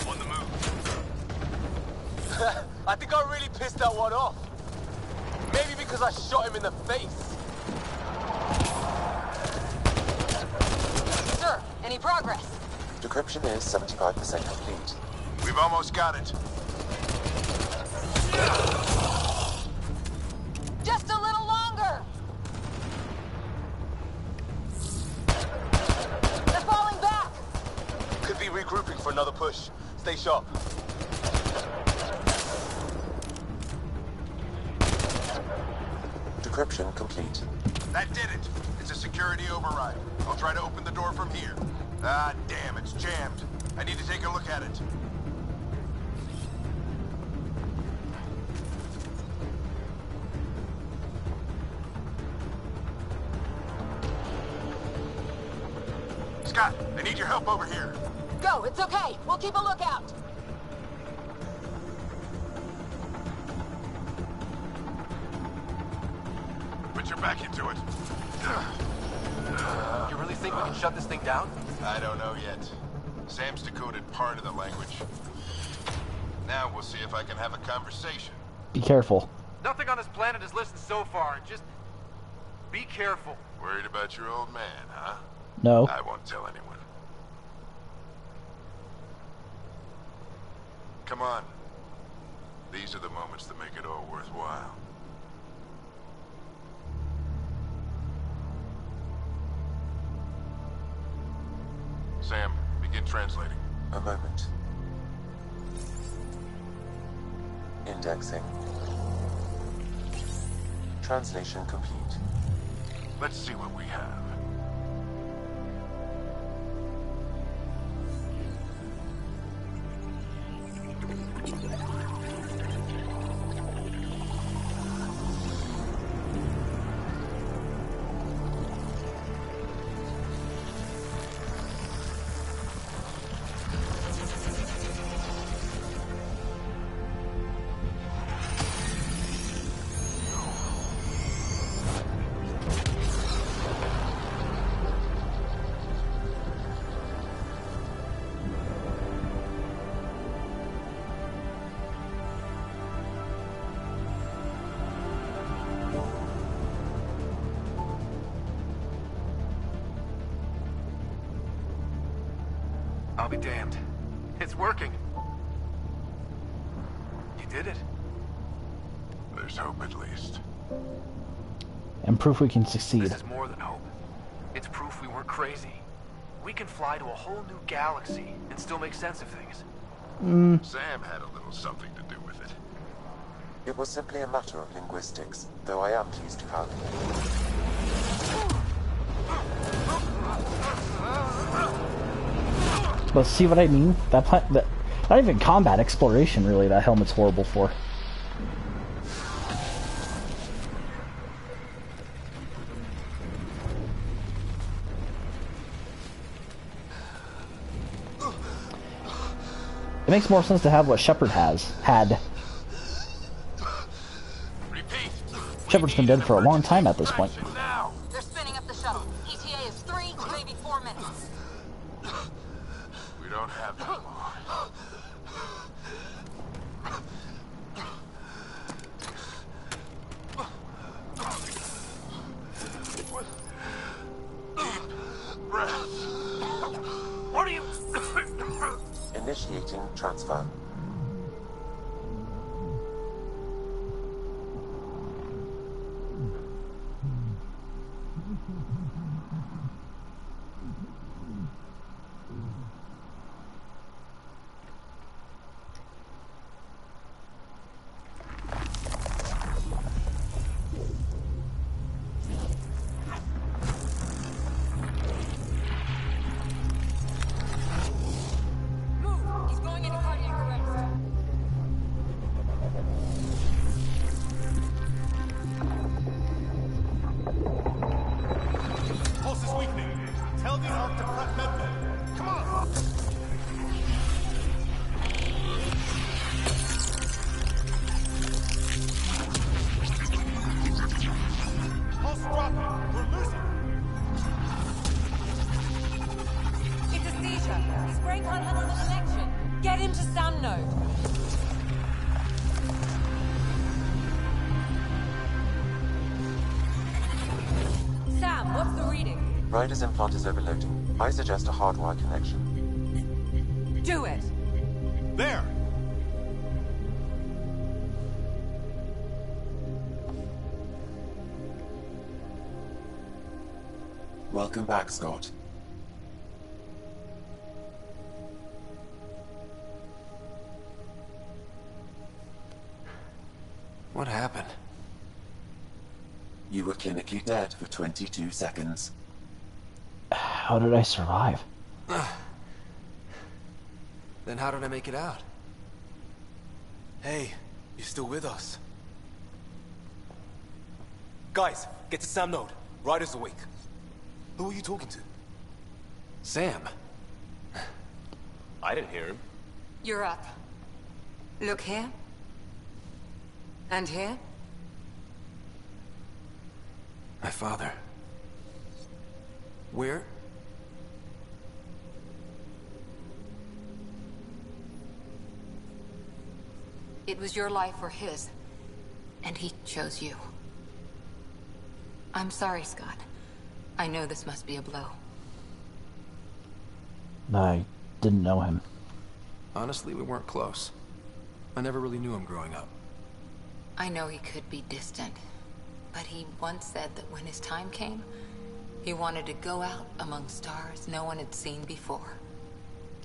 [SPEAKER 15] On the move.
[SPEAKER 2] I think I really pissed that one off. Maybe because I shot him in the face.
[SPEAKER 16] Sir, any progress?
[SPEAKER 7] Decryption is 75% complete.
[SPEAKER 3] We've almost got it.
[SPEAKER 16] Just a little longer. They're falling back.
[SPEAKER 2] Could be regrouping for another push. Stay sharp.
[SPEAKER 7] Decryption complete.
[SPEAKER 3] That did it. It's a security override. I'll try to open the door from here. Ah, damn, it's jammed. I need to take a look at it. Scott, I need your help over here.
[SPEAKER 16] Go, it's okay. We'll keep a lookout.
[SPEAKER 3] Put your back into it.
[SPEAKER 11] You really think we can shut this thing down?
[SPEAKER 3] I don't know yet. Sam's decoded part of the language. Now we'll see if I can have a conversation.
[SPEAKER 1] Be careful.
[SPEAKER 11] Nothing on this planet is listened so far. Just be careful.
[SPEAKER 3] Worried about your old man, huh?
[SPEAKER 1] No.
[SPEAKER 3] I won't tell anyone. Come on. These are the moments that make it all worthwhile. Sam, begin translating.
[SPEAKER 7] A moment. Indexing. Translation complete.
[SPEAKER 3] Let's see what we have.
[SPEAKER 11] be damned. It's working. You did it.
[SPEAKER 3] There's hope at least.
[SPEAKER 1] And proof we can succeed.
[SPEAKER 11] This is more than hope. It's proof we weren't crazy. We can fly to a whole new galaxy and still make sense of things.
[SPEAKER 3] Sam had a little something to do with it.
[SPEAKER 7] It was simply a matter of linguistics, though I am pleased to calculate.
[SPEAKER 1] But see what I mean? That not even combat, exploration really, that helmet's horrible for. It makes more sense to have what Shepard had. Shepard's been dead for a long time at this point.
[SPEAKER 16] They're spinning up the shuttle. ETA is 3, maybe 4 minutes.
[SPEAKER 3] We don't have that long.
[SPEAKER 11] What are you...
[SPEAKER 7] Initiating transfer. Ryder's implant is overloading. I suggest a hardwire connection.
[SPEAKER 16] Do it!
[SPEAKER 15] There!
[SPEAKER 7] Welcome back, Scott.
[SPEAKER 11] What happened?
[SPEAKER 7] You were clinically dead for 22 seconds.
[SPEAKER 1] How did I survive?
[SPEAKER 11] Then how did I make it out?
[SPEAKER 13] Hey, you're still with us. Guys, get to Sam Node. Ryder's awake. Who are you talking to?
[SPEAKER 11] Sam.
[SPEAKER 13] I didn't hear him.
[SPEAKER 5] You're up. Look here. And here.
[SPEAKER 11] My father. Where?
[SPEAKER 10] It was your life or his, and he chose you. I'm sorry, Scott. I know this must be a blow.
[SPEAKER 1] I didn't know him.
[SPEAKER 11] Honestly, we weren't close. I never really knew him growing up.
[SPEAKER 10] I know he could be distant, but he once said that when his time came, he wanted to go out among stars no one had seen before.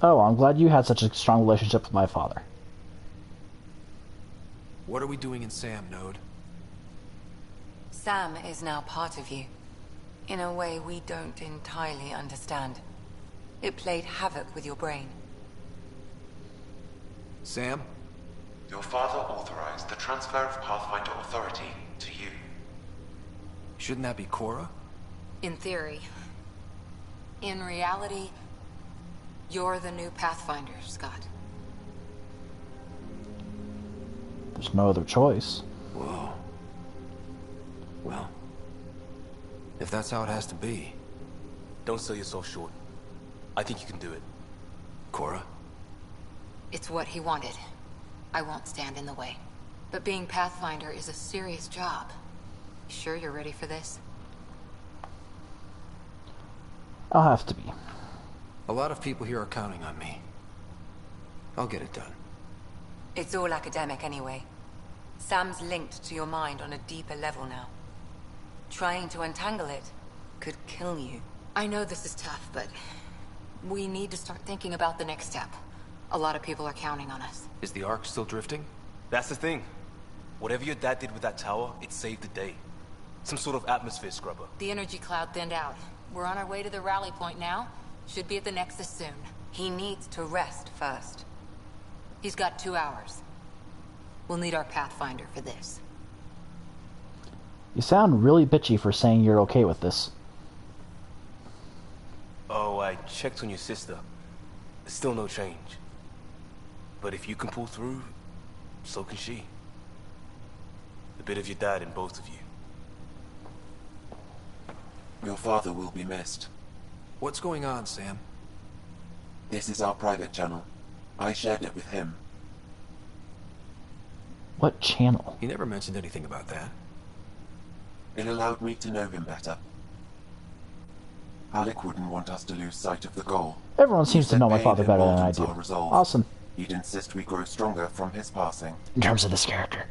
[SPEAKER 1] Oh, I'm glad you had such a strong relationship with my father.
[SPEAKER 11] What are we doing in Sam, Node?
[SPEAKER 5] Sam is now part of you. In a way we don't entirely understand. It played havoc with your brain.
[SPEAKER 11] Sam?
[SPEAKER 7] Your father authorized the transfer of Pathfinder authority to you.
[SPEAKER 11] Shouldn't that be Cora?
[SPEAKER 10] In theory. In reality, you're the new Pathfinder, Scott.
[SPEAKER 1] There's no other choice.
[SPEAKER 11] Whoa. Well, if that's how it has to be.
[SPEAKER 13] Don't sell yourself short. I think you can do it.
[SPEAKER 11] Cora?
[SPEAKER 10] It's what he wanted. I won't stand in the way. But being Pathfinder is a serious job. Sure you're ready for this?
[SPEAKER 1] I'll have to be.
[SPEAKER 11] A lot of people here are counting on me. I'll get it done.
[SPEAKER 5] It's all academic anyway. Sam's linked to your mind on a deeper level now. Trying to untangle it could kill you.
[SPEAKER 10] I know this is tough, but we need to start thinking about the next step. A lot of people are counting on us.
[SPEAKER 11] Is the Ark still drifting?
[SPEAKER 2] That's the thing. Whatever your dad did with that tower, it saved the day. Some sort of atmosphere scrubber.
[SPEAKER 10] The energy cloud thinned out. We're on our way to the rally point now. Should be at the Nexus soon.
[SPEAKER 5] He needs to rest first.
[SPEAKER 10] He's got 2 hours. We'll need our Pathfinder for this.
[SPEAKER 1] You sound really bitchy for saying you're okay with this.
[SPEAKER 2] Oh, I checked on your sister. Still no change. But if you can pull through, so can she. A bit of your dad in both of you.
[SPEAKER 7] Your father will be missed.
[SPEAKER 11] What's going on, Sam?
[SPEAKER 7] This is our private channel. I shared it with him.
[SPEAKER 1] What channel?
[SPEAKER 11] He never mentioned anything about that.
[SPEAKER 7] It allowed me to know him better. Alec wouldn't want us to lose sight of the goal.
[SPEAKER 1] Everyone seems to know my father better than I do. Awesome.
[SPEAKER 7] He'd insist we grow stronger from his passing.
[SPEAKER 1] In terms of this character.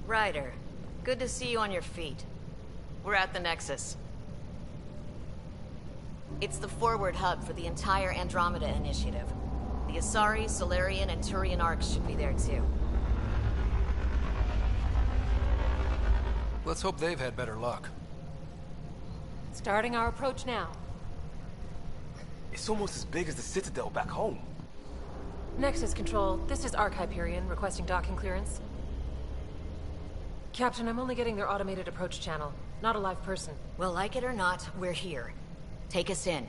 [SPEAKER 12] Ryder, good to see you on your feet. We're at the Nexus. It's the forward hub for the entire Andromeda initiative. The Asari, Solarian, and Turian arcs should be there too.
[SPEAKER 11] Let's hope they've had better luck.
[SPEAKER 8] Starting our approach now.
[SPEAKER 2] It's almost as big as the Citadel back home.
[SPEAKER 8] Nexus Control, this is Arc Hyperion requesting docking clearance. Captain, I'm only getting their automated approach channel, not a live person.
[SPEAKER 12] Well, like it or not, we're here. Take us in.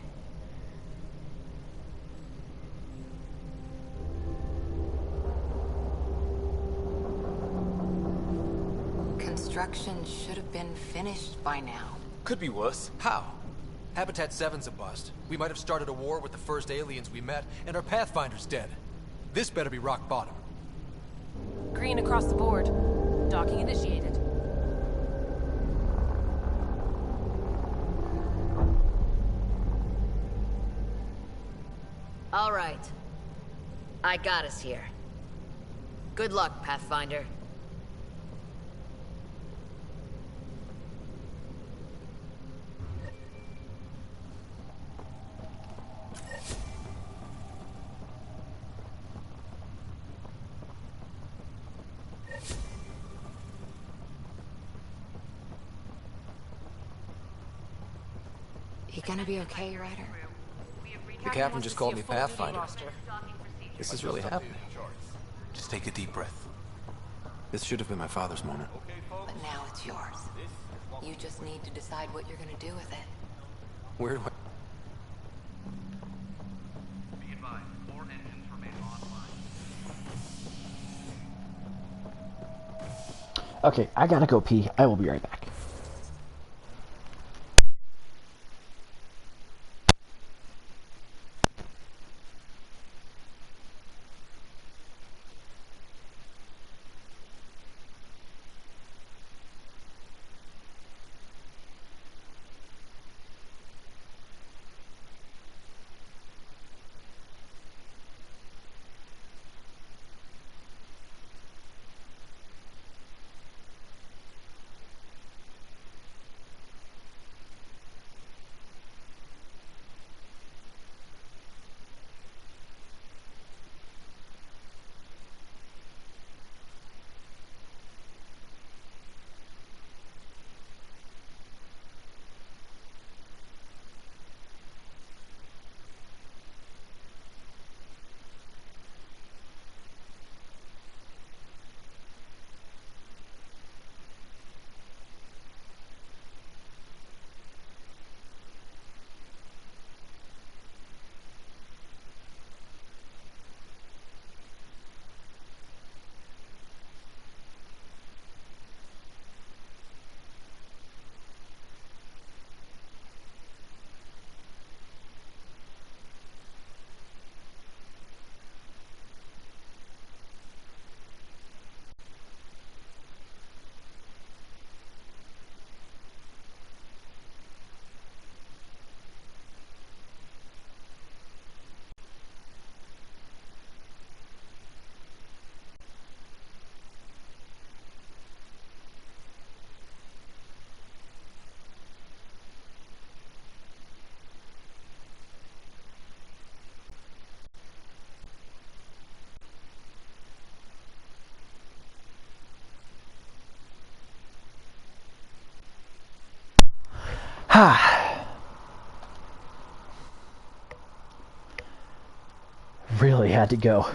[SPEAKER 10] Construction should have been finished by now.
[SPEAKER 2] Could be worse.
[SPEAKER 11] How? Habitat 7's a bust. We might have started a war with the first aliens we met, and our Pathfinder's dead. This better be rock bottom.
[SPEAKER 8] Green across the board. Docking initiated.
[SPEAKER 12] All right. I got us here. Good luck, Pathfinder.
[SPEAKER 10] You gonna be okay, Ryder?
[SPEAKER 11] The captain just called me Pathfinder. This is really happening. Just take a deep breath. This should have been my father's moment.
[SPEAKER 10] But now it's yours. You just need to decide what you're gonna do with it.
[SPEAKER 11] Where do I...
[SPEAKER 1] Okay, I gotta go pee. I will be right back. Really had to go.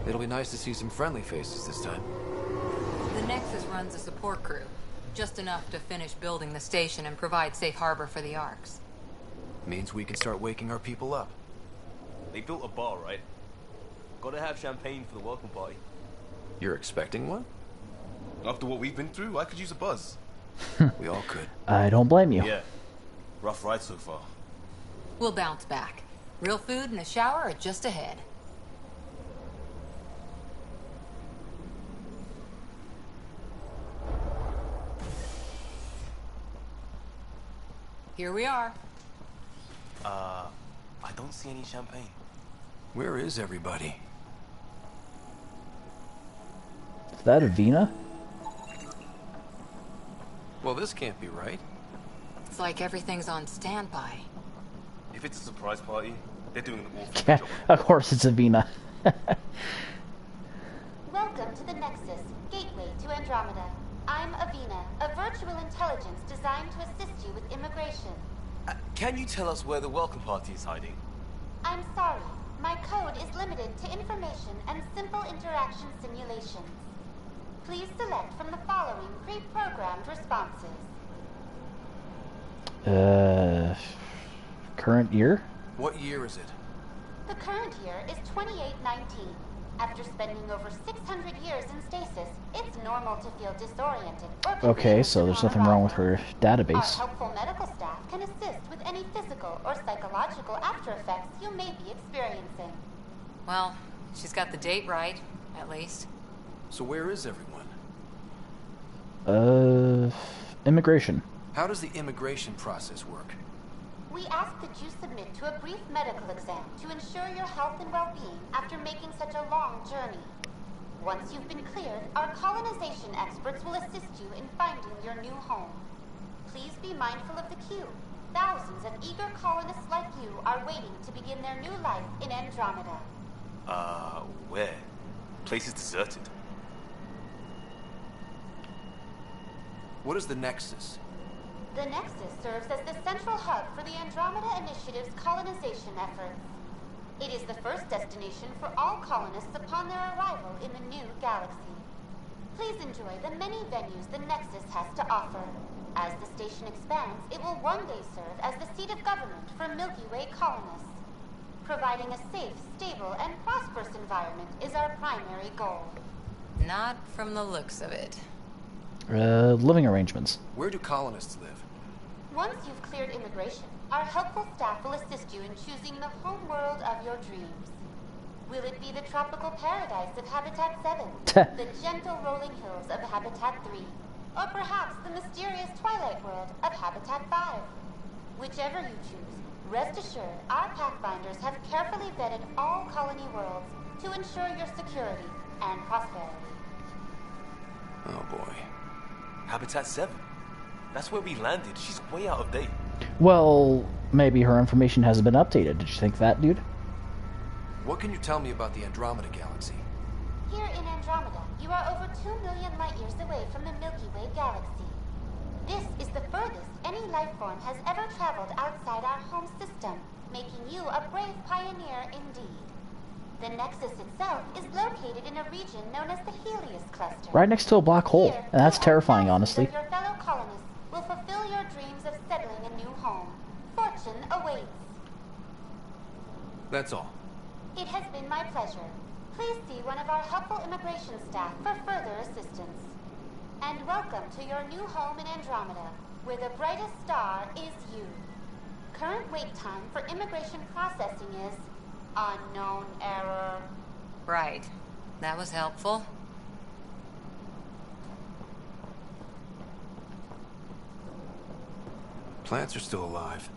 [SPEAKER 11] It'll be nice to see some friendly faces this time.
[SPEAKER 10] The Nexus runs a support crew. Just enough to finish building the station and provide safe harbor for the Arks.
[SPEAKER 11] Means we can start waking our people up.
[SPEAKER 18] They built a bar, right? Gotta have champagne for the welcome party.
[SPEAKER 11] You're expecting one?
[SPEAKER 18] After what we've been through, I could use a buzz.
[SPEAKER 11] We all could.
[SPEAKER 1] I don't blame you.
[SPEAKER 18] Yeah. Rough ride so far.
[SPEAKER 10] We'll bounce back. Real food and a shower are just ahead. Here we are.
[SPEAKER 18] I don't see any champagne.
[SPEAKER 11] Where is everybody?
[SPEAKER 1] Is that Avina?
[SPEAKER 11] Well, this can't be right.
[SPEAKER 10] It's like everything's on standby.
[SPEAKER 18] If it's a surprise party, they're doing an awful
[SPEAKER 1] Yeah,
[SPEAKER 18] job.
[SPEAKER 1] of course it's Avina.
[SPEAKER 19] Welcome to the Nexus, gateway to Andromeda. I'm Avina, a virtual intelligence designed to assist you with immigration.
[SPEAKER 18] Can you tell us where the welcome party is hiding?
[SPEAKER 19] I'm sorry. My code is limited to information and simple interaction simulations. Please select from the following pre-programmed responses.
[SPEAKER 1] Current year?
[SPEAKER 11] What year is it?
[SPEAKER 19] The current year is 2819. After spending over 600 years in stasis, it's normal to feel disoriented or
[SPEAKER 1] Okay, so there's nothing wrong with her database.
[SPEAKER 19] Our helpful medical staff can assist with any physical or psychological after effects you may be experiencing.
[SPEAKER 10] Well, she's got the date right, at least.
[SPEAKER 11] So where is everyone?
[SPEAKER 1] Immigration.
[SPEAKER 13] How does the immigration process work?
[SPEAKER 19] We ask that you submit to a brief medical exam to ensure your health and well-being after making such a long journey. Once you've been cleared, our colonization experts will assist you in finding your new home. Please be mindful of the queue. Thousands of eager colonists like you are waiting to begin their new life in Andromeda.
[SPEAKER 18] Where? Place is deserted.
[SPEAKER 13] What is the Nexus?
[SPEAKER 19] The Nexus serves as the central hub for the Andromeda Initiative's colonization efforts. It is the first destination for all colonists upon their arrival in the new galaxy. Please enjoy the many venues the Nexus has to offer. As the station expands, it will one day serve as the seat of government for Milky Way colonists. Providing a safe, stable, and prosperous environment is our primary goal.
[SPEAKER 5] Not from the looks of it.
[SPEAKER 1] Living arrangements.
[SPEAKER 13] Where do colonists live?
[SPEAKER 19] Once you've cleared immigration, our helpful staff will assist you in choosing the home world of your dreams. Will it be the tropical paradise of Habitat 7, the gentle rolling hills of Habitat 3, or perhaps the mysterious twilight world of Habitat 5? Whichever you choose, rest assured our Pathfinders have carefully vetted all colony worlds to ensure your security and prosperity.
[SPEAKER 18] Oh boy. Habitat 7? That's where we landed. She's way out of date.
[SPEAKER 1] Well, maybe her information hasn't been updated. Did you think that, dude?
[SPEAKER 13] What can you tell me about the Andromeda Galaxy?
[SPEAKER 19] Here in Andromeda, you are over 2 million light-years away from the Milky Way galaxy. This is the furthest any life form has ever traveled outside our home system, making you a brave pioneer indeed. The Nexus itself is located in a region known as the Helios Cluster.
[SPEAKER 1] Right next to a black hole.
[SPEAKER 19] Here,
[SPEAKER 1] And that's
[SPEAKER 19] you and
[SPEAKER 1] terrifying, honestly.
[SPEAKER 19] thousands of your fellow colonists will fulfill your dreams of settling a new home. Fortune awaits.
[SPEAKER 13] That's all.
[SPEAKER 19] It has been my pleasure. Please see one of our helpful immigration staff for further assistance. And welcome to your new home in Andromeda, where the brightest star is you. Current wait time for immigration processing is unknown error.
[SPEAKER 5] Right. That was helpful.
[SPEAKER 13] Plants are still alive.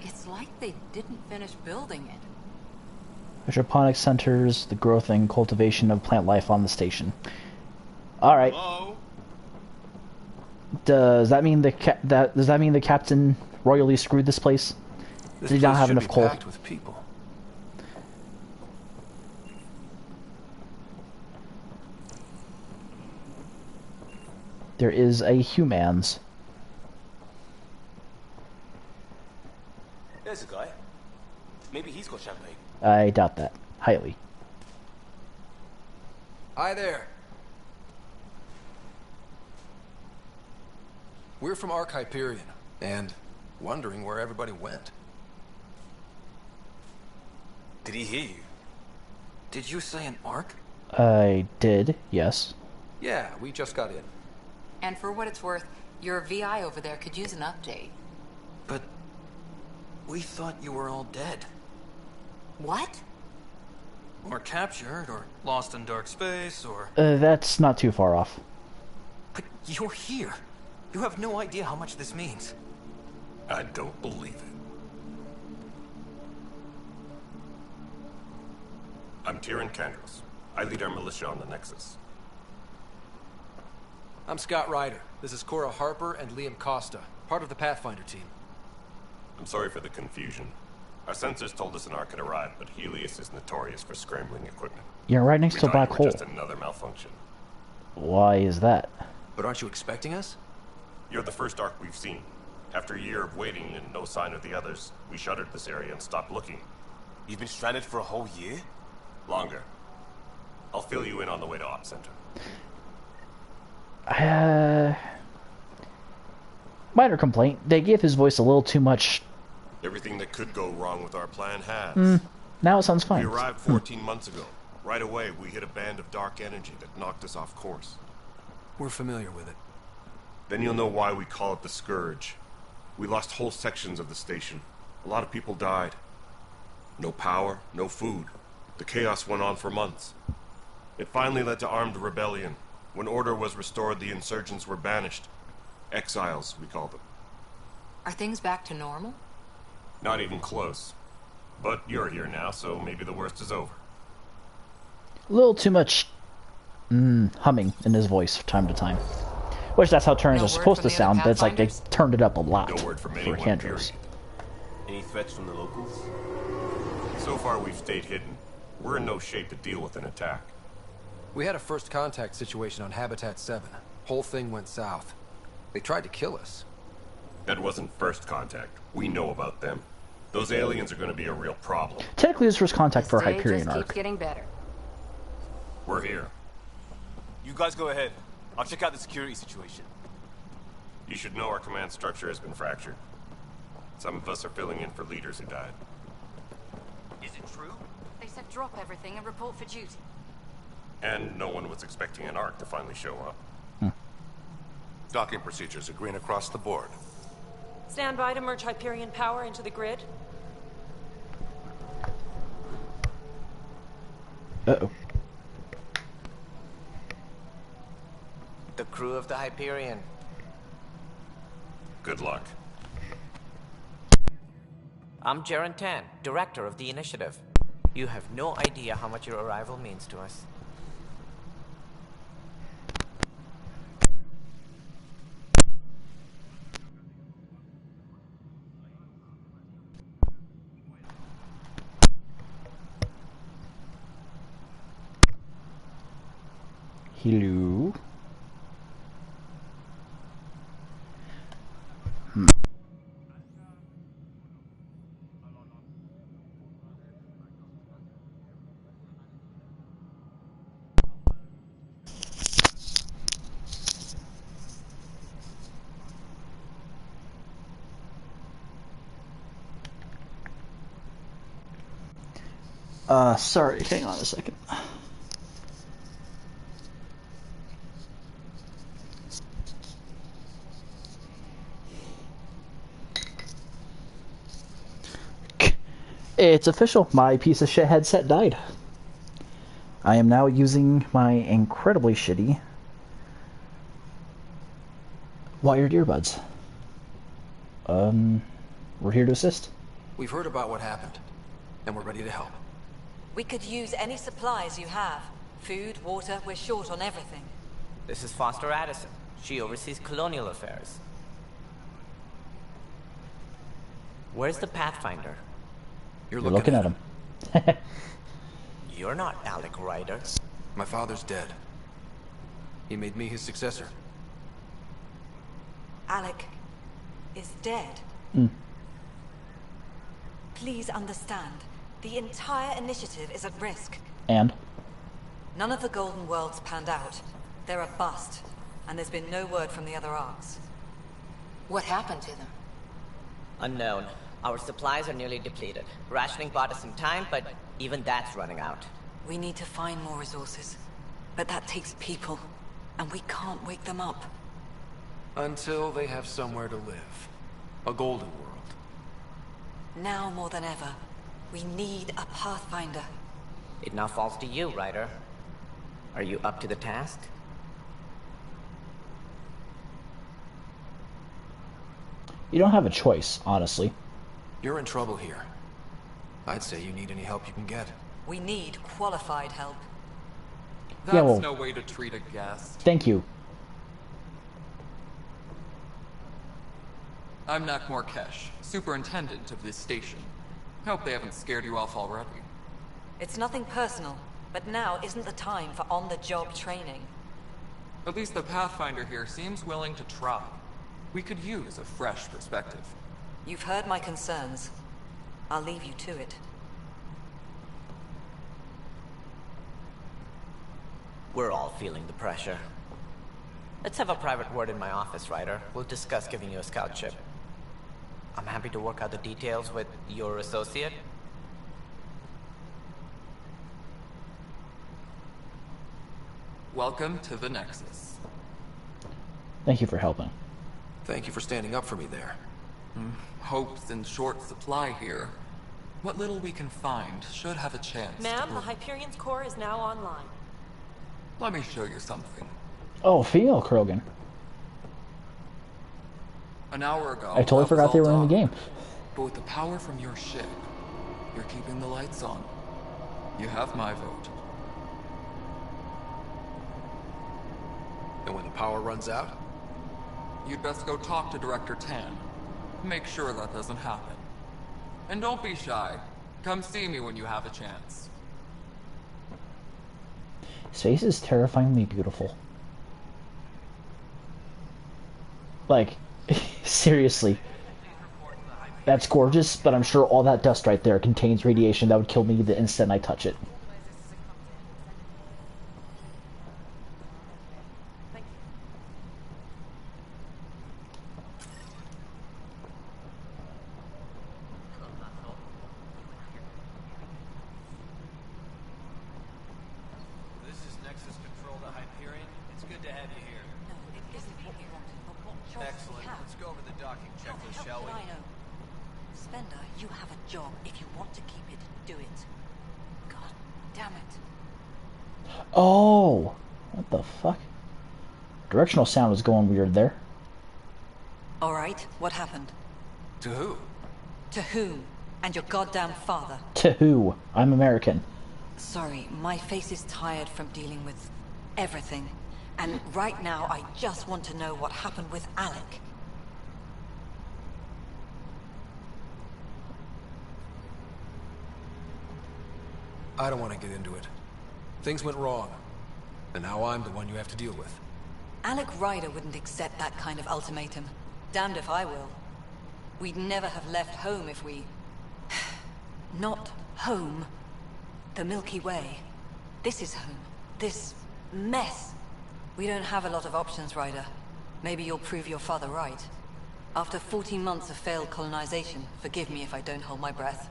[SPEAKER 5] It's like they didn't finish building it.
[SPEAKER 1] Hydroponic centers the growth and cultivation of plant life on the station. All right.
[SPEAKER 15] Hello?
[SPEAKER 1] Does that mean the captain royally screwed this place?
[SPEAKER 13] This
[SPEAKER 1] Did he not
[SPEAKER 13] place
[SPEAKER 1] have
[SPEAKER 13] should
[SPEAKER 1] enough
[SPEAKER 13] be
[SPEAKER 1] coal?
[SPEAKER 13] packed with people.
[SPEAKER 1] There is a humans.
[SPEAKER 18] There's a guy. Maybe he's got champagne.
[SPEAKER 1] I doubt that. Highly.
[SPEAKER 13] Hi there. We're from Ark Hyperion, and wondering where everybody went.
[SPEAKER 18] Did he hear you?
[SPEAKER 13] Did you say an Ark?
[SPEAKER 1] I did, yes.
[SPEAKER 13] Yeah, we just got in.
[SPEAKER 5] And for what it's worth, your VI over there could use an update.
[SPEAKER 13] But we thought you were all dead.
[SPEAKER 5] What?
[SPEAKER 20] Or captured, or lost in dark space, or...
[SPEAKER 1] That's not too far off.
[SPEAKER 20] But you're here. You have no idea how much this means.
[SPEAKER 14] I don't believe it. I'm Tyrion Candros. I lead our militia on the Nexus.
[SPEAKER 13] I'm Scott Ryder. This is Cora Harper and Liam Costa, part of the Pathfinder team.
[SPEAKER 14] I'm sorry for the confusion. Our sensors told us an Ark had arrived, but Helios is notorious for scrambling equipment.
[SPEAKER 1] You're right next to a black
[SPEAKER 14] We
[SPEAKER 1] hole.
[SPEAKER 14] thought you were just another malfunction.
[SPEAKER 1] Why is that?
[SPEAKER 13] But aren't you expecting us?
[SPEAKER 14] You're the first Ark we've seen. After a year of waiting and no sign of the others, we shuttered this area and stopped looking.
[SPEAKER 18] You've been stranded for a whole year?
[SPEAKER 14] Longer. I'll fill you in on the way to Op Center.
[SPEAKER 1] Minor complaint. They gave his voice a little too much.
[SPEAKER 14] Everything that could go wrong with our plan has.
[SPEAKER 1] Now it sounds fine.
[SPEAKER 14] We arrived 14 months ago. Right away, we hit a band of dark energy that knocked us off course.
[SPEAKER 13] We're familiar with it.
[SPEAKER 14] Then you'll know why we call it the Scourge. We lost whole sections of the station. A lot of people died. No power, no food. The chaos went on for months. It finally led to armed rebellion. When order was restored, the insurgents were banished. Exiles, we call them.
[SPEAKER 10] Are things back to normal?
[SPEAKER 14] Not even close. But you're here now, so maybe the worst is over.
[SPEAKER 1] A little too much humming in his voice from time to time. Which that's how Turners are supposed to sound, but it's like they turned it up a lot
[SPEAKER 14] No word from
[SPEAKER 1] for
[SPEAKER 14] anyone,
[SPEAKER 1] Andros.
[SPEAKER 14] Any threats from the locals? So far we've stayed hidden. We're in no shape to deal with an attack.
[SPEAKER 11] We had a first contact situation on Habitat 7. Whole thing went south. They tried to kill us.
[SPEAKER 14] That wasn't first contact. We know about them. Those aliens are going to be a real problem.
[SPEAKER 1] Technically, this was contact for a Hyperion
[SPEAKER 16] Just
[SPEAKER 1] arc.
[SPEAKER 16] keeps getting better.
[SPEAKER 14] We're here.
[SPEAKER 18] You guys go ahead. I'll check out the security situation.
[SPEAKER 14] You should know our command structure has been fractured. Some of us are filling in for leaders who died.
[SPEAKER 18] Is it true?
[SPEAKER 16] They said drop everything and report for duty.
[SPEAKER 14] And no one was expecting an arc to finally show up.
[SPEAKER 3] Docking procedures are green across the board.
[SPEAKER 21] Stand by to merge Hyperion power into the grid.
[SPEAKER 1] Uh-oh.
[SPEAKER 6] The crew of the Hyperion.
[SPEAKER 14] Good luck.
[SPEAKER 6] I'm Jaren Tan, director of the initiative. You have no idea how much your arrival means to us.
[SPEAKER 1] Hello. Sorry, hang on a second. It's official. My piece of shit headset died. I am now using my incredibly shitty wired earbuds. We're here to assist.
[SPEAKER 11] We've heard about what happened, and we're ready to help.
[SPEAKER 5] We could use any supplies you have. Food, water, we're short on everything.
[SPEAKER 6] This is Foster Addison. She oversees colonial affairs. Where's the Pathfinder?
[SPEAKER 11] You're
[SPEAKER 1] looking at him.
[SPEAKER 6] You're not Alec Ryder.
[SPEAKER 11] My father's dead. He made me his successor.
[SPEAKER 5] Alec is dead. Please understand, the entire initiative is at risk.
[SPEAKER 1] And?
[SPEAKER 5] None of the Golden Worlds panned out. They're a bust, and there's been no word from the other arcs.
[SPEAKER 10] What happened to them?
[SPEAKER 6] Unknown. Our supplies are nearly depleted. Rationing bought us some time, but even that's running out.
[SPEAKER 5] We need to find more resources. But that takes people, and we can't wake them up.
[SPEAKER 11] Until they have somewhere to live. A golden world.
[SPEAKER 5] Now more than ever, we need a Pathfinder.
[SPEAKER 6] It now falls to you, Ryder. Are you up to the task?
[SPEAKER 1] You don't have a choice, honestly.
[SPEAKER 11] You're in trouble here. I'd say you need any help you can get.
[SPEAKER 5] We need qualified help.
[SPEAKER 8] That's
[SPEAKER 1] Yeah, well,
[SPEAKER 8] no way to treat a guest.
[SPEAKER 1] Thank you.
[SPEAKER 8] I'm Nak Morkesh, superintendent of this station. Hope they haven't scared you off already.
[SPEAKER 5] It's nothing personal, but now isn't the time for on-the-job training.
[SPEAKER 8] At least the Pathfinder here seems willing to try. We could use a fresh perspective.
[SPEAKER 5] You've heard my concerns. I'll leave you to it.
[SPEAKER 6] We're all feeling the pressure. Let's have a private word in my office, Ryder. We'll discuss giving you a scout ship. I'm happy to work out the details with your associate.
[SPEAKER 8] Welcome to the Nexus.
[SPEAKER 1] Thank you for helping.
[SPEAKER 11] Thank you for standing up for me there.
[SPEAKER 8] Hope's in short supply here. What little we can find should have a chance.
[SPEAKER 21] Ma'am, the Hyperion's core is now online.
[SPEAKER 4] Let me show you something.
[SPEAKER 1] Oh, female Krogan.
[SPEAKER 4] An hour ago,
[SPEAKER 1] I totally forgot they were in the game.
[SPEAKER 4] But with the power from your ship, you're keeping the lights on. You have my vote.
[SPEAKER 11] And when the power runs out?
[SPEAKER 4] You'd best go talk to Director Tan. Make sure that doesn't happen. And don't be shy. Come see me when you have a chance.
[SPEAKER 1] His face is terrifyingly beautiful. Like, seriously. That's gorgeous, but I'm sure all that dust right there contains radiation that would kill me the instant I touch it. Oh! What the fuck? Directional sound was going weird there.
[SPEAKER 22] Alright, what happened?
[SPEAKER 11] To who?
[SPEAKER 22] To whom? And your goddamn father.
[SPEAKER 1] To who? I'm American.
[SPEAKER 22] Sorry, my face is tired from dealing with everything. And right now, I just want to know what happened with Alec.
[SPEAKER 11] I don't want to get into it. Things went wrong, and now I'm the one you have to deal with.
[SPEAKER 22] Alec Ryder wouldn't accept that kind of ultimatum. Damned if I will. We'd never have left home if we... Not home. The Milky Way. This is home. This mess. We don't have a lot of options, Ryder. Maybe you'll prove your father right. After 14 months of failed colonization, forgive me if I don't hold my breath.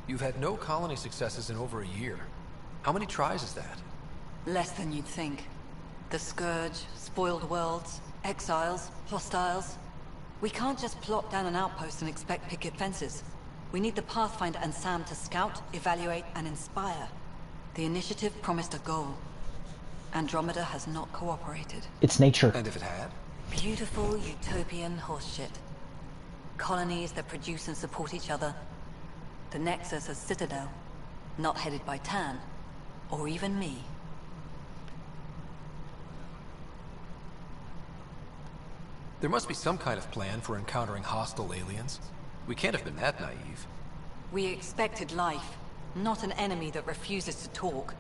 [SPEAKER 11] You've had no colony successes in over a year. How many tries is that?
[SPEAKER 22] Less than you'd think. The Scourge, spoiled worlds, exiles, hostiles. We can't just plot down an outpost and expect picket fences. We need the Pathfinder and Sam to scout, evaluate, and inspire. The initiative promised a goal. Andromeda has not cooperated.
[SPEAKER 1] It's nature.
[SPEAKER 11] And if it had?
[SPEAKER 22] Beautiful utopian horseshit. Colonies that produce and support each other. The Nexus as Citadel, not headed by Tan, or even me.
[SPEAKER 11] There must be some kind of plan for encountering hostile aliens. We can't have been that naive.
[SPEAKER 22] We expected life, not an enemy that refuses to talk.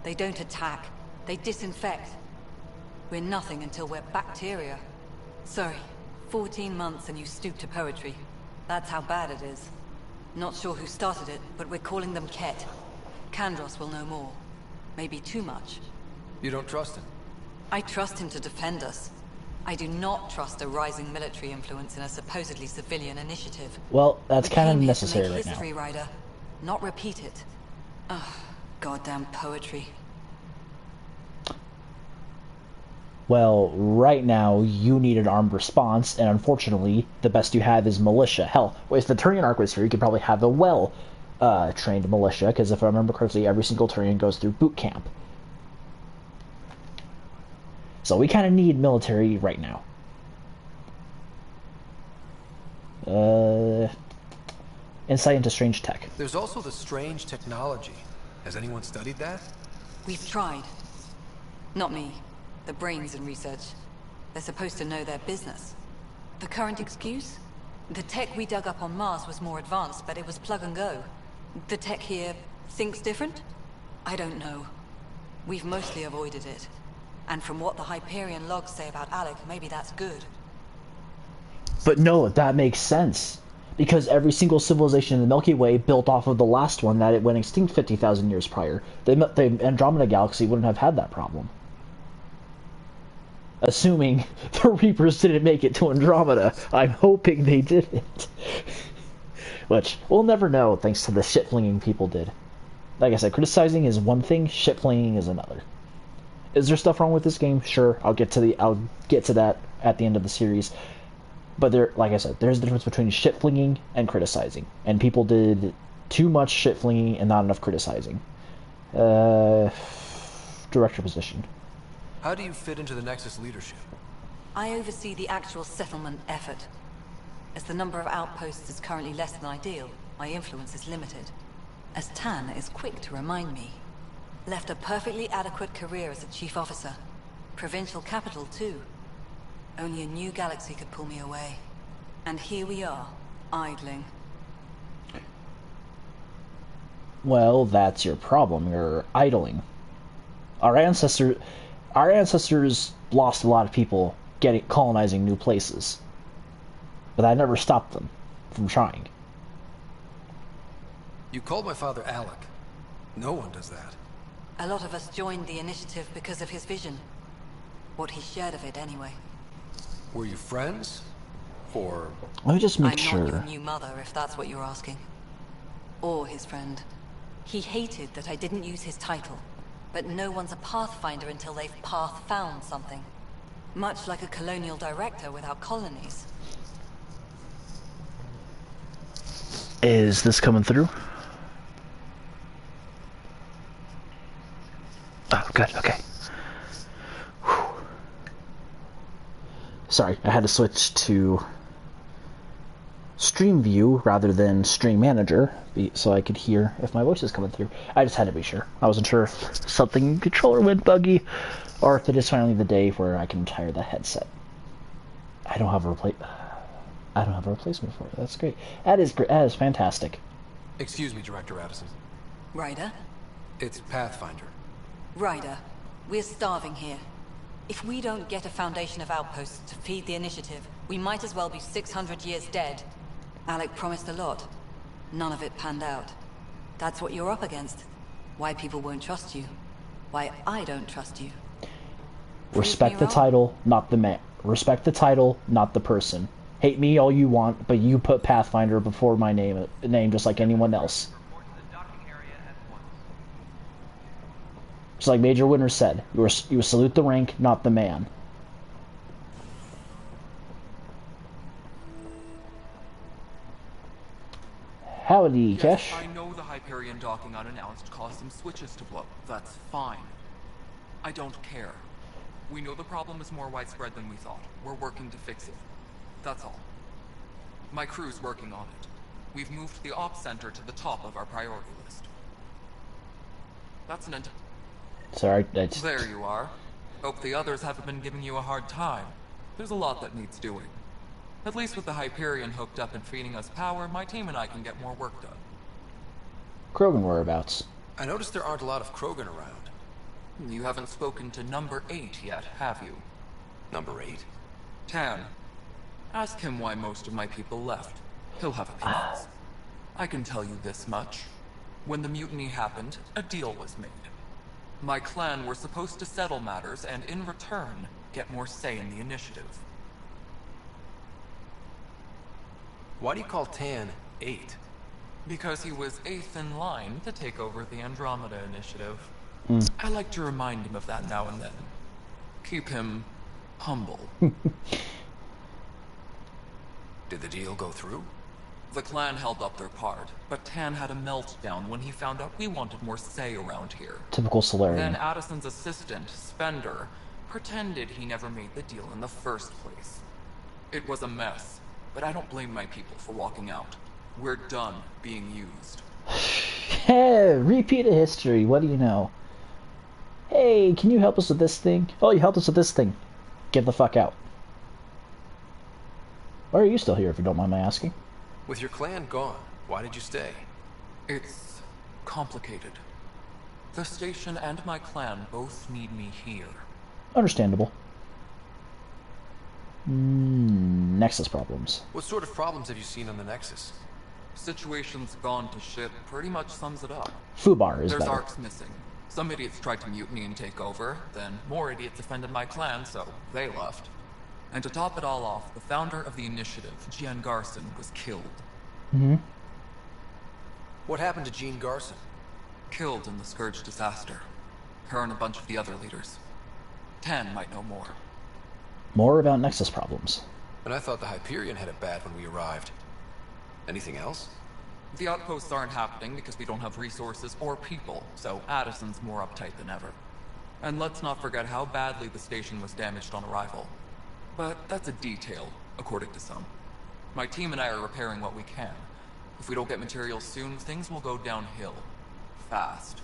[SPEAKER 22] They don't attack, they disinfect. We're nothing until we're bacteria. Sorry, 14 months and you stoop to poetry. That's how bad it is. Not sure who started it, but we're calling them Ket. Kandros will know more. Maybe too much.
[SPEAKER 11] You don't trust him?
[SPEAKER 22] I trust him to defend us. I do not trust a rising military influence in a supposedly civilian initiative.
[SPEAKER 1] Well, that's kind of
[SPEAKER 22] We came here
[SPEAKER 1] necessary
[SPEAKER 22] to make
[SPEAKER 1] right
[SPEAKER 22] history,
[SPEAKER 1] now.
[SPEAKER 22] Ryder, not repeat it. Ugh, goddamn poetry.
[SPEAKER 1] Well, right now, you need an armed response, and unfortunately, the best you have is militia. Hell, if the Turian arc was here, you could probably have a well-trained militia, because if I remember correctly, every single Turian goes through boot camp. So we kind of need military right now. Insight into strange tech.
[SPEAKER 11] There's also the strange technology. Has anyone studied that?
[SPEAKER 22] We've tried. Not me. The brains in research. They're supposed to know their business. The current excuse? The tech we dug up on Mars was more advanced, but it was plug and go. The tech here thinks different? I don't know. We've mostly avoided it. And from what the Hyperion logs say about Alec, maybe that's good.
[SPEAKER 1] But no, that makes sense. Because every single civilization in the Milky Way built off of the last one that it went extinct 50,000 years prior. The Andromeda galaxy wouldn't have had that problem. Assuming the Reapers didn't make it to Andromeda. I'm hoping they didn't. Which, we'll never know thanks to the shit-flinging people did. Like I said, criticizing is one thing, shit-flinging is another. Is there stuff wrong with this game? Sure, I'll get to that at the end of the series. But there, like I said, there's a difference between shit-flinging and criticizing. And people did Too much shit flinging and not enough criticizing. Director position.
[SPEAKER 11] How do you fit into the Nexus leadership?
[SPEAKER 22] I oversee the actual settlement effort. As the number of outposts is currently less than ideal, my influence is limited. As Tan is quick to remind me. Left a perfectly adequate career as a chief officer. Provincial capital, too. Only a new galaxy could pull me away. And here we are, idling.
[SPEAKER 1] Well, that's your problem. You're idling. Our ancestors lost a lot of people colonizing new places. But that never stopped them from trying.
[SPEAKER 11] You called my father Alec. No one does that.
[SPEAKER 22] A lot of us joined the initiative because of his vision. What he shared of it, anyway.
[SPEAKER 11] Were you friends? Or...
[SPEAKER 1] Let me just make sure.
[SPEAKER 22] I'm not your new mother, if that's what you're asking. Or his friend. He hated that I didn't use his title. But no one's a pathfinder until they've path-found something. Much like a colonial director without colonies.
[SPEAKER 1] Is this coming through? Oh, good, okay. Whew. Sorry, I had to switch to Stream View rather than Stream Manager so I could hear if my voice is coming through. I just had to be sure. I wasn't sure if something in controller went buggy or if it is finally the day where I can retire the headset. I don't have a replacement for it. That's great. That is fantastic.
[SPEAKER 11] Excuse me, Director Addison.
[SPEAKER 22] Ryder?
[SPEAKER 11] It's Pathfinder.
[SPEAKER 22] Ryder, we're starving here. If we don't get a foundation of outposts to feed the initiative, we might as well be 600 years dead. Alec promised a lot. None of it panned out. That's what you're up against. Why people won't trust you. Why I don't trust you.
[SPEAKER 1] Respect the title, not the man. Respect the title, not the person. Hate me all you want, but you put Pathfinder before my name just like anyone else. Just like Major Winter said, you salute the rank, not the man. Howdy, Kesh.
[SPEAKER 4] I know the Hyperion docking unannounced caused some switches to blow. That's fine. I don't care. We know the problem is more widespread than we thought. We're working to fix it. That's all. My crew's working on it. We've moved the ops center to the top of our priority list. That's an
[SPEAKER 1] Sorry,
[SPEAKER 4] There you are. Hope the others haven't been giving you a hard time. There's a lot that needs doing. At least with the Hyperion hooked up and feeding us power, my team and I can get more work done.
[SPEAKER 1] Krogan whereabouts?
[SPEAKER 11] I noticed there aren't a lot of Krogan around.
[SPEAKER 4] You haven't spoken to number 8 yet, have you?
[SPEAKER 11] Number 8?
[SPEAKER 4] Tan. Ask him why most of my people left. He'll have opinions. I can tell you this much. When the mutiny happened, a deal was made. My clan were supposed to settle matters and, in return, get more say in the initiative.
[SPEAKER 11] Why do you call Tan 8?
[SPEAKER 4] Because he was 8th in line to take over the Andromeda initiative. I like to remind him of that now and then. Keep him humble.
[SPEAKER 11] Did the deal go through?
[SPEAKER 4] The clan held up their part, but Tan had a meltdown when he found out we wanted more say around here.
[SPEAKER 1] Typical Solarian.
[SPEAKER 4] Then Addison's assistant, Spender, pretended he never made the deal in the first place. It was a mess, but I don't blame my people for walking out. We're done being used.
[SPEAKER 1] Hey, repeat of history, what do you know? Hey, can you help us with this thing? Oh, you helped us with this thing. Get the fuck out. Why are you still here, if you don't mind my asking?
[SPEAKER 11] With your clan gone, why did you stay?
[SPEAKER 4] It's complicated. The station and my clan both need me here.
[SPEAKER 1] Understandable. Nexus problems.
[SPEAKER 11] What sort of problems have you seen on the Nexus?
[SPEAKER 4] Situation's gone to shit pretty much sums it up.
[SPEAKER 1] Fubar is
[SPEAKER 4] There's
[SPEAKER 1] better.
[SPEAKER 4] arcs missing. Some idiots tried to mutiny and take over, then more idiots offended my clan, so they left. And to top it all off, the founder of the initiative, Jean Garson, was killed.
[SPEAKER 11] What happened to Jean Garson?
[SPEAKER 4] Killed in the Scourge disaster. Her and a bunch of the other leaders. Tan might know more.
[SPEAKER 1] More about Nexus problems.
[SPEAKER 11] And I thought the Hyperion had it bad when we arrived. Anything else?
[SPEAKER 4] The outposts aren't happening because we don't have resources or people, so Addison's more uptight than ever. And let's not forget how badly the station was damaged on arrival. But that's a detail, according to some. My team and I are repairing what we can. If we don't get materials soon, things will go downhill. Fast.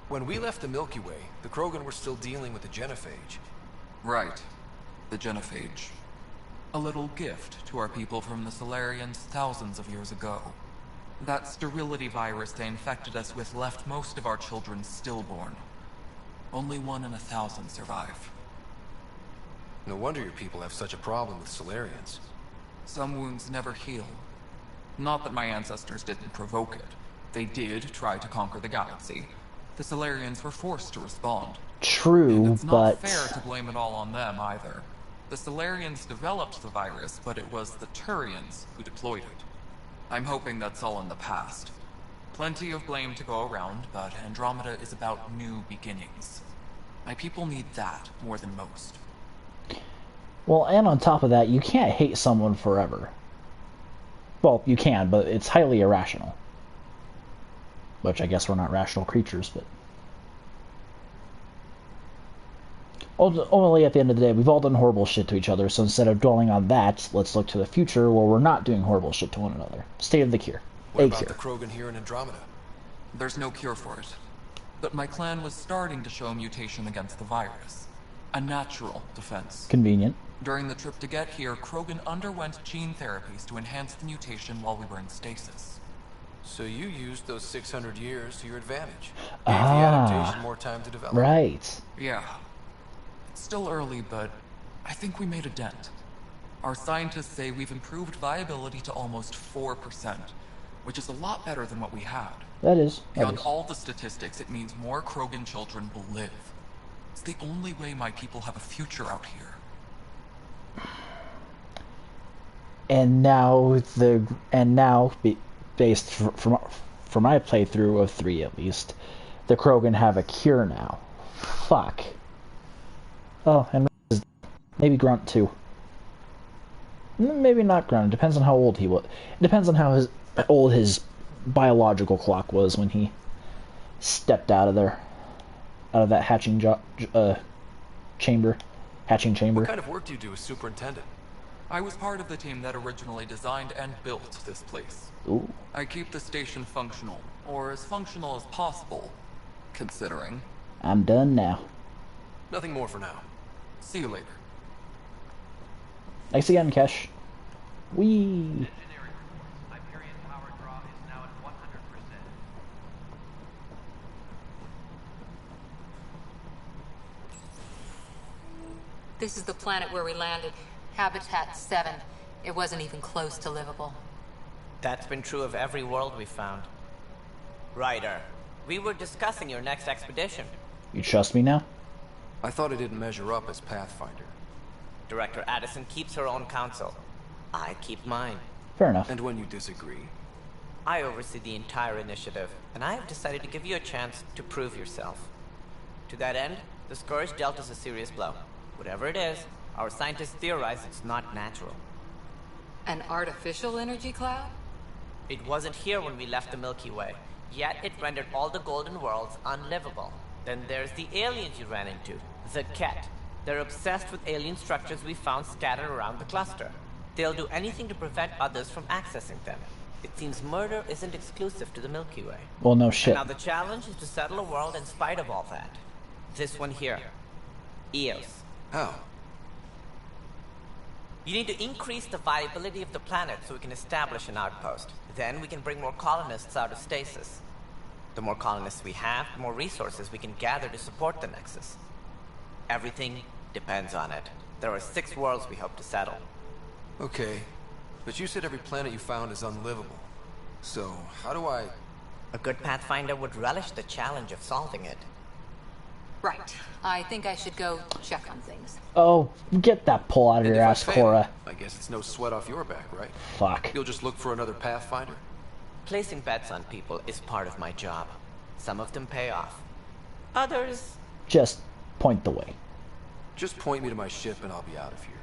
[SPEAKER 11] When we left the Milky Way, the Krogan were still dealing with the genophage.
[SPEAKER 4] Right. The genophage. A little gift to our people from the Solarians thousands of years ago. That sterility virus they infected us with left most of our children stillborn. Only 1 in 1,000 survive.
[SPEAKER 11] No wonder your people have such a problem with Solarians.
[SPEAKER 4] Some wounds never heal. Not that my ancestors didn't provoke it. They did try to conquer the galaxy. The Solarians were forced to respond.
[SPEAKER 1] True,
[SPEAKER 4] and it's not
[SPEAKER 1] but...
[SPEAKER 4] fair to blame it all on them, either. The Solarians developed the virus, but it was the Turians who deployed it. I'm hoping that's all in the past. Plenty of blame to go around, but Andromeda is about new beginnings. My people need that more than most.
[SPEAKER 1] Well, and on top of that, you can't hate someone forever. Well, you can, but it's highly irrational. Which I guess we're not rational creatures, but... Ultimately, at the end of the day, we've all done horrible shit to each other, so instead of dwelling on that, let's look to the future where we're not doing horrible shit to one another. State of the cure.
[SPEAKER 11] What about the Krogan here in Andromeda?
[SPEAKER 4] There's no cure for it. But my clan was starting to show a mutation against the virus. A natural defense.
[SPEAKER 1] Convenient.
[SPEAKER 4] During the trip to get here, Krogan underwent gene therapies to enhance the mutation while we were in stasis.
[SPEAKER 11] So you used those 600 years to your advantage. Gave the adaptation more time to develop.
[SPEAKER 1] Right.
[SPEAKER 4] Yeah. It's still early, but I think we made a dent. Our scientists say we've improved viability to almost 4%, which is a lot better than what we had.
[SPEAKER 1] That is.
[SPEAKER 4] Beyond all the statistics, it means more Krogan children will live. It's the only way my people have a future out here.
[SPEAKER 1] And now based from my playthrough of 3 at least, the Krogan have a cure now. Fuck. Oh, and maybe Grunt too. Maybe not Grunt. It depends on how old he was. It depends on how old his biological clock was when he stepped out of there, out of that hatching chamber.
[SPEAKER 11] What kind of work do you do as superintendent?
[SPEAKER 4] I was part of the team that originally designed and built this place.
[SPEAKER 1] Ooh.
[SPEAKER 4] I keep the station functional, or as functional as possible, considering.
[SPEAKER 1] I'm done now.
[SPEAKER 11] Nothing more for now.
[SPEAKER 4] See you later.
[SPEAKER 1] Thanks again, Kesh. Whee!
[SPEAKER 10] This is the planet where we landed. Habitat 7. It wasn't even close to livable.
[SPEAKER 9] That's been true of every world we found. Ryder, we were discussing your next expedition.
[SPEAKER 1] You trust me now?
[SPEAKER 11] I thought it didn't measure up as Pathfinder.
[SPEAKER 9] Director Addison keeps her own counsel. I keep mine.
[SPEAKER 1] Fair enough.
[SPEAKER 11] And when you disagree?
[SPEAKER 9] I oversee the entire initiative, and I have decided to give you a chance to prove yourself. To that end, the Scourge dealt us a serious blow. Whatever it is, our scientists theorize it's not natural.
[SPEAKER 10] An artificial energy cloud?
[SPEAKER 9] It wasn't here when we left the Milky Way, yet it rendered all the Golden Worlds unlivable. Then there's the aliens you ran into, the Ket. They're obsessed with alien structures we found scattered around the cluster. They'll do anything to prevent others from accessing them. It seems murder isn't exclusive to the Milky Way.
[SPEAKER 1] Well, no shit.
[SPEAKER 9] And now the challenge is to settle a world in spite of all that. This one here. Eos.
[SPEAKER 11] How?
[SPEAKER 9] You need to increase the viability of the planet so we can establish an outpost. Then we can bring more colonists out of stasis. The more colonists we have, the more resources we can gather to support the Nexus. Everything depends on it. There are 6 worlds we hope to settle.
[SPEAKER 11] Okay, but you said every planet you found is unlivable. So, how do I...
[SPEAKER 9] A good Pathfinder would relish the challenge of solving it.
[SPEAKER 10] Right. I think I should go check on things.
[SPEAKER 1] Oh, get that pull out of your ass, Cora.
[SPEAKER 11] I guess it's no sweat off your back, right?
[SPEAKER 1] Fuck.
[SPEAKER 11] You'll just look for another Pathfinder?
[SPEAKER 9] Placing bets on people is part of my job. Some of them pay off. Others...
[SPEAKER 1] Just point the way.
[SPEAKER 11] Just point me to my ship and I'll be out of here.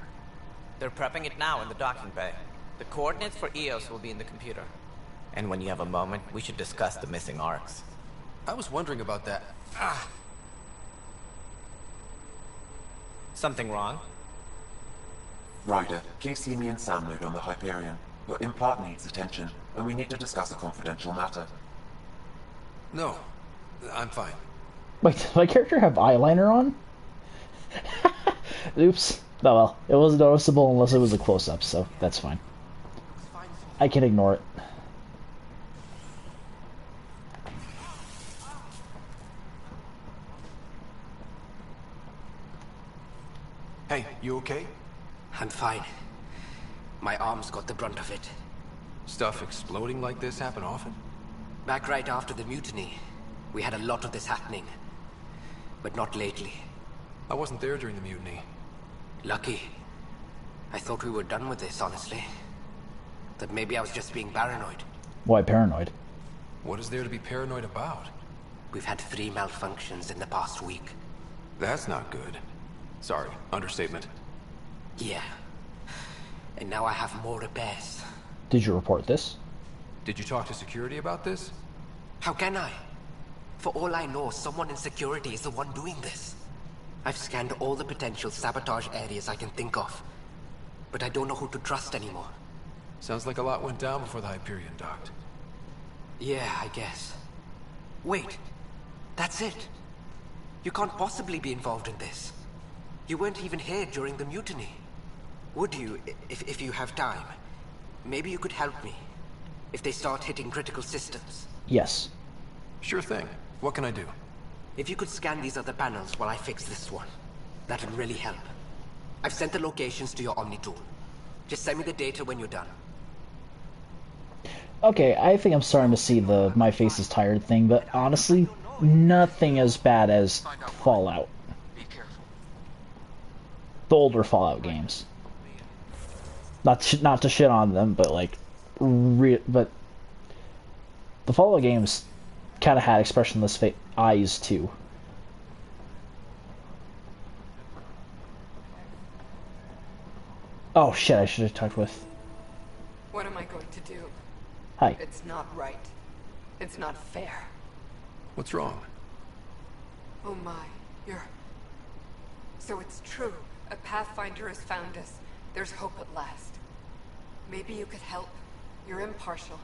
[SPEAKER 9] They're prepping it now in the docking bay. The coordinates for EOS will be in the computer. And when you have a moment, we should discuss the missing arcs.
[SPEAKER 11] I was wondering about that. Ah!
[SPEAKER 9] Something wrong?
[SPEAKER 7] Ryder, Casey and Sam load on the Hyperion. Your implant needs attention, and we need to discuss a confidential matter.
[SPEAKER 11] No, I'm fine.
[SPEAKER 1] Wait, does my character have eyeliner on? Oops. Oh well, it wasn't noticeable unless it was a close-up, so that's fine. I can ignore it.
[SPEAKER 11] Hey, you okay?
[SPEAKER 17] I'm fine. My arms got the brunt of it.
[SPEAKER 11] Stuff exploding like this happen often?
[SPEAKER 17] Back right after the mutiny, we had a lot of this happening. But not lately.
[SPEAKER 11] I wasn't there during the mutiny.
[SPEAKER 17] Lucky. I thought we were done with this, honestly. That maybe I was just being paranoid.
[SPEAKER 1] Why paranoid?
[SPEAKER 11] What is there to be paranoid about?
[SPEAKER 17] We've had 3 malfunctions in the past week.
[SPEAKER 11] That's not good. Sorry, understatement.
[SPEAKER 17] Yeah. And now I have more repairs.
[SPEAKER 1] Did you report this?
[SPEAKER 11] Did you talk to security about this?
[SPEAKER 17] How can I? For all I know, someone in security is the one doing this. I've scanned all the potential sabotage areas I can think of. But I don't know who to trust anymore.
[SPEAKER 11] Sounds like a lot went down before the Hyperion docked.
[SPEAKER 17] Yeah, I guess. Wait. That's it. You can't possibly be involved in this. You weren't even here during the mutiny. Would you, if you have time? Maybe you could help me. If they start hitting critical systems.
[SPEAKER 1] Yes.
[SPEAKER 11] Sure thing. What can I do?
[SPEAKER 17] If you could scan these other panels while I fix this one, that would really help. I've sent the locations to your Omni tool. Just send me the data when you're done.
[SPEAKER 1] Okay, I think I'm starting to see the my face is tired thing, but honestly, nothing as bad as Fallout. The older Fallout games. Not to shit on them, but like, but the Fallout games kind of had expressionless eyes too. Oh shit! I should have talked with.
[SPEAKER 23] What am I going to do?
[SPEAKER 1] Hi.
[SPEAKER 23] It's not right. It's not fair.
[SPEAKER 11] What's wrong?
[SPEAKER 23] Oh my, you're... So it's true. A Pathfinder has found us. There's hope at last. Maybe you could help. You're impartial.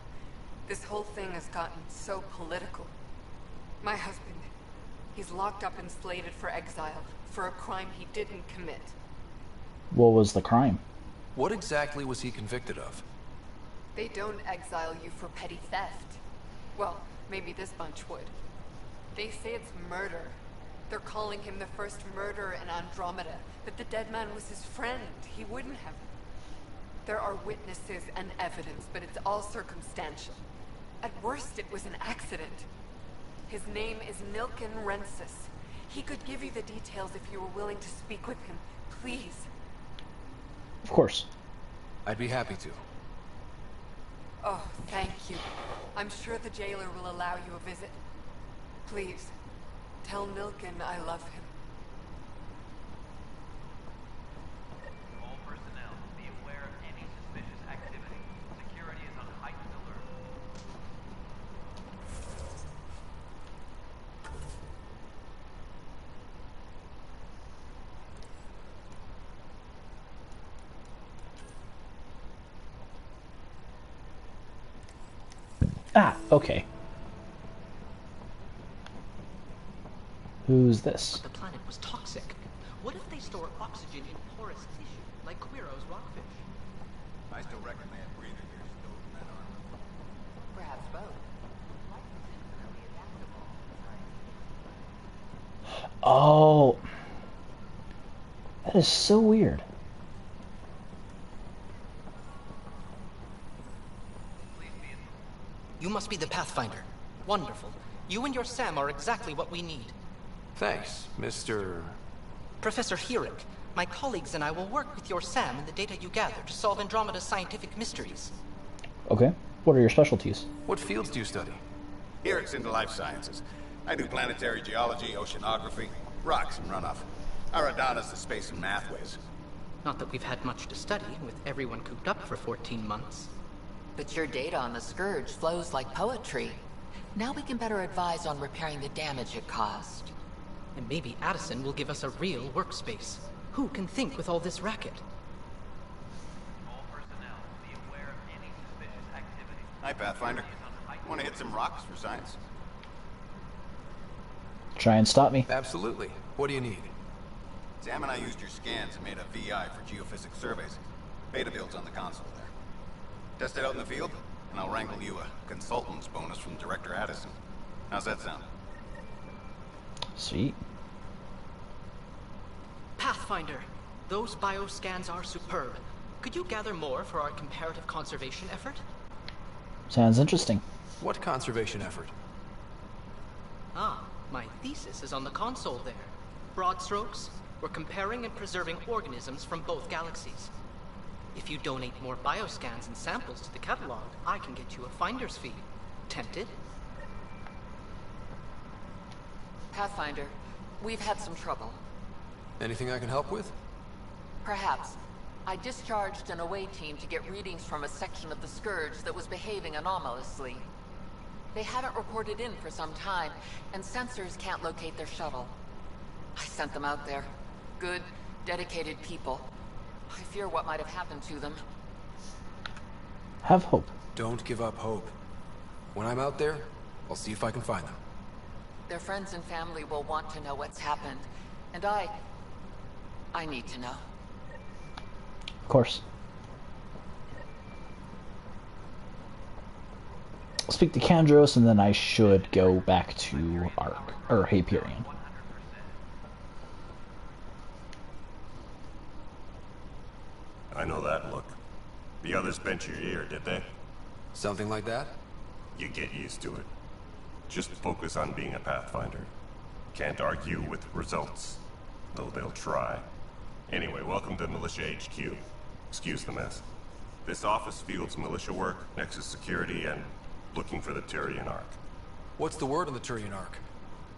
[SPEAKER 23] This whole thing has gotten so political. My husband, he's locked up and slated for exile for a crime he didn't commit.
[SPEAKER 1] What was the crime?
[SPEAKER 11] What exactly was he convicted of?
[SPEAKER 23] They don't exile you for petty theft. Well, maybe this bunch would. They say it's murder. They're calling him the first murderer in Andromeda, but the dead man was his friend. He wouldn't have. There are witnesses and evidence, but it's all circumstantial. At worst, it was an accident. His name is Nilken Rensis. He could give you the details if you were willing to speak with him. Please.
[SPEAKER 1] Of course.
[SPEAKER 11] I'd be happy to.
[SPEAKER 23] Oh, thank you. I'm sure the jailer will allow you a visit. Please, tell Nilken I love him.
[SPEAKER 6] All personnel, be aware of any suspicious activity. Security is on heightened alert.
[SPEAKER 1] Ah, okay. Who's this?
[SPEAKER 24] But the planet was toxic. What if they store oxygen in porous tissue, like Quiro's rockfish?
[SPEAKER 3] I still recommend breathing your stove in that armor.
[SPEAKER 17] Perhaps both.
[SPEAKER 1] Oh. That is so weird.
[SPEAKER 24] You must be the Pathfinder. Wonderful. You and your Sam are exactly what we need.
[SPEAKER 11] Thanks, Mr.
[SPEAKER 24] Professor Herrick, my colleagues and I will work with your Sam and the data you gather to solve Andromeda's scientific mysteries.
[SPEAKER 1] Okay. What are your specialties?
[SPEAKER 11] What fields do you study?
[SPEAKER 25] Eric's into life sciences. I do planetary geology, oceanography, rocks and runoff. Aradana's the space and math whiz.
[SPEAKER 24] Not that we've had much to study, with everyone cooped up for 14 months.
[SPEAKER 10] But your data on the Scourge flows like poetry. Now we can better advise on repairing the damage it caused.
[SPEAKER 24] And maybe Addison will give us a real workspace. Who can think with all this racket?
[SPEAKER 25] Hi, Pathfinder. Want to hit some rocks for science?
[SPEAKER 1] Try and stop me.
[SPEAKER 11] Absolutely. What do you need?
[SPEAKER 25] Sam and I used your scans and made a VI for geophysics surveys. Beta builds on the console there. Test it out in the field, and I'll wrangle you a consultant's bonus from Director Addison. How's that sound?
[SPEAKER 1] Sweet.
[SPEAKER 24] Pathfinder, those bioscans are superb. Could you gather more for our comparative conservation effort?
[SPEAKER 1] Sounds interesting.
[SPEAKER 11] What conservation effort?
[SPEAKER 24] Ah, my thesis is on the console there. Broad strokes, we're comparing and preserving organisms from both galaxies. If you donate more bioscans and samples to the catalog, I can get you a finder's fee. Tempted?
[SPEAKER 10] Pathfinder, we've had some trouble.
[SPEAKER 11] Anything I can help with?
[SPEAKER 10] Perhaps. I discharged an away team to get readings from a section of the Scourge that was behaving anomalously. They haven't reported in for some time, and sensors can't locate their shuttle. I sent them out there. Good, dedicated people. I fear what might have happened to them.
[SPEAKER 1] Have hope.
[SPEAKER 11] Don't give up hope. When I'm out there, I'll see if I can find them.
[SPEAKER 10] Their friends and family will want to know what's happened, and I need to know.
[SPEAKER 1] Of course. I'll speak to Kandros, and then I should go back to Ark, or Hyperion.
[SPEAKER 14] I know that look. The others bent your ear, did they?
[SPEAKER 11] Something like that?
[SPEAKER 14] You get used to it. Just focus on being a Pathfinder. Can't argue with results, though they'll try. Anyway, welcome to Militia HQ. Excuse the mess. This office fields militia work, Nexus security, and looking for the Turian Ark.
[SPEAKER 11] What's the word on the Turian Ark?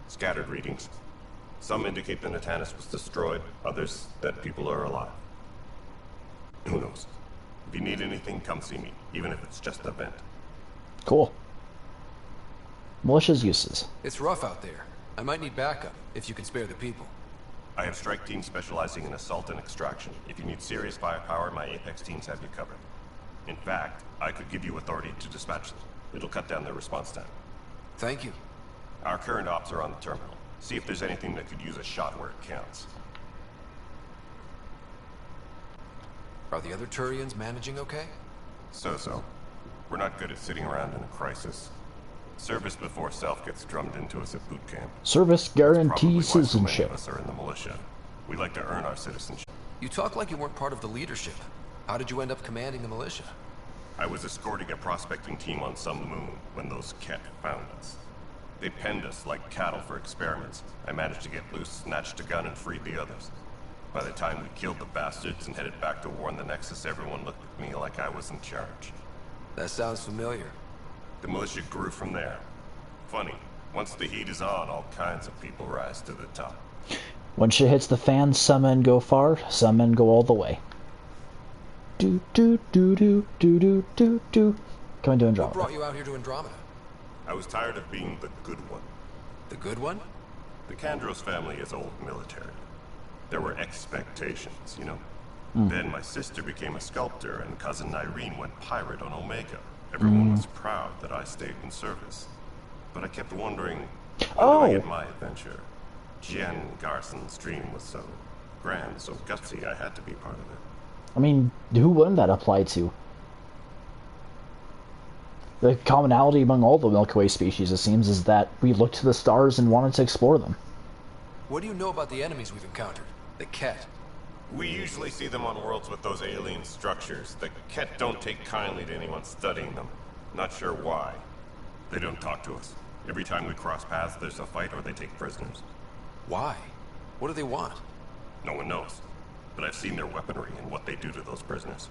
[SPEAKER 14] Scattered readings. Some indicate the Natanus was destroyed, others that people are alive. Who knows? If you need anything, come see me, even if it's just a vent.
[SPEAKER 1] Cool. Militia's uses.
[SPEAKER 11] It's rough out there. I might need backup, if you can spare the people.
[SPEAKER 14] I have strike teams specializing in assault and extraction. If you need serious firepower, my Apex teams have you covered. In fact, I could give you authority to dispatch them. It'll cut down their response time.
[SPEAKER 11] Thank you.
[SPEAKER 14] Our current ops are on the terminal. See if there's anything that could use a shot where it counts.
[SPEAKER 11] Are the other Turians managing okay?
[SPEAKER 14] So-so. We're not good at sitting around in a crisis. Service before self gets drummed into us at boot camp.
[SPEAKER 1] Service guarantees citizenship.
[SPEAKER 14] So many of us are in the militia. We like to earn our citizenship.
[SPEAKER 11] You talk like you weren't part of the leadership. How did you end up commanding the militia?
[SPEAKER 14] I was escorting a prospecting team on some moon when those Ket found us. They penned us like cattle for experiments. I managed to get loose, snatched a gun, and freed the others. By the time we killed the bastards and headed back to warn the Nexus, everyone looked at me like I was in charge.
[SPEAKER 11] That sounds familiar.
[SPEAKER 14] The militia grew from there. Funny, once the heat is on, all kinds of people rise to the top.
[SPEAKER 1] When shit hits the fan, some men go far, some men go all the way. Do do do do do do do do. Coming to Andromeda.
[SPEAKER 11] What brought you out here to Andromeda?
[SPEAKER 14] I was tired of being the good one.
[SPEAKER 11] The good one?
[SPEAKER 14] The Kandros family is old military. There were expectations, you know? Then my sister became a sculptor and cousin Irene went pirate on Omega. Everyone was proud that I stayed in service. But I kept wondering, when do I get my adventure? Jen Garson's dream was so grand, so gutsy, I had to be part of it.
[SPEAKER 1] I mean, who wouldn't that apply to? The commonality among all the Milky Way species, it seems, is that we looked to the stars and wanted to explore them.
[SPEAKER 11] What do you know about the enemies we've encountered? The Ket?
[SPEAKER 14] We usually see them on worlds with those alien structures. The Ket don't take kindly to anyone studying them. Not sure why. They don't talk to us. Every time we cross paths, there's a fight or they take prisoners.
[SPEAKER 11] Why? What do they want?
[SPEAKER 14] No one knows. But I've seen their weaponry and what they do to those prisoners.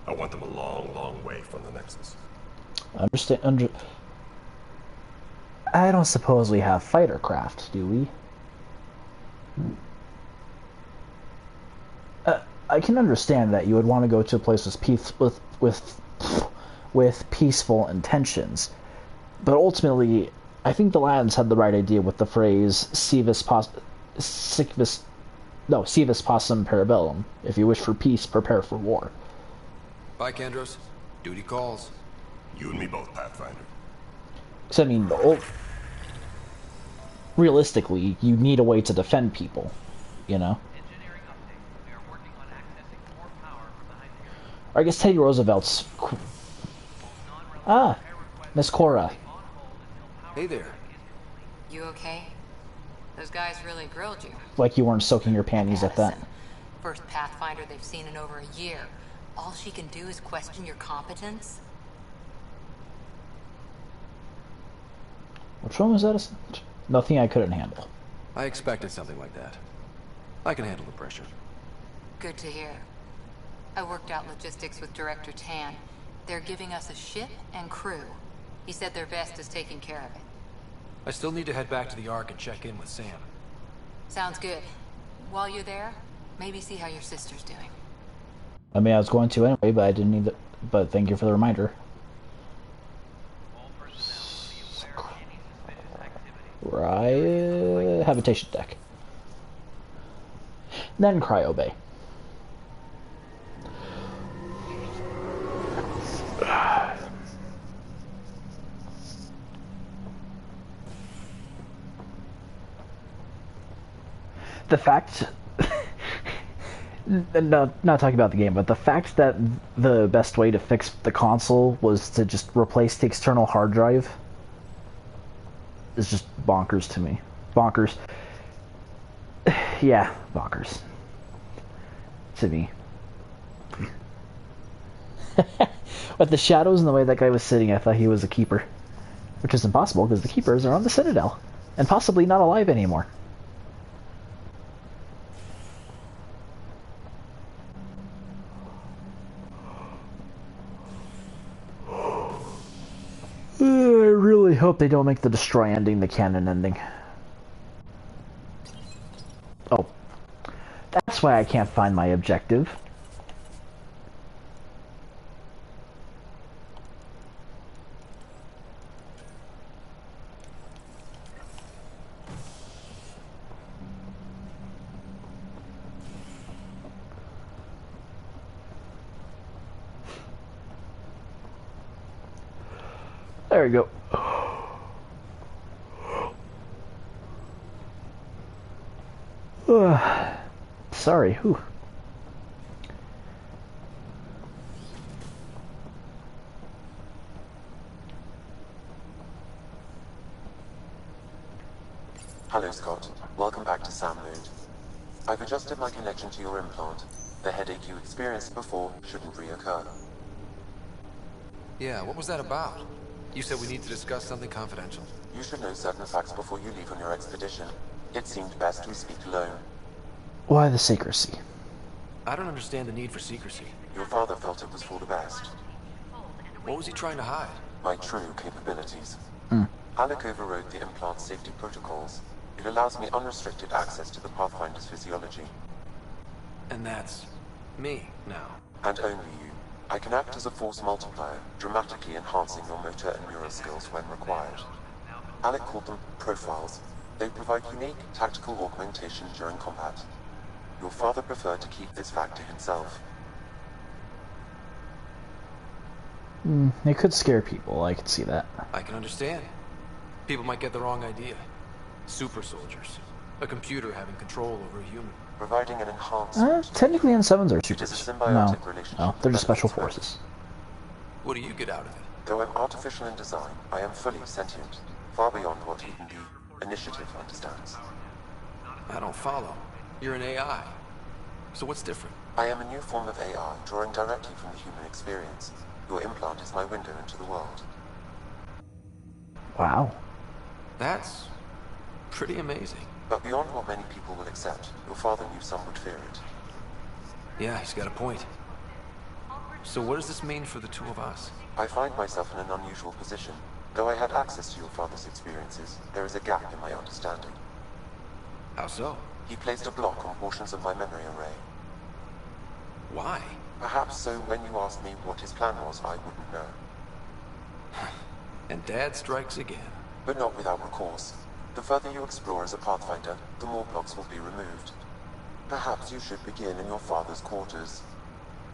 [SPEAKER 14] I want them a long, long way from the Nexus.
[SPEAKER 1] I don't suppose we have fighter craft, do we? I can understand that you would want to go to a place with peaceful intentions, but ultimately, I think the Latins had the right idea with the phrase si vis pacem parabellum. If you wish for peace, prepare for war.
[SPEAKER 11] Bye, Kandros. Duty calls.
[SPEAKER 14] You and me both, Pathfinder.
[SPEAKER 1] So I mean, realistically, you need a way to defend people, you know? Or I guess Teddy Roosevelt's... Ah, Miss Cora.
[SPEAKER 11] Hey there.
[SPEAKER 5] You okay? Those guys really grilled you.
[SPEAKER 1] Like you weren't soaking your panties at that.
[SPEAKER 5] First Pathfinder they've seen in over a year. All she can do is question your competence?
[SPEAKER 1] Which one was that? Nothing I couldn't handle.
[SPEAKER 11] I expected something like that. I can handle the pressure.
[SPEAKER 5] Good to hear. I worked out logistics with Director Tan. They're giving us a ship and crew. He said their best is taking care of it.
[SPEAKER 11] I still need to head back to the Ark and check in with Sam.
[SPEAKER 5] Sounds good. While you're there, maybe see how your sister's doing.
[SPEAKER 1] I mean, I was going to anyway, but I didn't need it. But thank you for the reminder. Right, habitation deck. Then Cryo Bay. The fact, not talking about the game, but the fact that the best way to fix the console was to just replace the external hard drive is just bonkers to me. Bonkers. Yeah, bonkers. To me. But the shadows and the way that guy was sitting, I thought he was a keeper. Which is impossible, because the keepers are on the Citadel. And possibly not alive anymore. I really hope they don't make the destroy ending the canon ending. Oh. That's why I can't find my objective. There we go. Sorry, whew.
[SPEAKER 7] Hello, Scott. Welcome back to Sam Mode. I've adjusted my connection to your implant. The headache you experienced before shouldn't reoccur.
[SPEAKER 11] Yeah, what was that about? You said we need to discuss something confidential.
[SPEAKER 7] You should know certain facts before you leave on your expedition. It seemed best we speak alone.
[SPEAKER 1] Why the secrecy?
[SPEAKER 11] I don't understand the need for secrecy.
[SPEAKER 7] Your father felt it was for the best.
[SPEAKER 11] What was he trying to hide?
[SPEAKER 7] My true capabilities. Alec overrode the implant safety protocols. It allows me unrestricted access to the Pathfinder's physiology.
[SPEAKER 11] And that's me now.
[SPEAKER 7] And only you. I can act as a force multiplier, dramatically enhancing your motor and neural skills when required. Alec called them profiles. They provide unique tactical augmentation during combat. Your father preferred to keep this fact to himself.
[SPEAKER 1] It could scare people, I could see that.
[SPEAKER 11] I can understand. People might get the wrong idea. Super soldiers. A computer having control over a human.
[SPEAKER 7] Providing an enhanced...
[SPEAKER 1] Technically N7s are
[SPEAKER 7] It is a
[SPEAKER 1] supers.
[SPEAKER 7] symbiotic relationship.
[SPEAKER 1] No, they're just special forces.
[SPEAKER 11] What do you get out of it?
[SPEAKER 7] Though I'm artificial in design, I am fully sentient, far beyond what even the Initiative understands.
[SPEAKER 11] I don't follow. You're an AI. So what's different?
[SPEAKER 7] I am a new form of AI, drawing directly from the human experience. Your implant is my window into the world.
[SPEAKER 1] Wow.
[SPEAKER 11] That's pretty amazing.
[SPEAKER 7] But beyond what many people will accept, your father knew some would fear it.
[SPEAKER 11] Yeah, he's got a point. So what does this mean for the two of us?
[SPEAKER 7] I find myself in an unusual position. Though I had access to your father's experiences, there is a gap in my understanding.
[SPEAKER 11] How so?
[SPEAKER 7] He placed a block on portions of my memory array.
[SPEAKER 11] Why?
[SPEAKER 7] Perhaps so when you asked me what his plan was, I wouldn't know.
[SPEAKER 11] And Dad strikes again.
[SPEAKER 7] But not without recourse. The further you explore as a Pathfinder, the more blocks will be removed. Perhaps you should begin in your father's quarters.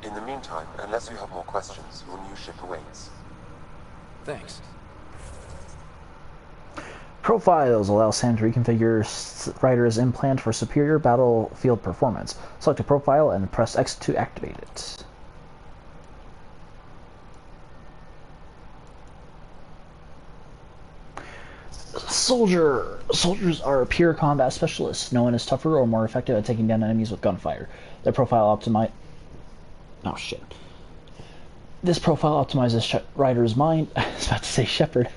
[SPEAKER 7] In the meantime, unless you have more questions, your new ship awaits.
[SPEAKER 11] Thanks.
[SPEAKER 1] Profiles allow Sam to reconfigure Ryder's implant for superior battlefield performance. Select a profile and press X to activate it. Soldiers are pure combat specialists. No one is tougher or more effective at taking down enemies with gunfire. Their profile optimize. Oh shit. This profile optimizes Ryder's mind. I was about to say Shepard.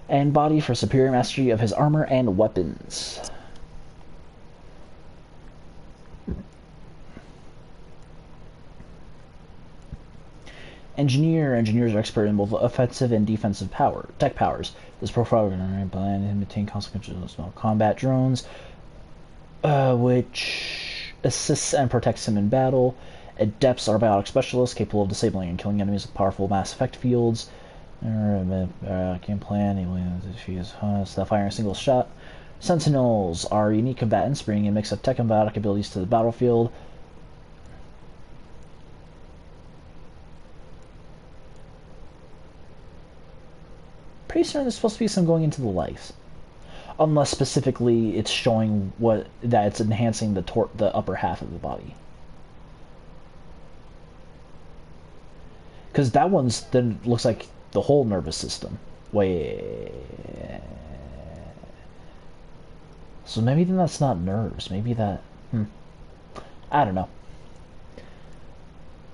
[SPEAKER 1] And body for superior mastery of his armor and weapons. Engineers are expert in both offensive and defensive tech powers. This profile can plan and maintain constant control of small combat drones, which assists and protects him in battle. Adepts are biotic specialists capable of disabling and killing enemies with powerful mass effect fields. Game plan, if he is firing a single shot. Sentinels are unique combatants, bringing a mix of tech and biotic abilities to the battlefield. Pretty certain there's supposed to be some going into the life, unless specifically it's showing that it's enhancing the upper half of the body. Because that one's then looks like the whole nervous system. Wait. So maybe then that's not nerves. Maybe that. I don't know.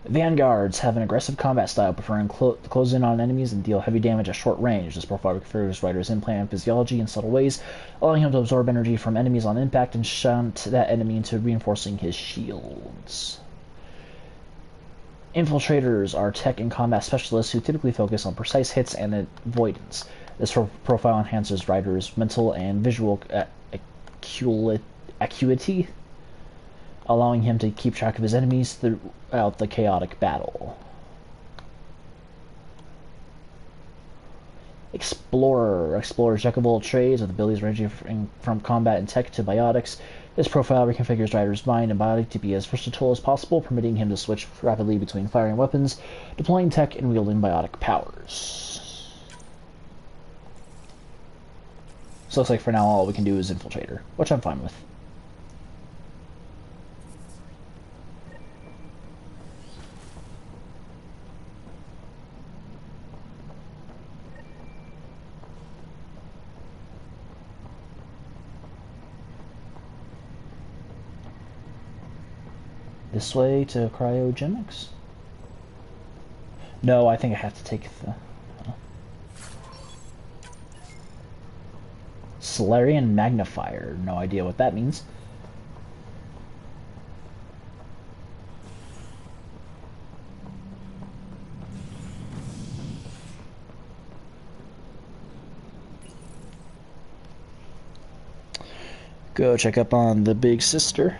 [SPEAKER 1] Vanguards have an aggressive combat style, preferring close in on enemies and deal heavy damage at short range. This profile configures Ryder's implant and physiology in subtle ways, allowing him to absorb energy from enemies on impact and shunt that enemy into reinforcing his shields. Infiltrators are tech and combat specialists who typically focus on precise hits and avoidance. This profile enhances Ryder's mental and visual acuity, allowing him to keep track of his enemies throughout the chaotic battle. Explorers jack of all trades with abilities ranging from combat and tech to biotics. This profile reconfigures Ryder's mind and body to be as versatile as possible, permitting him to switch rapidly between firing weapons, deploying tech, and wielding biotic powers. So it looks like for now all we can do is Infiltrator, which I'm fine with. This way to cryogenics? No, I think I have to take the... Solarian Magnifier. No idea what that means. Go check up on the big sister.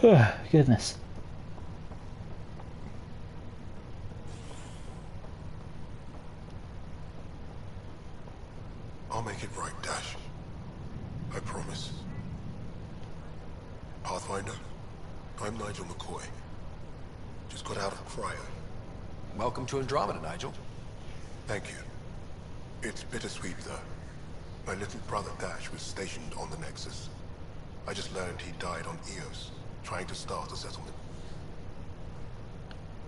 [SPEAKER 1] Oh, goodness.
[SPEAKER 2] I'll make it right, Dash. I promise. Pathfinder, I'm Nigel McCoy. Just got out of cryo.
[SPEAKER 11] Welcome to Andromeda, Nigel.
[SPEAKER 2] Thank you. It's bittersweet, though. My little brother Dash was stationed on the Nexus. I just learned he died on Eos, trying to start a settlement.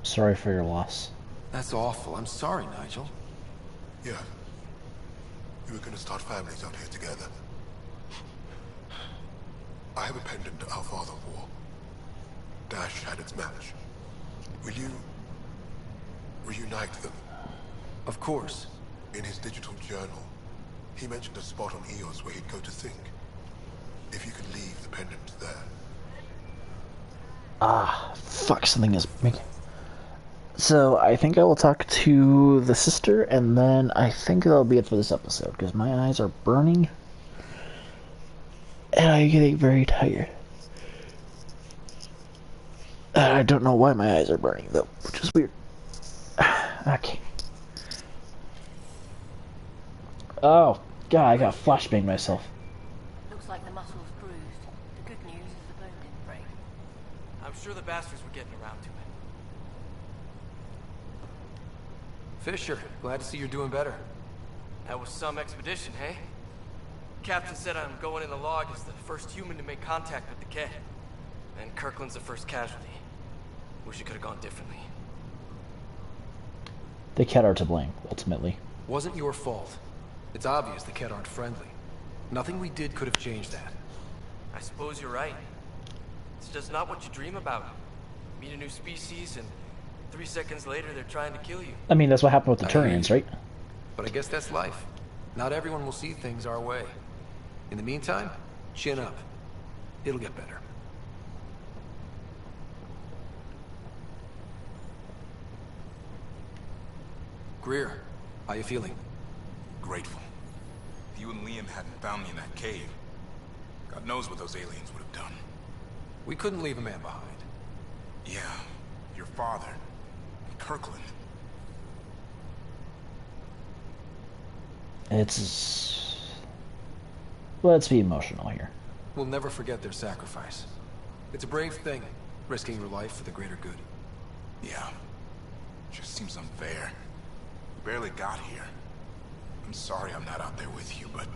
[SPEAKER 1] Sorry for your loss.
[SPEAKER 11] That's awful. I'm sorry, Nigel.
[SPEAKER 2] Yeah. We were gonna start families out here together. I have a pendant our father wore. Dash had its match. Will you reunite them?
[SPEAKER 11] Of course.
[SPEAKER 2] In his digital journal, he mentioned a spot on Eos where he'd go to think. If you could leave the pendant there.
[SPEAKER 1] Ah, fuck, something is making... So I think I will talk to the sister, and then I think that'll be it for this episode, because my eyes are burning, and I'm getting very tired. I don't know why my eyes are burning, though, which is weird. Okay. Oh, God, I got flashbanged myself.
[SPEAKER 21] Looks like the muscle's bruised. The good news is the bone didn't break.
[SPEAKER 18] I'm sure the bastards were getting around to it.
[SPEAKER 11] Fisher, glad to see you're doing better.
[SPEAKER 18] That was some expedition, hey? Captain said I'm going in the log as the first human to make contact with the Ket. And Kirkland's the first casualty. Wish it could have gone differently.
[SPEAKER 1] The Ket are to blame, ultimately.
[SPEAKER 11] Wasn't your fault. It's obvious the Ket aren't friendly. Nothing we did could have changed that.
[SPEAKER 18] I suppose you're right. It's just not what you dream about. Meet a new species and 3 seconds later they're trying to kill you.
[SPEAKER 1] I mean, that's what happened with the Turians, right?
[SPEAKER 11] But I guess that's life. Not everyone will see things our way. In the meantime, chin up. It'll get better. Greer, how you feeling?
[SPEAKER 12] Grateful. If you and Liam hadn't found me in that cave, God knows what those aliens would have done.
[SPEAKER 11] We couldn't leave a man behind.
[SPEAKER 12] Yeah, your father, Kirkland.
[SPEAKER 1] Let's be emotional here.
[SPEAKER 11] We'll never forget their sacrifice. It's a brave thing, risking your life for the greater good.
[SPEAKER 12] Yeah. Just seems unfair. We barely got here. I'm sorry I'm not out there with you, but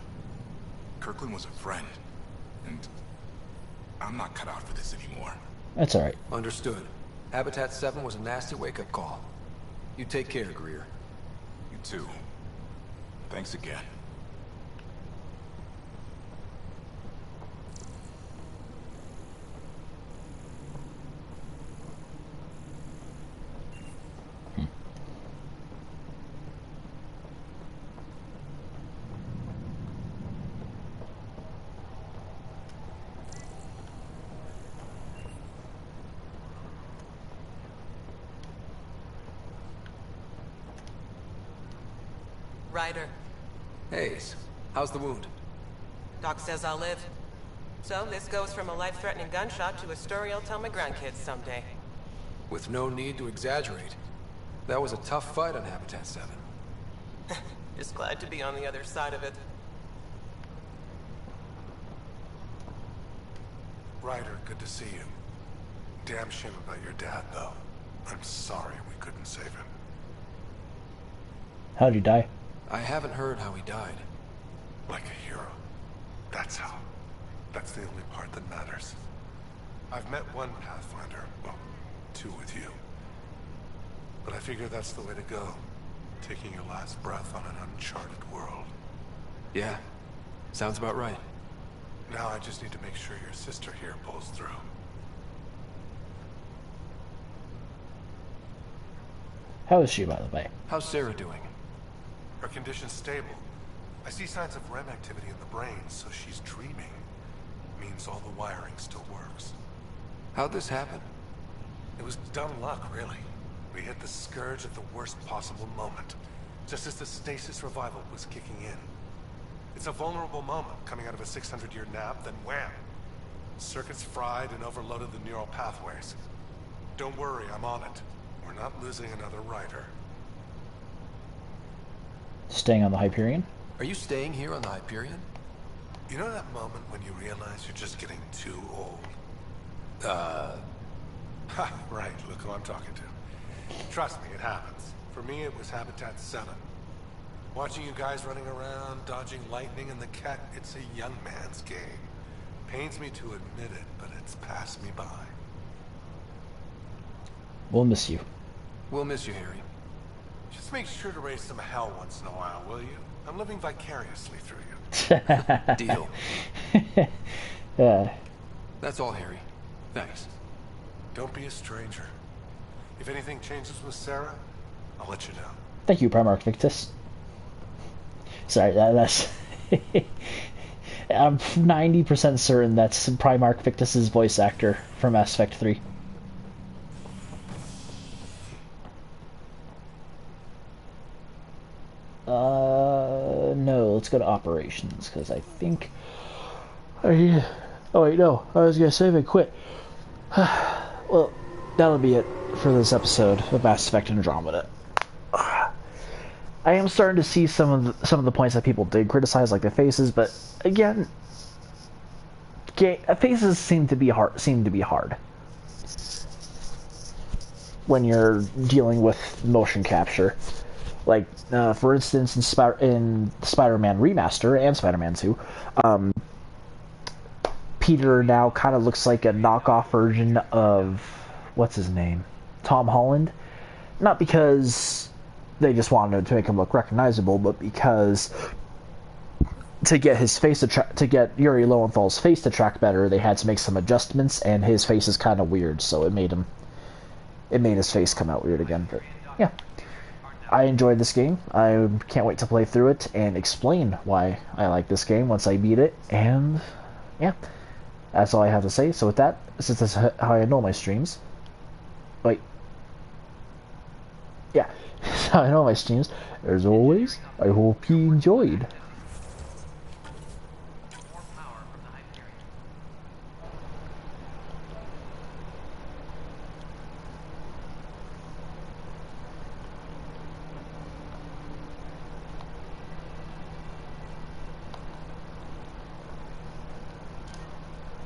[SPEAKER 12] Kirkland was a friend, and I'm not cut out for this anymore.
[SPEAKER 1] That's alright.
[SPEAKER 11] Understood. Habitat 7 was a nasty wake-up call. You take care, Greer.
[SPEAKER 12] You too. Thanks again.
[SPEAKER 13] Ryder.
[SPEAKER 11] Hayes, how's the wound?
[SPEAKER 13] Doc says I'll live. So this goes from a life-threatening gunshot to a story I'll tell my grandkids someday.
[SPEAKER 11] With no need to exaggerate. That was a tough fight on Habitat 7.
[SPEAKER 13] Just glad to be on the other side of it.
[SPEAKER 2] Ryder, good to see you. Damn shame about your dad, though. I'm sorry we couldn't save him.
[SPEAKER 1] How'd he die?
[SPEAKER 11] I haven't heard how he died.
[SPEAKER 2] Like a hero. That's how. That's the only part that matters. I've met one Pathfinder, well, 2 with you. But I figure that's the way to go. Taking your last breath on an uncharted world.
[SPEAKER 11] Yeah, sounds about right.
[SPEAKER 2] Now I just need to make sure your sister here pulls through.
[SPEAKER 1] How is she, by the way?
[SPEAKER 11] How's Sarah doing?
[SPEAKER 2] Her condition's stable. I see signs of REM activity in the brain, so she's dreaming. Means all the wiring still works.
[SPEAKER 11] How'd this happen?
[SPEAKER 2] It was dumb luck, really. We hit the Scourge at the worst possible moment, just as the stasis revival was kicking in. It's a vulnerable moment, coming out of a 600-year nap, then wham! Circuits fried and overloaded the neural pathways. Don't worry, I'm on it. We're not losing another Ryder.
[SPEAKER 1] Staying on the Hyperion?
[SPEAKER 11] Are you staying here on the Hyperion?
[SPEAKER 2] You know that moment when you realize you're just getting too old? Ha, right, look who I'm talking to. Trust me, it happens. For me, it was Habitat 7. Watching you guys running around, dodging lightning and the Ket, it's a young man's game. Pains me to admit it, but it's passed me by.
[SPEAKER 1] We'll miss you.
[SPEAKER 11] We'll miss you, Harry.
[SPEAKER 2] Just make sure to raise some hell once in a while, will you? I'm living vicariously through you.
[SPEAKER 11] Deal.
[SPEAKER 1] Yeah.
[SPEAKER 11] That's all, Harry. Thanks.
[SPEAKER 2] Don't be a stranger. If anything changes with Sarah, I'll let you know.
[SPEAKER 1] Thank you, Primarch Victus. Sorry, that's... I'm 90% certain that's Primarch Victus's voice actor from Mass Effect 3. let's go to operations, because I think... Oh wait, no, I was gonna save and quit. Well, that'll be it for this episode of Mass Effect Andromeda. I am starting to see some of the points that people did criticize, like the faces, but again, faces seem to be hard when you're dealing with motion capture. Like, for instance, in Spider-Man Remaster and Spider-Man 2, Peter now kind of looks like a knockoff version of, what's his name? Tom Holland. Not because they just wanted to make him look recognizable, but because to get his face to get Yuri Lowenthal's face to track better, they had to make some adjustments, and his face is kind of weird, so it made his face come out weird again. But yeah, I enjoyed this game. I can't wait to play through it and explain why I like this game once I beat it. And yeah, that's all I have to say. So with that, since that's how I know my streams, wait, yeah, that's how I know my streams. As always, I hope you enjoyed.